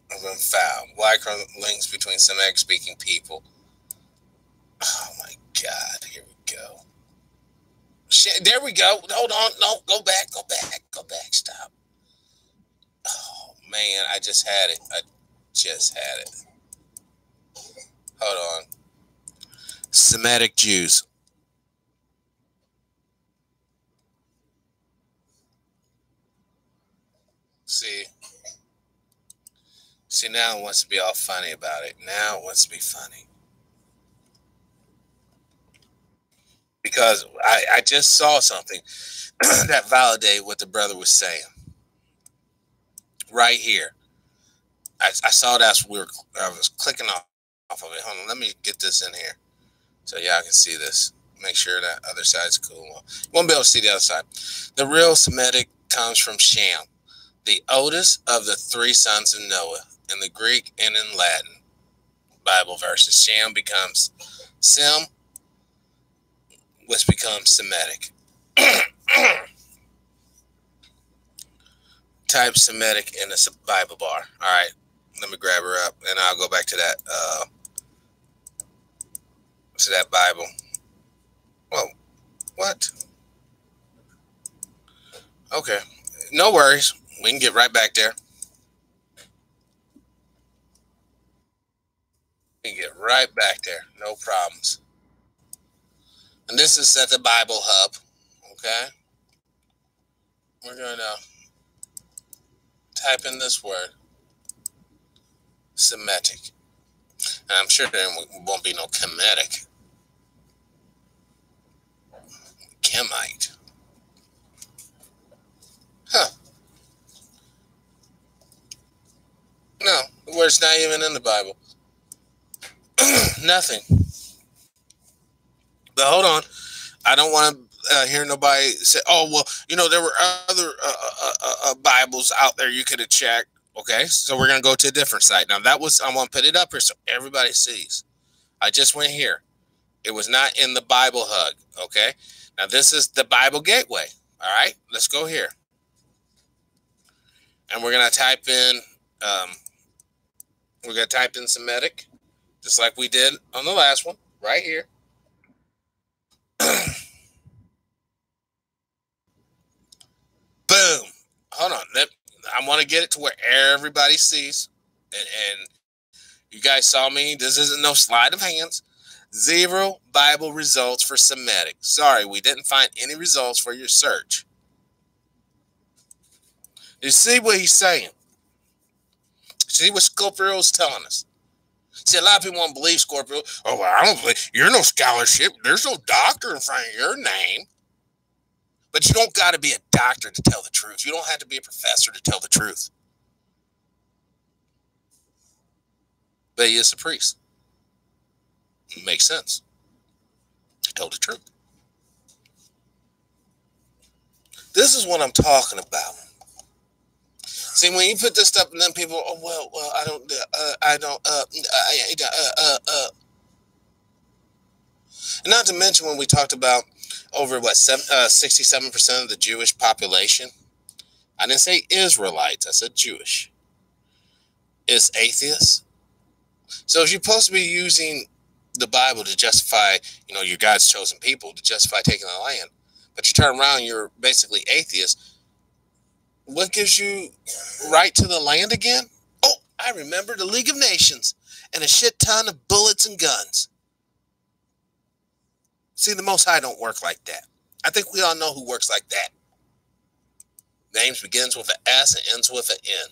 Found wide links between Semitic-speaking people. Oh my God! Here we go. Shit, there we go. Hold on. No, go back. Stop. Oh man, I just had it. Hold on. Semitic Jews. See, now it wants to be all funny about it. Now it wants to be funny. Because I just saw something that validated what the brother was saying. Right here. I saw that's where I was clicking off of it. Hold on, let me get this in here so y'all can see this. Make sure that other side's cool. You won't be able to see the other side. The real Semitic comes from Shem, the oldest of the three sons of Noah, in the Greek and in Latin Bible verses. Shem becomes Sem, which becomes Semitic. Type Semitic in the Bible bar. All right, let me grab her up, and I'll go back to that Bible. Well, what? Okay, no worries. We can get right back there. No problems. And this is at the Bible Hub. Okay, we're gonna type in this word, Semitic. And I'm sure there won't be no Kemetic. Kemite. Huh. No, the word's not even in the Bible. Nothing. But hold on. I don't want to hear nobody say, oh, well, there were other Bibles out there you could have checked. Okay, so we're going to go to a different site. Now, I want to put it up here so everybody sees. I just went here. It was not in the Bible Hub. Okay, now this is the Bible Gateway. All right, let's go here. And we're going to type in, Semitic, just like we did on the last one, right here. Boom. Hold on. I want to get it to where everybody sees. And you guys saw me. This isn't no sleight of hands. 0 Bible results for Semitic. Sorry, we didn't find any results for your search. You see what he's saying? See what Scorpio is telling us? See, a lot of people won't believe Scorpio. Oh, well, I don't believe. You're no scholarship. There's no doctor in front of your name. But you don't got to be a doctor to tell the truth. You don't have to be a professor to tell the truth. But he is a priest. It makes sense. He told the truth. This is what I'm talking about. See, when you put this stuff, and then people, oh well, I don't. And not to mention when we talked about over 67% of the Jewish population. I didn't say Israelites. I said Jewish. Is atheists. So if you're supposed to be using the Bible to justify, your God's chosen people, to justify taking the land, but you turn around and you're basically atheist, what gives you right to the land again? Oh, I remember the League of Nations and a shit ton of bullets and guns. See, the Most High don't work like that. I think we all know who works like that. Names begins with an S and ends with an N.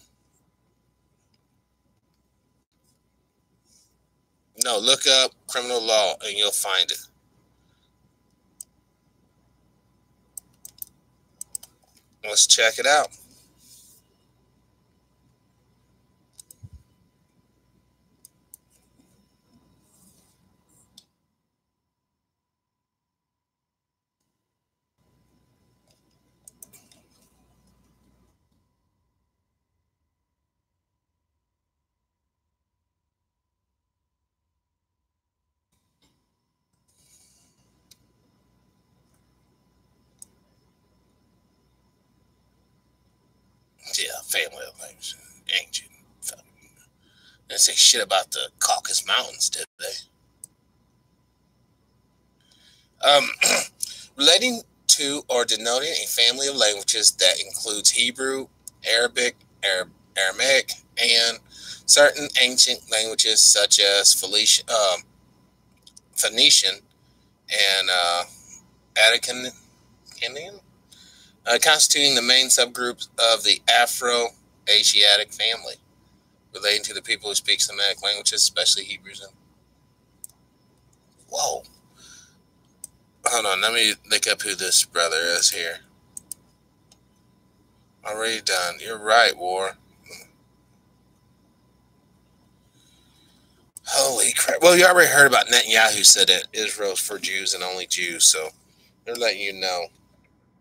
No, look up criminal law and you'll find it. Let's check it out. family of languages. Ancient. They didn't say shit about the Caucasus Mountains, did they? Relating to or denoting a family of languages that includes Hebrew, Arabic, Aramaic, and certain ancient languages such as Phoenician and Attican, constituting the main subgroups of the Afro-Asiatic family, relating to the people who speak Semitic languages, especially Hebrews. Whoa. Hold on, let me look up who this brother is here. Already done. You're right, War. Holy crap. Well, you already heard about Netanyahu said that Israel's for Jews and only Jews, so they're letting you know.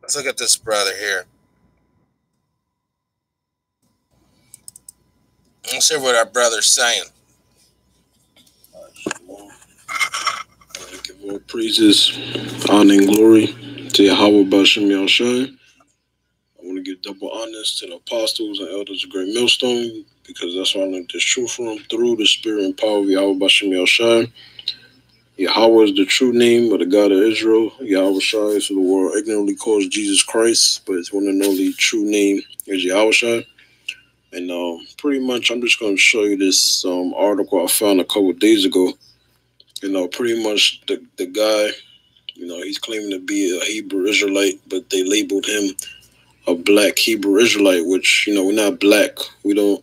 Let's look at this brother here. Let's hear what our brother's saying. Give all praises, honor, and glory to Yahweh Bashem Yahushai. I want to give double honors to the apostles and elders of Great Millstone, because that's where I learned this truth from, through the spirit and power of Yahweh Bashem Yahushai. Yahweh is the true name of the God of Israel. Yahweh Shai, so the world ignorantly calls Jesus Christ, but his one and only true name is Yahweh Shai. And pretty much I'm just going to show you this article I found a couple of days ago. Pretty much the guy, he's claiming to be a Hebrew Israelite, but they labeled him a black Hebrew Israelite, which, we're not black. We don't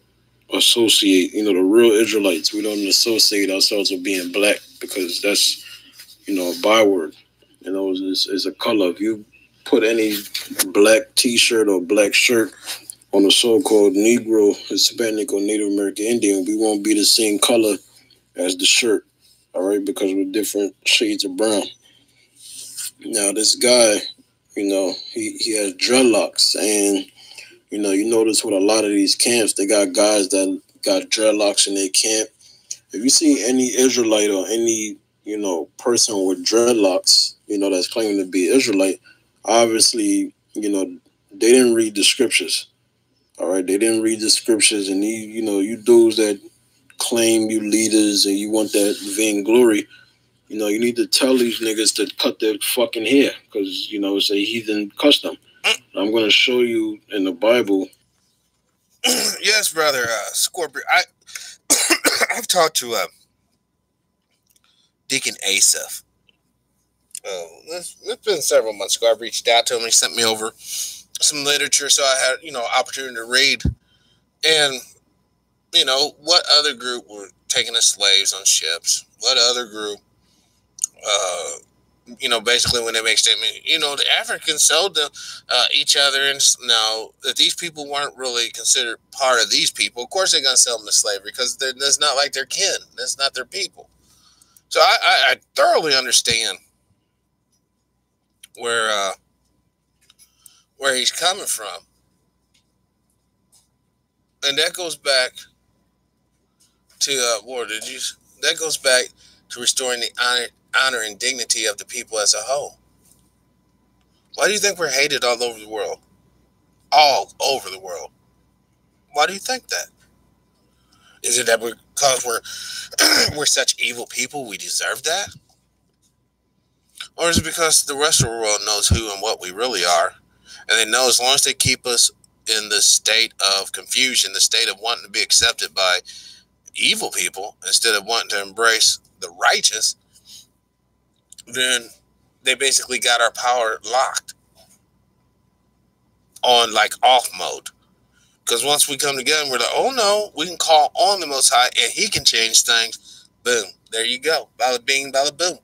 associate, the real Israelites, we don't associate ourselves with being black, because that's, a byword. It's a color. If you put any black t-shirt or black shirt on a so-called Negro, Hispanic, or Native American Indian, we won't be the same color as the shirt. All right, because we're different shades of brown. Now, this guy, he has dreadlocks, and you notice with a lot of these camps, they got guys that got dreadlocks in their camp. If you see any Israelite or any person with dreadlocks, that's claiming to be Israelite, obviously, they didn't read the scriptures. All right, they didn't read the scriptures, and you dudes that claim you leaders and you want that vainglory, you need to tell these niggas to cut their fucking hair, because it's a heathen custom. I'm going to show you in the Bible. Yes, brother, Scorpion. I've talked to Deacon Asaph. It's been several months ago. I reached out to him. He sent me over some literature, so I had opportunity to read. And what other group were taking the slaves on ships? What other group, basically when they make statement, the Africans sold them each other, and that these people weren't really considered part of these people. Of course, they're gonna sell them to slavery, because that's not like their kin. That's not their people. So I thoroughly understand where he's coming from, and that goes back to that goes back to restoring the honor and dignity of the people as a whole. Why do you think we're hated all over the world? All over the world. Why do you think that? Is it that because we're such evil people, we deserve that? Or is it because the rest of the world knows who and what we really are, and they know as long as they keep us in the state of confusion, the state of wanting to be accepted by evil people instead of wanting to embrace the righteous, then they basically got our power locked on like off mode. Because once we come together, we're like, oh no, we can call on the Most High and he can change things. Boom, there you go. Bada bing, bada boom.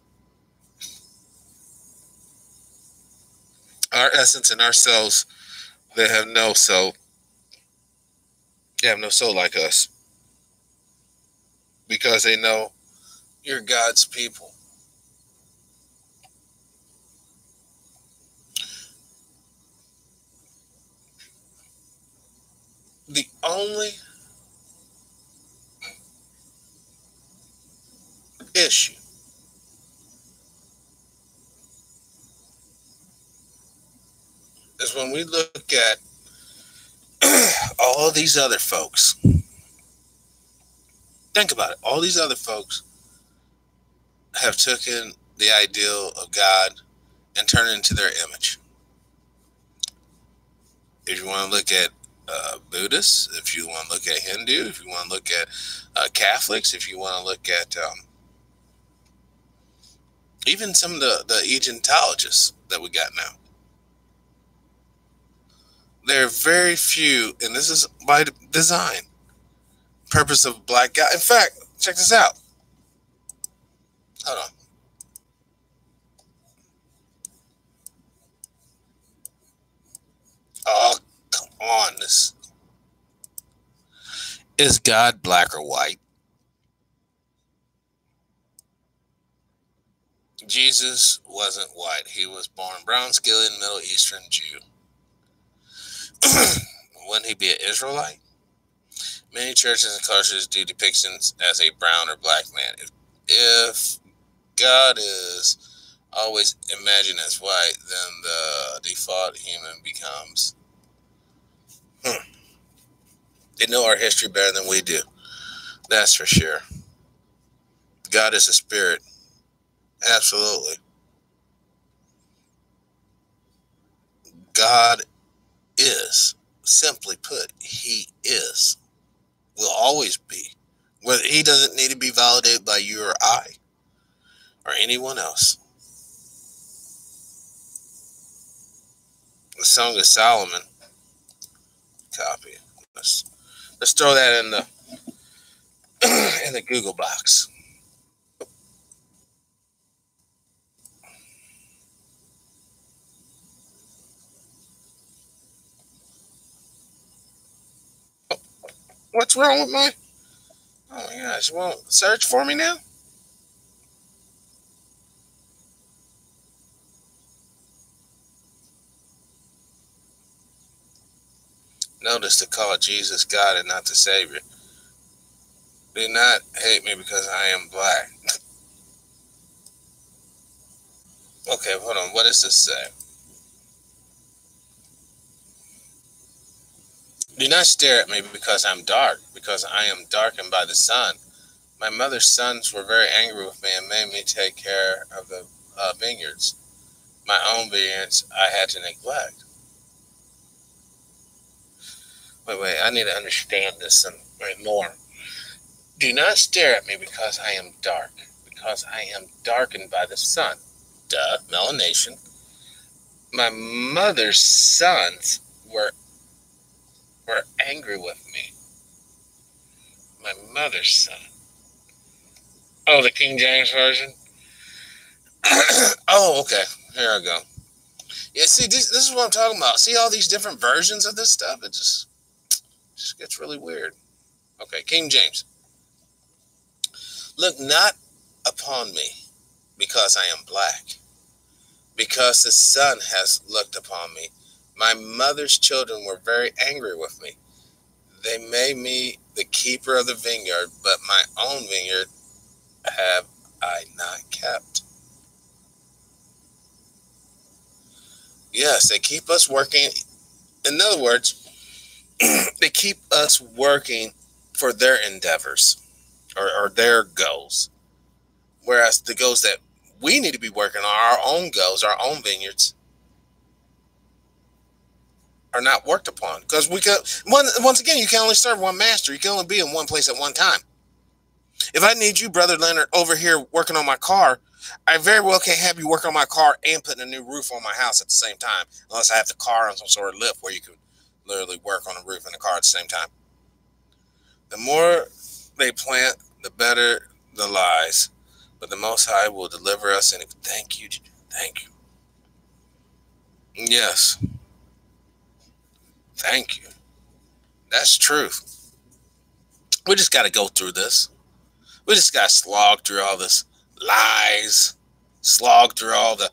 Our essence and ourselves, they have no soul. They have no soul like us. Because they know you're God's people. The only issue is when we look at all these other folks, think about it, all these other folks have taken the ideal of God and turned it into their image. If you want to look at Buddhists, if you want to look at Hindu, if you want to look at Catholics, if you want to look at even some of the Egyptologists that we got now. There are very few, and this is by design, purpose of black guy. In fact, check this out. Hold on. Oh, come on. Is God black or white? Jesus wasn't white. He was born brown-skinned Middle Eastern Jew. Wouldn't he be an Israelite? Many churches and cultures do depictions as a brown or black man. If God is always imagined as white, then the default human becomes. They know our history better than we do. That's for sure. God is a spirit. Absolutely. God is. Simply put, he is. Will always be. Whether he doesn't need to be validated by you or I or anyone else. The Song of Solomon. Copy. Let's throw that in the Google box. What's wrong with my? Oh my gosh! You won't search for me now? Notice to call Jesus God and not the Savior. Do not hate me because I am black. Okay, hold on. What does this say? Do not stare at me because I'm dark, because I am darkened by the sun. My mother's sons were very angry with me and made me take care of the vineyards. My own vineyards I had to neglect. Wait, I need to understand this more. Do not stare at me because I am dark, because I am darkened by the sun. Duh, melanation. My mother's sons were angry with me. My mother's son. Oh, the King James Version? Oh, okay. Here I go. Yeah, see, this is what I'm talking about. See all these different versions of this stuff? It just gets really weird. Okay, King James. Look not upon me because I am black, because the sun has looked upon me. My mother's children were very angry with me. They made me the keeper of the vineyard, but my own vineyard have I not kept. Yes, they keep us working. In other words, they keep us working for their endeavors or their goals. Whereas the goals that we need to be working on, our own goals, our own vineyards, are not worked upon. Because we can, once again, you can only serve one master. You can only be in one place at one time. If I need you, Brother Leonard, over here working on my car, I very well can't have you work on my car and putting a new roof on my house at the same time, unless I have the car on some sort of lift where you can literally work on a roof and the car at the same time. The more they plant, the better the lies. But the Most High will deliver us. And thank you. Thank you. Yes. Thank you. That's truth. We just got to go through this. We just got to slog through all this lies, slog through all the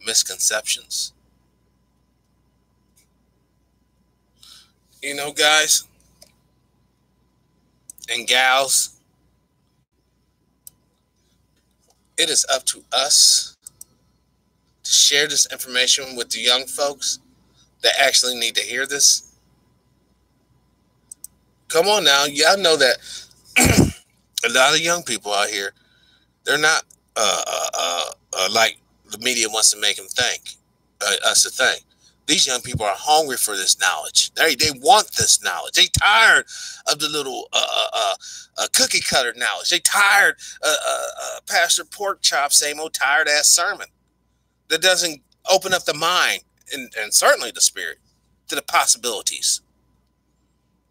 misconceptions. You know, guys and gals, it is up to us to share this information with the young folks that actually need to hear this. Come on now. Y'all know that a lot of young people out here, they're not like the media wants to make them think, us to think. These young people are hungry for this knowledge. They want this knowledge. They tired of the little cookie cutter knowledge. They tired Pastor Pork Chop, same old tired ass sermon that doesn't open up the mind and certainly the spirit to the possibilities.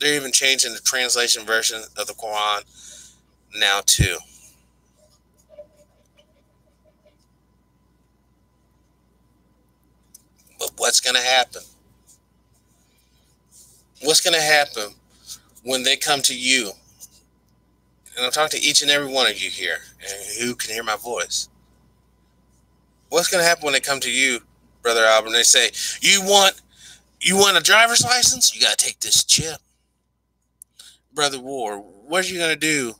They're even changing the translation version of the Quran now too. But what's going to happen? What's going to happen when they come to you? And I'm talking to each and every one of you here and who can hear my voice. What's going to happen when they come to you, Brother Albert, and they say, you want a driver's license? You got to take this chip. Brother War, what are you going to do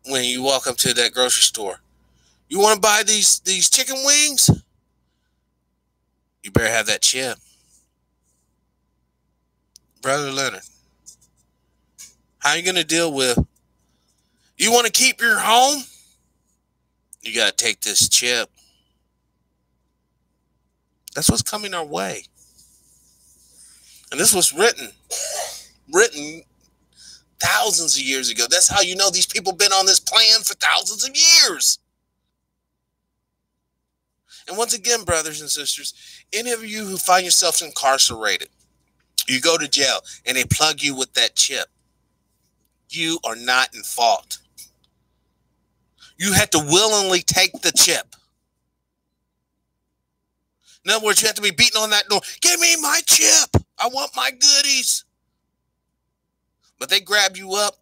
when you walk up to that grocery store? You want to buy these chicken wings? You better have that chip. Brother Leonard, how are you going to deal with, you want to keep your home? You got to take this chip. That's what's coming our way. And this was written thousands of years ago. That's how you know these people been on this plan for thousands of years. And once again, brothers and sisters, any of you who find yourselves incarcerated, you go to jail and they plug you with that chip, you are not in fault. You have to willingly take the chip. In other words, you have to be beating on that door. Give me my chip. I want my goodies. But they grab you up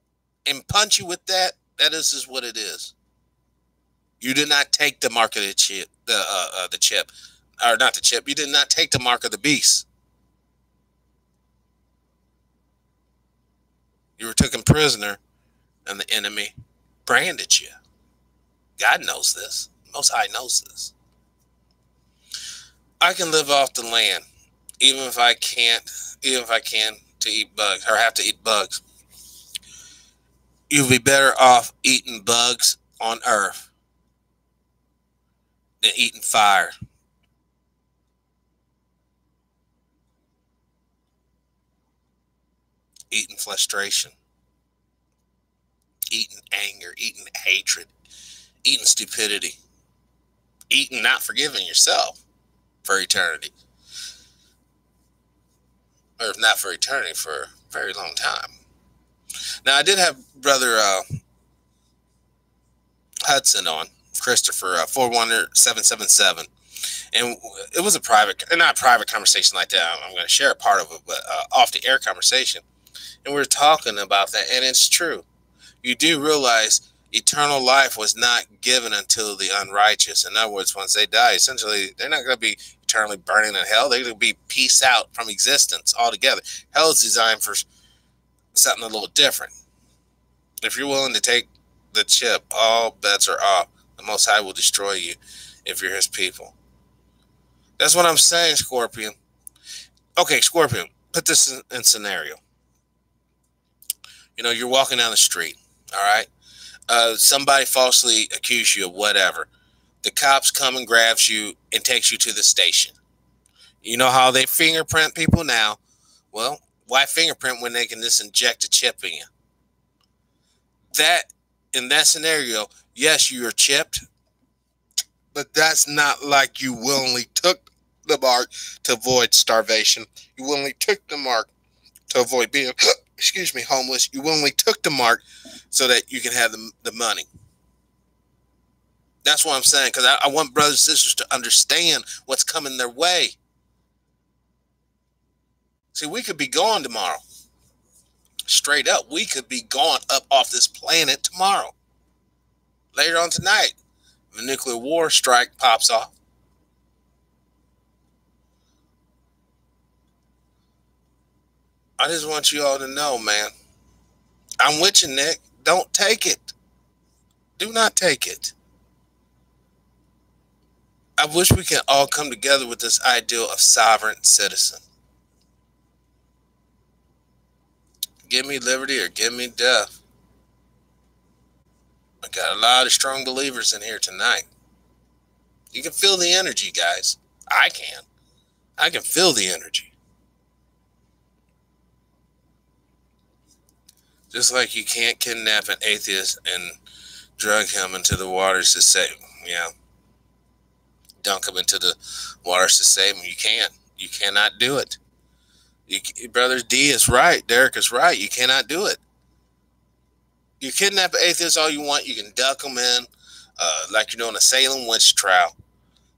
and punch you with that. That is just what it is. You did not take the mark of the chip, the chip, or not the chip. You did not take the mark of the beast. You were taken prisoner, and the enemy branded you. God knows this. Most High knows this. I can live off the land, even if I can to eat bugs or have to eat bugs. You'll be better off eating bugs on earth than eating fire. Eating frustration. Eating anger. Eating hatred. Eating stupidity. Eating not forgiving yourself for eternity. Or if not for eternity, for a very long time. Now, I did have Brother Hudson on, Christopher, 41777. And it was not a private conversation like that. I'm going to share a part of it, but off the air conversation. And we were talking about that, and it's true. You do realize eternal life was not given until the unrighteous. In other words, once they die, essentially, they're not going to be eternally burning in hell. They're going to be peace out from existence altogether. Hell is designed for something a little different. If you're willing to take the chip, all bets are off. The Most High will destroy you if you're his people. That's what I'm saying, Scorpion. Okay, Scorpion, put this in scenario. You know, you're walking down the street, all right? Somebody falsely accused you of whatever. The cops come and grabs you and takes you to the station. You know how they fingerprint people now? Well, why fingerprint when they can just inject a chip in you? In that scenario, yes, you are chipped, but that's not like you willingly took the mark to avoid starvation. You willingly took the mark to avoid being, homeless. You willingly took the mark so that you can have the money. That's what I'm saying, because I want brothers and sisters to understand what's coming their way. See, we could be gone tomorrow. Straight up, we could be gone up off this planet tomorrow. Later on tonight, the nuclear war strike pops off. I just want you all to know, man. I'm with you, Nick. Don't take it. Do not take it. I wish we can all come together with this ideal of sovereign citizen. Give me liberty or give me death. I got a lot of strong believers in here tonight. You can feel the energy, guys. I can. I can feel the energy. Just like you can't kidnap an atheist and drug him into the waters to save him. Yeah. Dunk him into the waters to save him. You can't. You cannot do it. Brother D is right. Derek is right. You cannot do it. You kidnap an atheist all you want. You can duck them in like you're doing a Salem witch trial.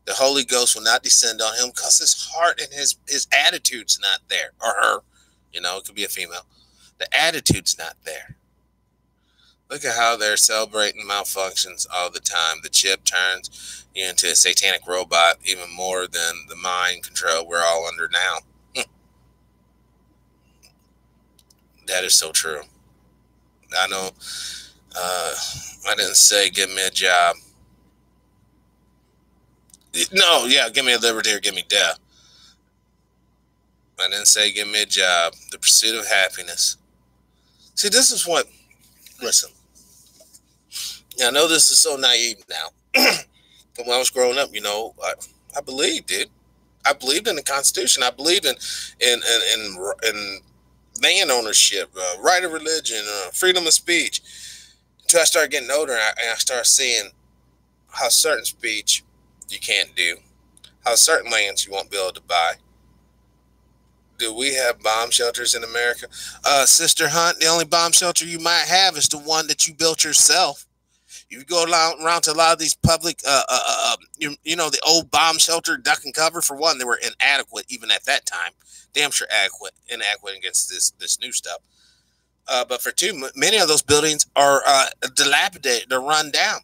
The Holy Ghost will not descend on him because his heart and his attitude's not there. Or her. You know, it could be a female. The attitude's not there. Look at how they're celebrating malfunctions all the time. The chip turns you into a satanic robot even more than the mind control we're all under now. That is so true. I know I didn't say give me a job. No, yeah, give me a liberty or give me death. I didn't say give me a job. The pursuit of happiness. See, this is what, listen, I know this is so naive now. But when I was growing up, you know, I believed, dude. I believed in the Constitution. I believed in land ownership, right of religion, freedom of speech. Until I started getting older and I started seeing how certain speech you can't do, how certain lands you won't be able to buy. Do we have bomb shelters in America? Sister Hunt, the only bomb shelter you might have is the one that you built yourself. You go around to a lot of these public, you know, the old bomb shelter, duck and cover, for one, they were inadequate even at that time. Damn sure inadequate against this new stuff. But for two, many of those buildings are dilapidated, they're run down.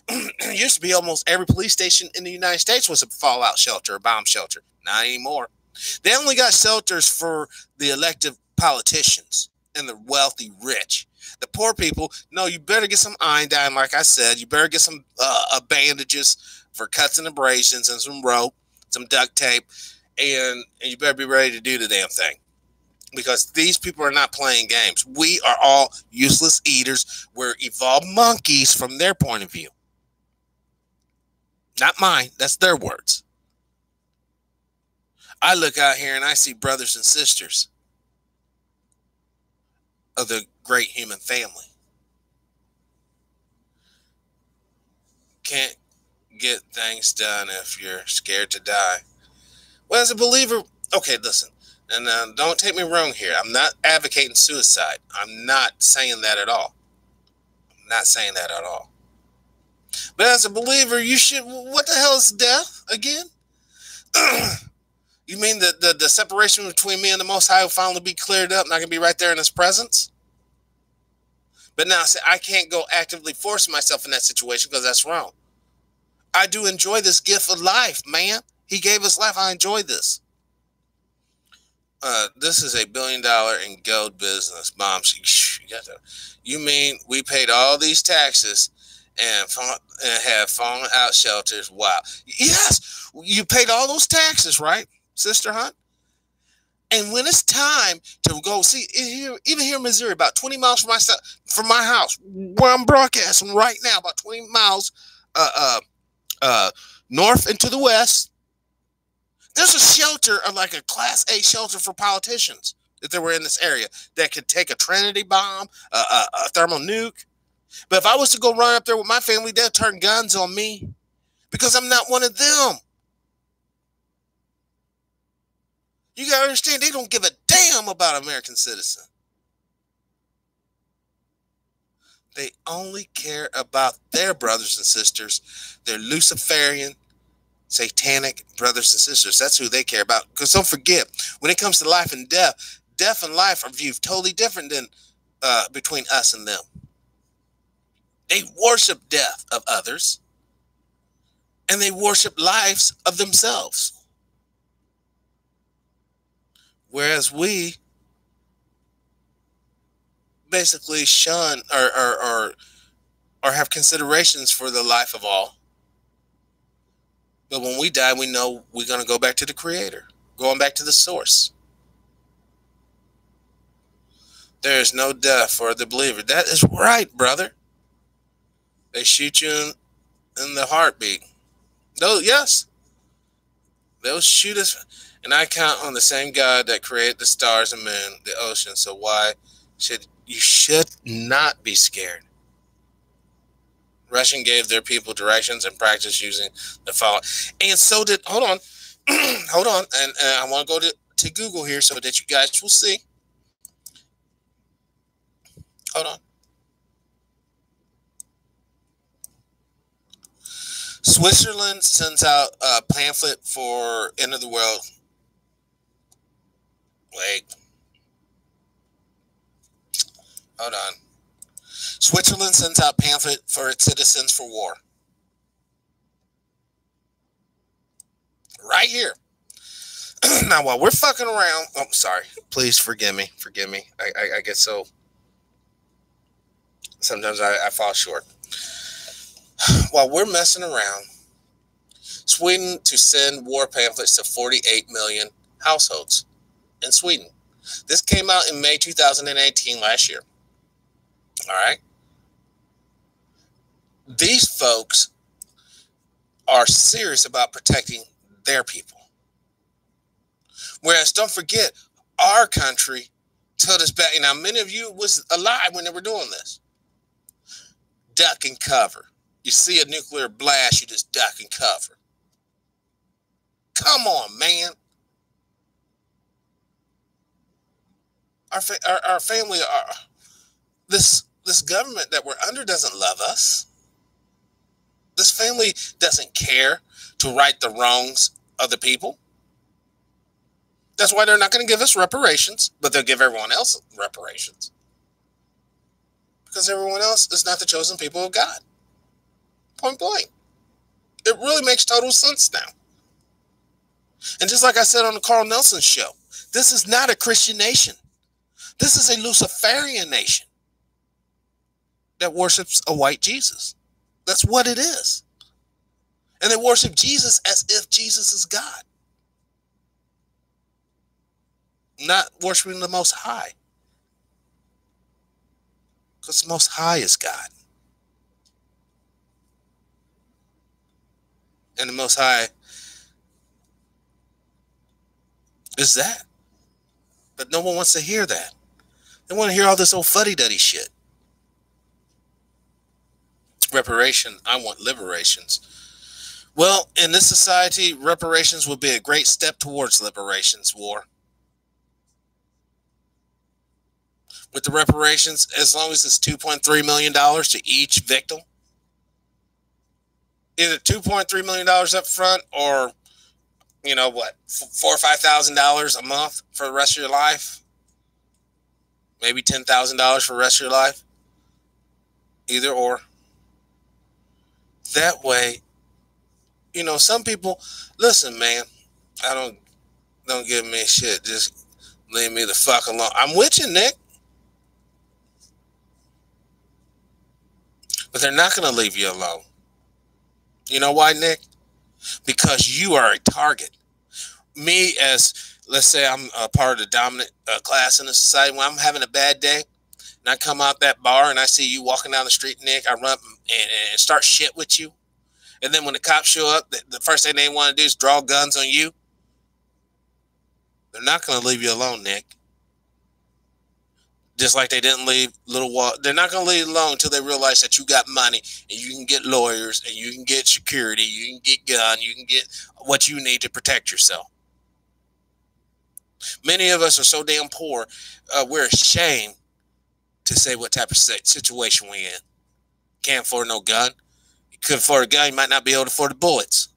It used to be almost every police station in the United States was a fallout shelter, a bomb shelter. Not anymore. They only got shelters for the elected politicians and the wealthy rich. The poor people, no, you better get some iodine, like I said. You better get some bandages for cuts and abrasions and some rope, some duct tape, and you better be ready to do the damn thing. Because these people are not playing games. We are all useless eaters. We're evolved monkeys from their point of view. Not mine. That's their words. I look out here and I see brothers and sisters of the great human family. Can't get things done if you're scared to die. Well, as a believer, okay, listen, and don't take me wrong here. I'm not advocating suicide. I'm not saying that at all. I'm not saying that at all. But as a believer, you should, what the hell is death again? You mean the separation between me and the Most High will finally be cleared up and I can be right there in his presence? But now, see, I can't go actively forcing myself in that situation because that's wrong. I do enjoy this gift of life, man. He gave us life. I enjoy this. This is $1 billion in gold business. Mom, you mean we paid all these taxes and have fallen out shelters? Wow. Yes, you paid all those taxes, right, Sister Hunt? And when it's time to go see, even here in Missouri, about 20 miles from my house, where I'm broadcasting right now, about 20 miles north and to the west, there's a shelter, like a Class A shelter for politicians, if they were in this area, that could take a Trinity bomb, a thermal nuke. But if I was to go run up there with my family, they'll turn guns on me because I'm not one of them. You got to understand, they don't give a damn about American citizen. They only care about their brothers and sisters, their Luciferian, satanic brothers and sisters. That's who they care about. Because don't forget, when it comes to life and death and life are viewed totally different than between us and them. They worship death of others, and they worship lives of themselves. Whereas we basically shun or have considerations for the life of all. But when we die, we know we're going to go back to the Creator, going back to the source. there is no death for the believer. That is right, brother. They shoot you in the heartbeat. No, yes. They'll shoot us. And I count on the same God that created the stars and moon, the ocean. So why should you not be scared? Russian gave their people directions and practice using the following. And so did, hold on. Hold on. And I want to go to Google here so that you guys will see. Hold on. Switzerland sends out a pamphlet for end of the world. Wait. Hold on. Switzerland sends out pamphlet for its citizens for war. Right here. Now, while we're fucking around, I'm sorry. Please forgive me. Forgive me. I get so. Sometimes I fall short. While we're messing around, Sweden to send war pamphlets to 48 million households in Sweden. This came out in May 2018, last year. All right. These folks are serious about protecting their people. Whereas, don't forget, our country told us back. Now, many of you was alive when they were doing this. Duck and cover. You see a nuclear blast, you just duck and cover. Come on, man. Our family, this government that we're under doesn't love us. This family doesn't care to right the wrongs of the people. That's why they're not going to give us reparations, but they'll give everyone else reparations. Because everyone else is not the chosen people of God. Point blank. It really makes total sense now. And just like I said on the Carl Nelson show, this is not a Christian nation. This is a Luciferian nation that worships a white Jesus. That's what it is. And they worship Jesus as if Jesus is God. Not worshiping the Most High. Because the Most High is God. And the Most High is that. But no one wants to hear that. They want to hear all this old fuddy-duddy shit. Reparation, I want liberations. Well, in this society, reparations would be a great step towards liberations, war. With the reparations, as long as it's $2.3 million to each victim, either $2.3 million up front or, you know what, $4,000 or $5,000 a month for the rest of your life. Maybe $10,000 for the rest of your life. Either or. That way, you know, some people, listen, man, don't give me shit. Just leave me the fuck alone. I'm with you, Nick. But they're not going to leave you alone. You know why, Nick? Because you are a target. Me, as, let's say I'm a part of the dominant class in the society, when I'm having a bad day, and I come out that bar and I see you walking down the street, Nick, I run and start shit with you. And then when the cops show up, the first thing they want to do is draw guns on you. They're not going to leave you alone, Nick. Just like they didn't leave they're not going to leave you alone until they realize that you got money and you can get lawyers and you can get security, you can get gun, you can get what you need to protect yourself. Many of us are so damn poor, we're ashamed to say what type of situation we're in. Can't afford no gun. You could afford a gun, you might not be able to afford the bullets.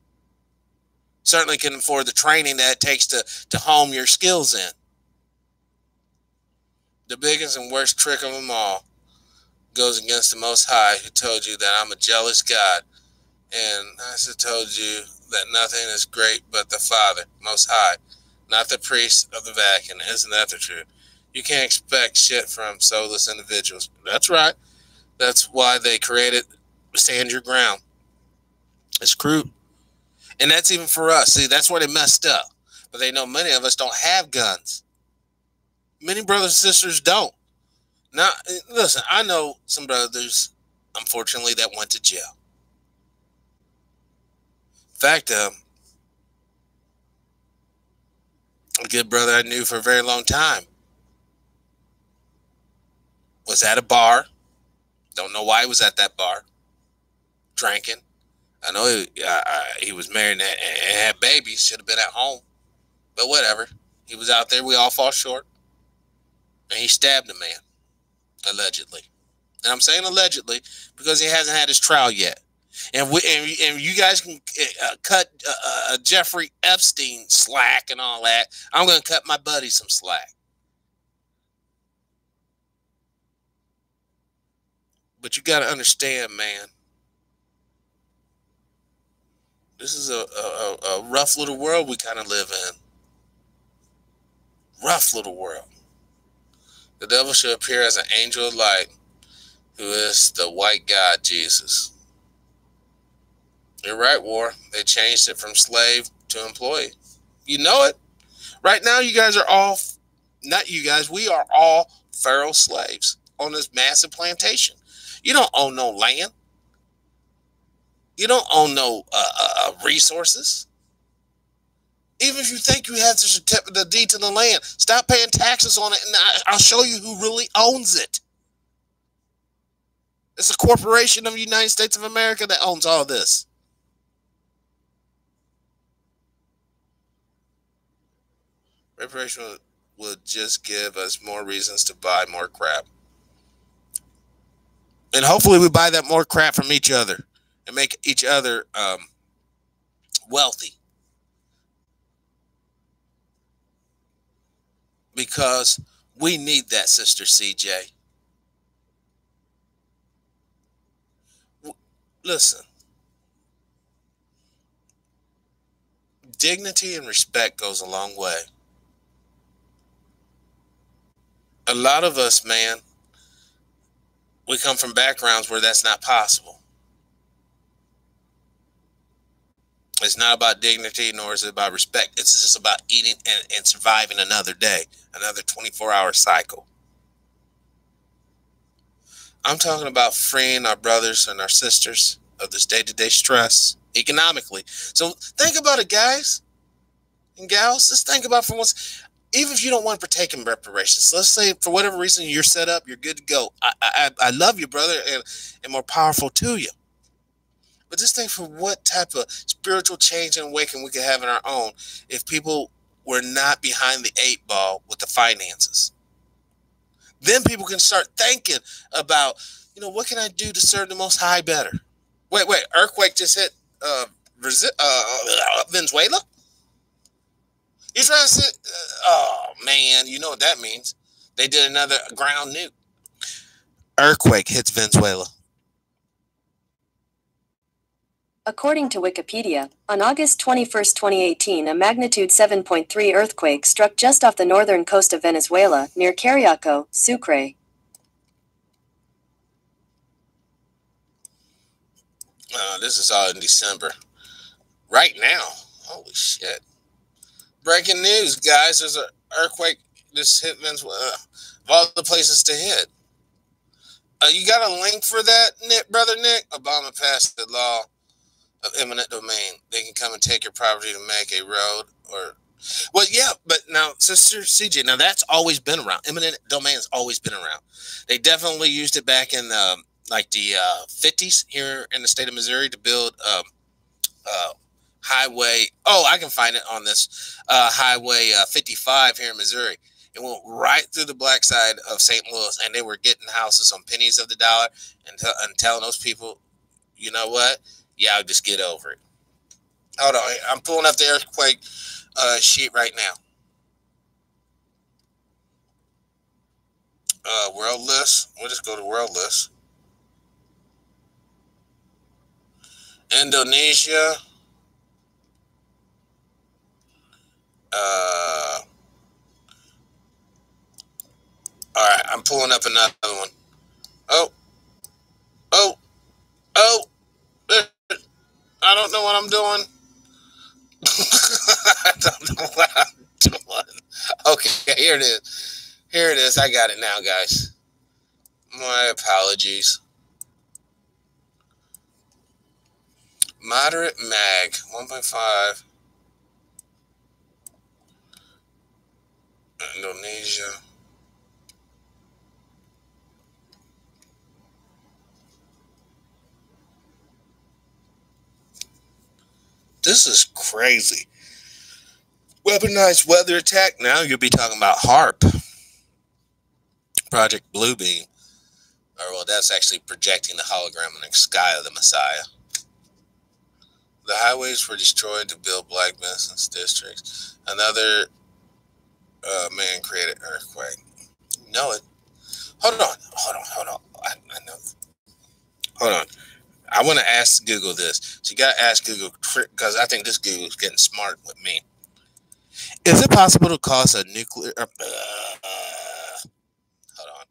Certainly can afford the training that it takes to hone your skills in. The biggest and worst trick of them all goes against the Most High, who told you that I'm a jealous God. And I just told you that nothing is great but the Father, Most High, not the priest of the Vatican. Isn't that the truth? You can't expect shit from soulless individuals. That's right. That's why they created Stand Your Ground. It's crude. And that's even for us. See, that's where they messed up. But they know many of us don't have guns. Many brothers and sisters don't. Now, listen, I know some brothers, unfortunately, that went to jail. In fact, a good brother I knew for a very long time was at a bar. Don't know why he was at that bar, drinking. I know he was married and had babies, should have been at home. But whatever. He was out there. We all fall short. And he stabbed a man, allegedly. And I'm saying allegedly because he hasn't had his trial yet. And you guys can cut Jeffrey Epstein slack and all that. I'm going to cut my buddy some slack. But you got to understand, man. This is a rough little world we kind of live in. Rough little world. The devil should appear as an angel of light, who is the white God, Jesus. You're right, War. They changed it from slave to employee. You know it. Right now, you guys are all, not you guys, we are all Pharaoh slaves on this massive plantation. You don't own no land. You don't own no resources. Even if you think you have the deed to the land, stop paying taxes on it, and I'll show you who really owns it. It's a corporation of the United States of America that owns all this. Reparation would just give us more reasons to buy more crap. And hopefully we buy that more crap from each other and make each other wealthy. Because we need that, Sister CJ. Listen. Dignity and respect goes a long way. A lot of us, man, we come from backgrounds where that's not possible. It's not about dignity, nor is it about respect. It's just about eating and surviving another day, another 24-hour cycle. I'm talking about freeing our brothers and our sisters of this day-to-day stress economically. So think about it, guys and gals. Just think about it for once. Even if you don't want to partake in reparations, let's say for whatever reason you're set up, you're good to go. I love you, brother, and more powerful to you. But just think for what type of spiritual change and awakening we could have in our own if people were not behind the 8 ball with the finances. Then people can start thinking about, what can I do to serve the Most High better? Wait, earthquake just hit Venezuela? You trying to say, oh man, you know what that means. They did another ground nuke. Earthquake hits Venezuela. According to Wikipedia, on August 21, 2018, a magnitude 7.3 earthquake struck just off the northern coast of Venezuela, near Cariaco, Sucre. This is all in December. Right now. Holy shit. Breaking news, guys. There's an earthquake just hit Venezuela. Of all the places to hit. You got a link for that, Brother Nick? Obama passed the law of eminent domain. They can come and take your property to make a road or... Well, yeah, but now, Sister CJ, now that's always been around. Eminent domain has always been around. They definitely used it back in the 50s here in the state of Missouri to build highway. Oh, I can find it on this highway 55 here in Missouri. It went right through the black side of St. Louis, and they were getting houses on pennies of the dollar and telling those people, you know what? Yeah, I'll just get over it. Hold on. I'm pulling up the earthquake sheet right now. World list. We'll just go to world list. Indonesia. All right, I'm pulling up another one. Oh. I don't know what I'm doing. I don't know what I'm doing. Okay, here it is. I got it now, guys. My apologies. Moderate mag 1.5. Indonesia. This is crazy. Weaponized weather attack. Now you'll be talking about HARP. Project Bluebeam. Or, well, that's actually projecting the hologram in the sky of the Messiah. The highways were destroyed to build black business districts. Another man-created earthquake. You know it. Hold on. I know. Hold on. I want to ask Google this. So you got to ask Google, because I think this Google's getting smart with me. Is it possible to cause a nuclear... hold on.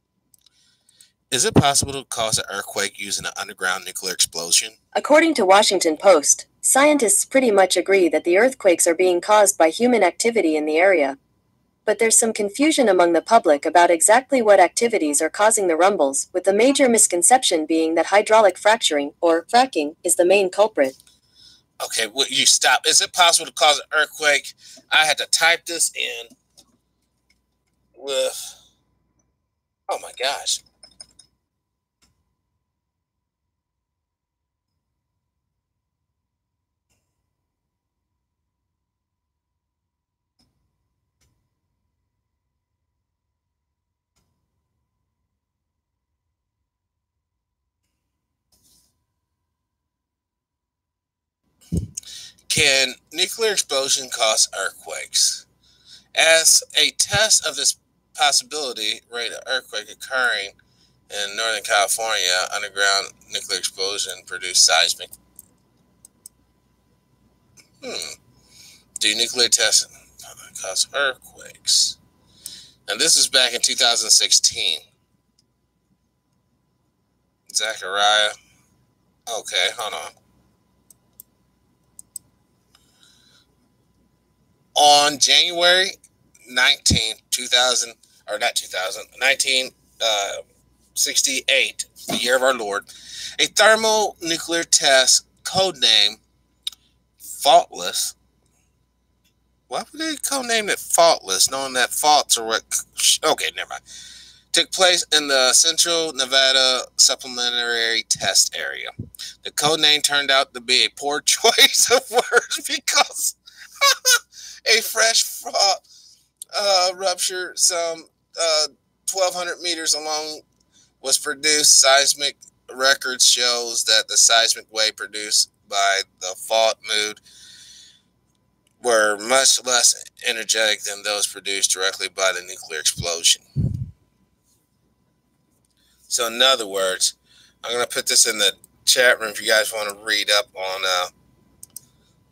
Is it possible to cause an earthquake using an underground nuclear explosion? According to Washington Post, scientists pretty much agree that the earthquakes are being caused by human activity in the area. But there's some confusion among the public about exactly what activities are causing the rumbles, with the major misconception being that hydraulic fracturing, or fracking, is the main culprit. Okay, will you stop? Is it possible to cause an earthquake? I had to type this in with... Oh my gosh. Can nuclear explosion cause earthquakes? As a test of this possibility, rate of earthquake occurring in Northern California, underground nuclear explosion produced seismic. Do nuclear tests cause earthquakes? And this is back in 2016. Zachariah. Okay, hold on. On January 19th, 1968, the year of our Lord, a thermonuclear test, codename Faultless. Why would they codename it Faultless, knowing that faults are what... Okay, never mind. Took place in the Central Nevada Supplementary Test Area. The codename turned out to be a poor choice of words because... A fresh fault rupture some 1,200 meters along was produced. Seismic records shows that the seismic wave produced by the fault mood were much less energetic than those produced directly by the nuclear explosion. So in other words, I'm going to put this in the chat room if you guys want to read up on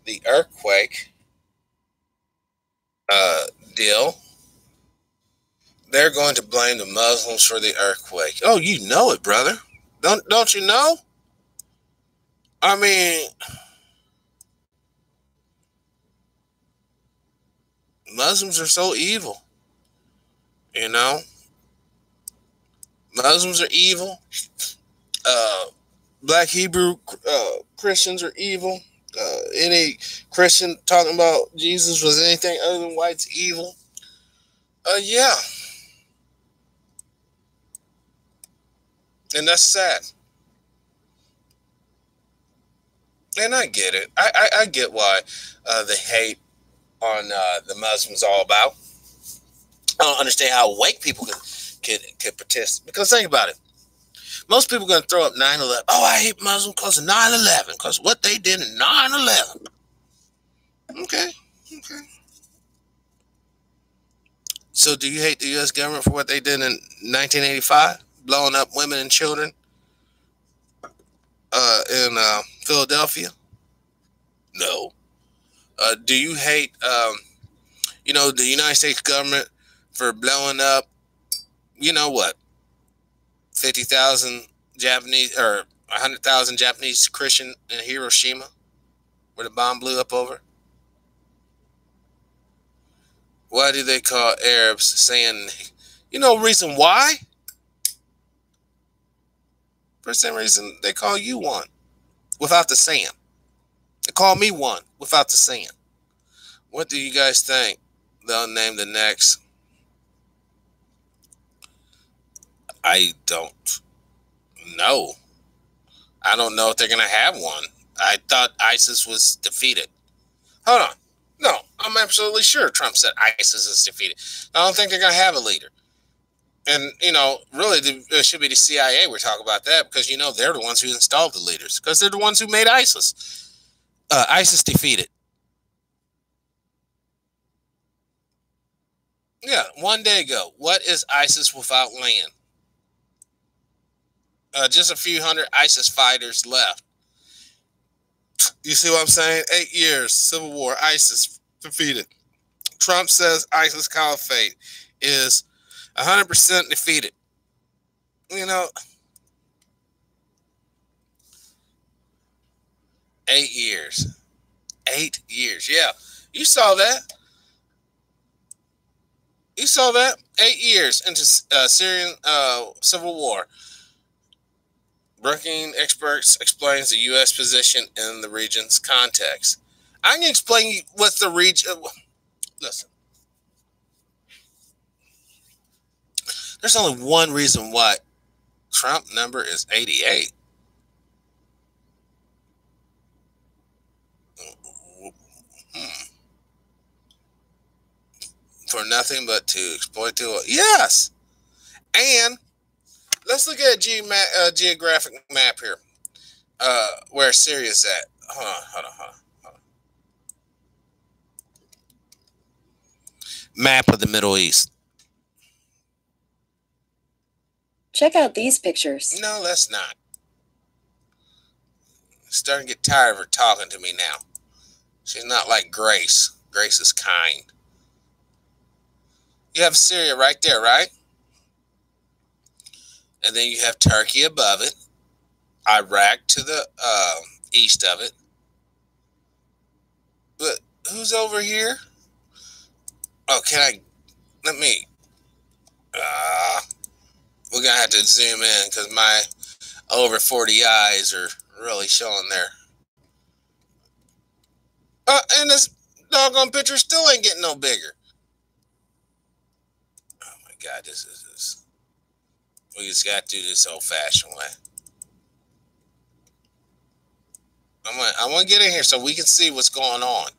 the earthquake deal. They're going to blame the Muslims for the earthquake. Oh, you know it, brother. Don't you know? I mean, Muslims are so evil. You know? Muslims are evil. Black Hebrew Christians are evil. Any Christian talking about Jesus was anything other than white's evil. Yeah. And that's sad. And I get it. I get why the hate on the Muslims all about. I don't understand how awake people could participate. Because think about it. Most people are going to throw up 9/11. Oh, I hate Muslims because of 9/11. Because what they did in 9/11. Okay. So do you hate the U.S. government for what they did in 1985? Blowing up women and children in Philadelphia? No. Do you hate, the United States government for blowing up, 50,000 Japanese or 100,000 Japanese Christian in Hiroshima, where the bomb blew up over? Why do they call Arabs saying, reason why? For the same reason they call you one without the Sam. They call me one without the Sam. What do you guys think they'll name the next? I don't know. I don't know if they're going to have one. I thought ISIS was defeated. Hold on. No, I'm absolutely sure Trump said ISIS is defeated. I don't think they're going to have a leader. And, really, it should be the CIA we're talking about that because, they're the ones who installed the leaders because they're the ones who made ISIS. ISIS defeated. Yeah, one day ago. What is ISIS without land? Just a few hundred ISIS fighters left. You see what I'm saying? 8 years, civil war, ISIS defeated. Trump says ISIS caliphate is 100% defeated. 8 years. 8 years. Yeah, you saw that. You saw that. 8 years into Syrian civil war. Brookings experts explains the U.S. position in the region's context. I can explain what the region. Listen, there's only one reason why Trump number is 88. For nothing but to exploit the oil. Yes, and let's look at a geographic map here. Where Syria's at. Hold on. Map of the Middle East. Check out these pictures. No, let's not. I'm starting to get tired of her talking to me now. She's not like Grace. Grace is kind. You have Syria right there, right? And then you have Turkey above it. Iraq to the east of it. But who's over here? Oh, let me, we're going to have to zoom in because my over 40 eyes are really showing there. And this doggone picture still ain't getting no bigger. Oh my God, this is. We just got to do this old-fashioned way. I want to get in here so we can see what's going on.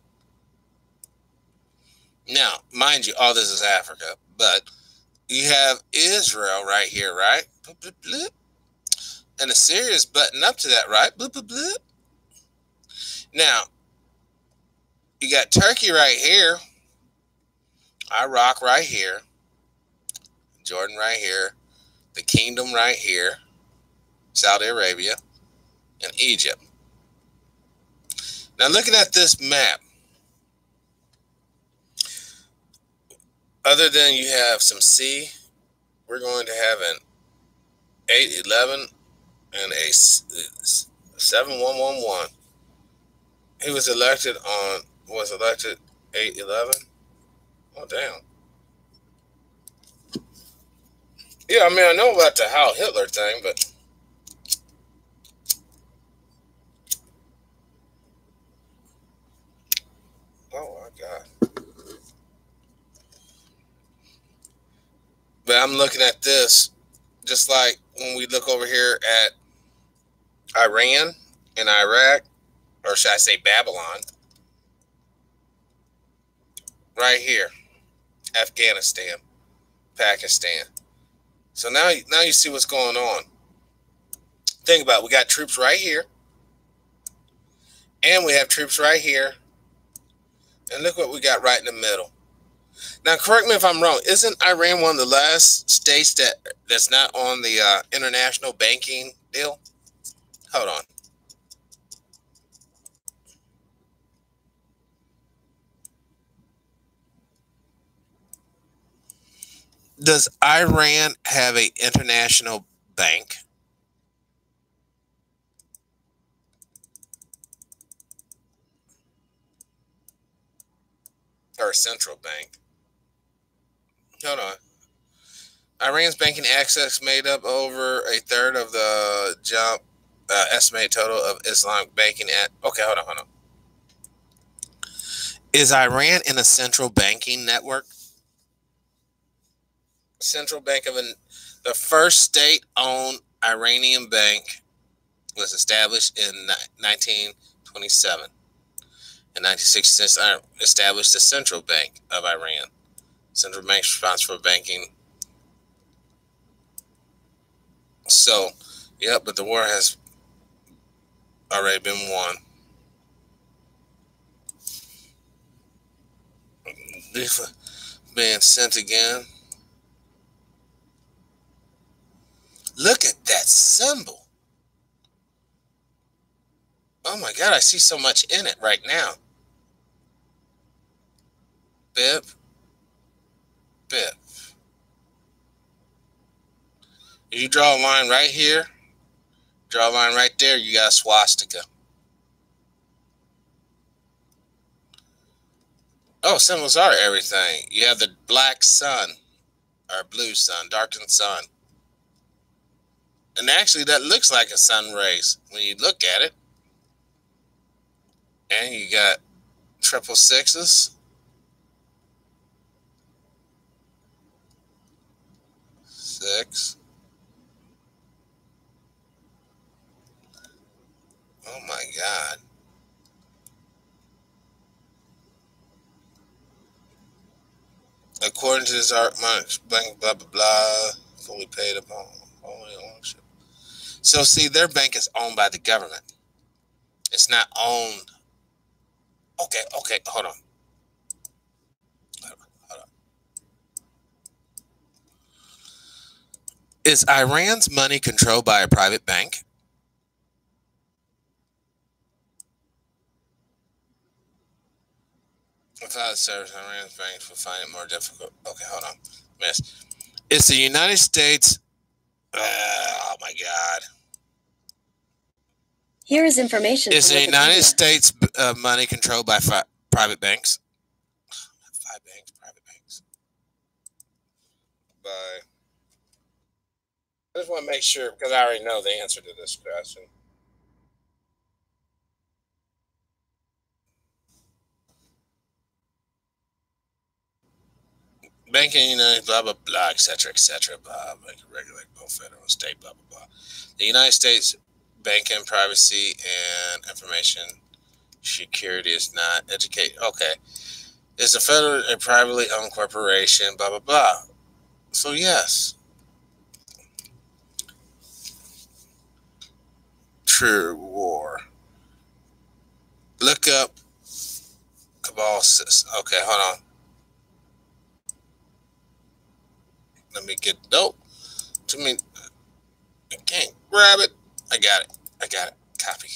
Now, mind you, all this is Africa, but you have Israel right here, right? Bloop, bloop, bloop. And Assyria's butting up to that, right? Bloop, bloop, bloop. Now, you got Turkey right here, Iraq right here, Jordan right here, the kingdom right here, Saudi Arabia, and Egypt. Now, looking at this map, other than you have some sea, we're going to have an 811 and a 7111. He was elected 811. Oh, damn. Yeah, I mean, I know about the Heil Hitler thing, but oh my God. But I'm looking at this just like when we look over here at Iran and Iraq, or should I say Babylon, right here, Afghanistan, Pakistan. So now you see what's going on. Think about it. We got troops right here, and we have troops right here, and look what we got right in the middle. Now, correct me if I'm wrong. Isn't Iran one of the last states that's not on the international banking deal? Hold on. Does Iran have an international bank? Or a central bank? Hold on. Iran's banking access made up over a third of the estimated total of Islamic banking. Okay, hold on. Is Iran in a central banking network? Central Bank of the first state-owned Iranian bank was established in 1927. In 1966, established the Central Bank of Iran. Central Bank is responsible for banking. So, yeah, but the war has already been won. Being sent again. Look at that symbol. Oh my God, I see so much in it right now. Bip. If you draw a line right here, draw a line right there, you got a swastika. Oh, symbols are everything. You have the black sun, or blue sun, darkened sun. And actually, that looks like a sun rays when you look at it. And you got 666s. 6. Oh my God. According to this art, blank, blah, blah, blah, fully paid upon only ownership. So, see, their bank is owned by the government. It's not owned. Okay, hold on. Is Iran's money controlled by a private bank? Without a service, Iran's banks will find it more difficult. Okay, hold on. Miss. Is the United States... oh, my God. Here is information. Is the United States money controlled by private banks? Private banks. By... I just want to make sure, because I already know the answer to this question. Banking, United, blah, blah, blah, et cetera, blah, regulate both federal and state, blah, blah, blah. The United States banking privacy and information security is not educated. Okay. It's a federal and privately owned corporation, blah, blah, blah. So, yes. True war. Look up Cabal system. Okay, hold on. Let me get dope. To me, I can't grab it. I got it. Copy.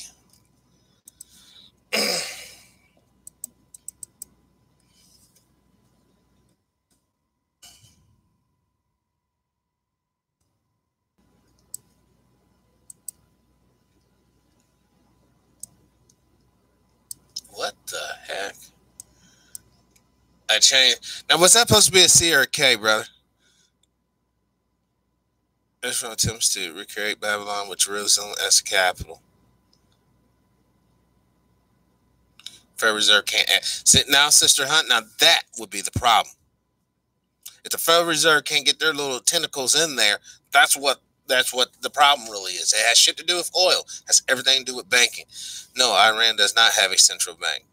What the heck? I changed. Now, was that supposed to be a C or a K, brother? Israel attempts to recreate Babylon with Jerusalem as the capital. Federal Reserve can't sit now, Sister Hunt. Now that would be the problem. If the Federal Reserve can't get their little tentacles in there, that's what the problem really is. It has shit to do with oil. It has everything to do with banking. No, Iran does not have a central bank.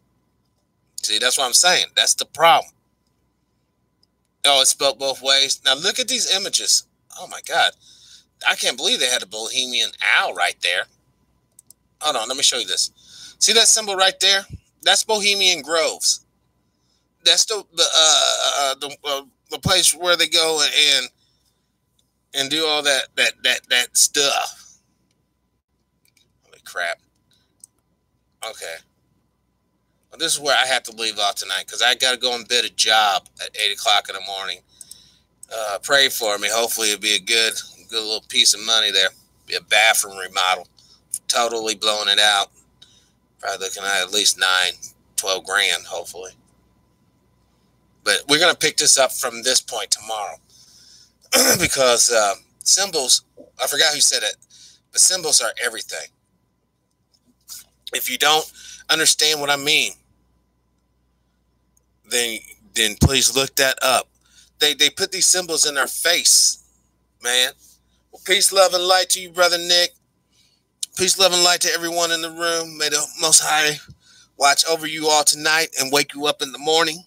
See, that's what I'm saying. That's the problem. Oh, it's spelled both ways. Now look at these images. Oh my God. I can't believe they had a Bohemian owl right there. Hold on, let me show you this. See that symbol right there? That's Bohemian Groves. That's the place where they go and do all that stuff. Holy crap. Okay. Well, this is where I have to leave off tonight because I got to go and bid a job at 8 o'clock in the morning. Pray for me. Hopefully it'll be a good little piece of money there. Be a bathroom remodel. Totally blowing it out. Probably looking at least 12 grand, hopefully. But we're going to pick this up from this point tomorrow. because symbols, I forgot who said it, but symbols are everything. If you don't understand what I mean, then please look that up. They put these symbols in our face, man. Well, peace, love, and light to you, Brother Nick. Peace, love, and light to everyone in the room. May the Most High watch over you all tonight and wake you up in the morning.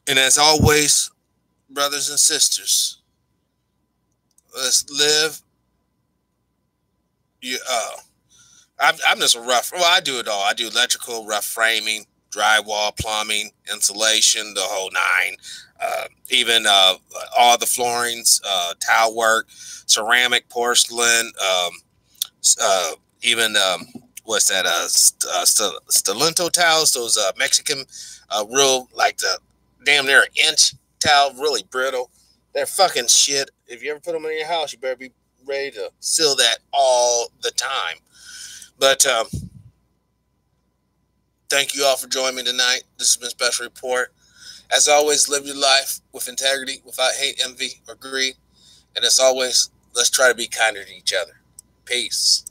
And as always, brothers and sisters, let's live. I'm just a rough. Well, I do it all. I do electrical, rough framing, drywall, plumbing, insulation, the whole nine. Even all the floorings, tile work, ceramic, porcelain, even what's that? Stalento tiles, those Mexican, real like the damn near an inch tile, really brittle. They're fucking shit. If you ever put them in your house, you better be ready to seal that all the time. But thank you all for joining me tonight. This has been Special Report. As always, live your life with integrity, without hate, envy, or greed. And as always, let's try to be kinder to each other. Peace.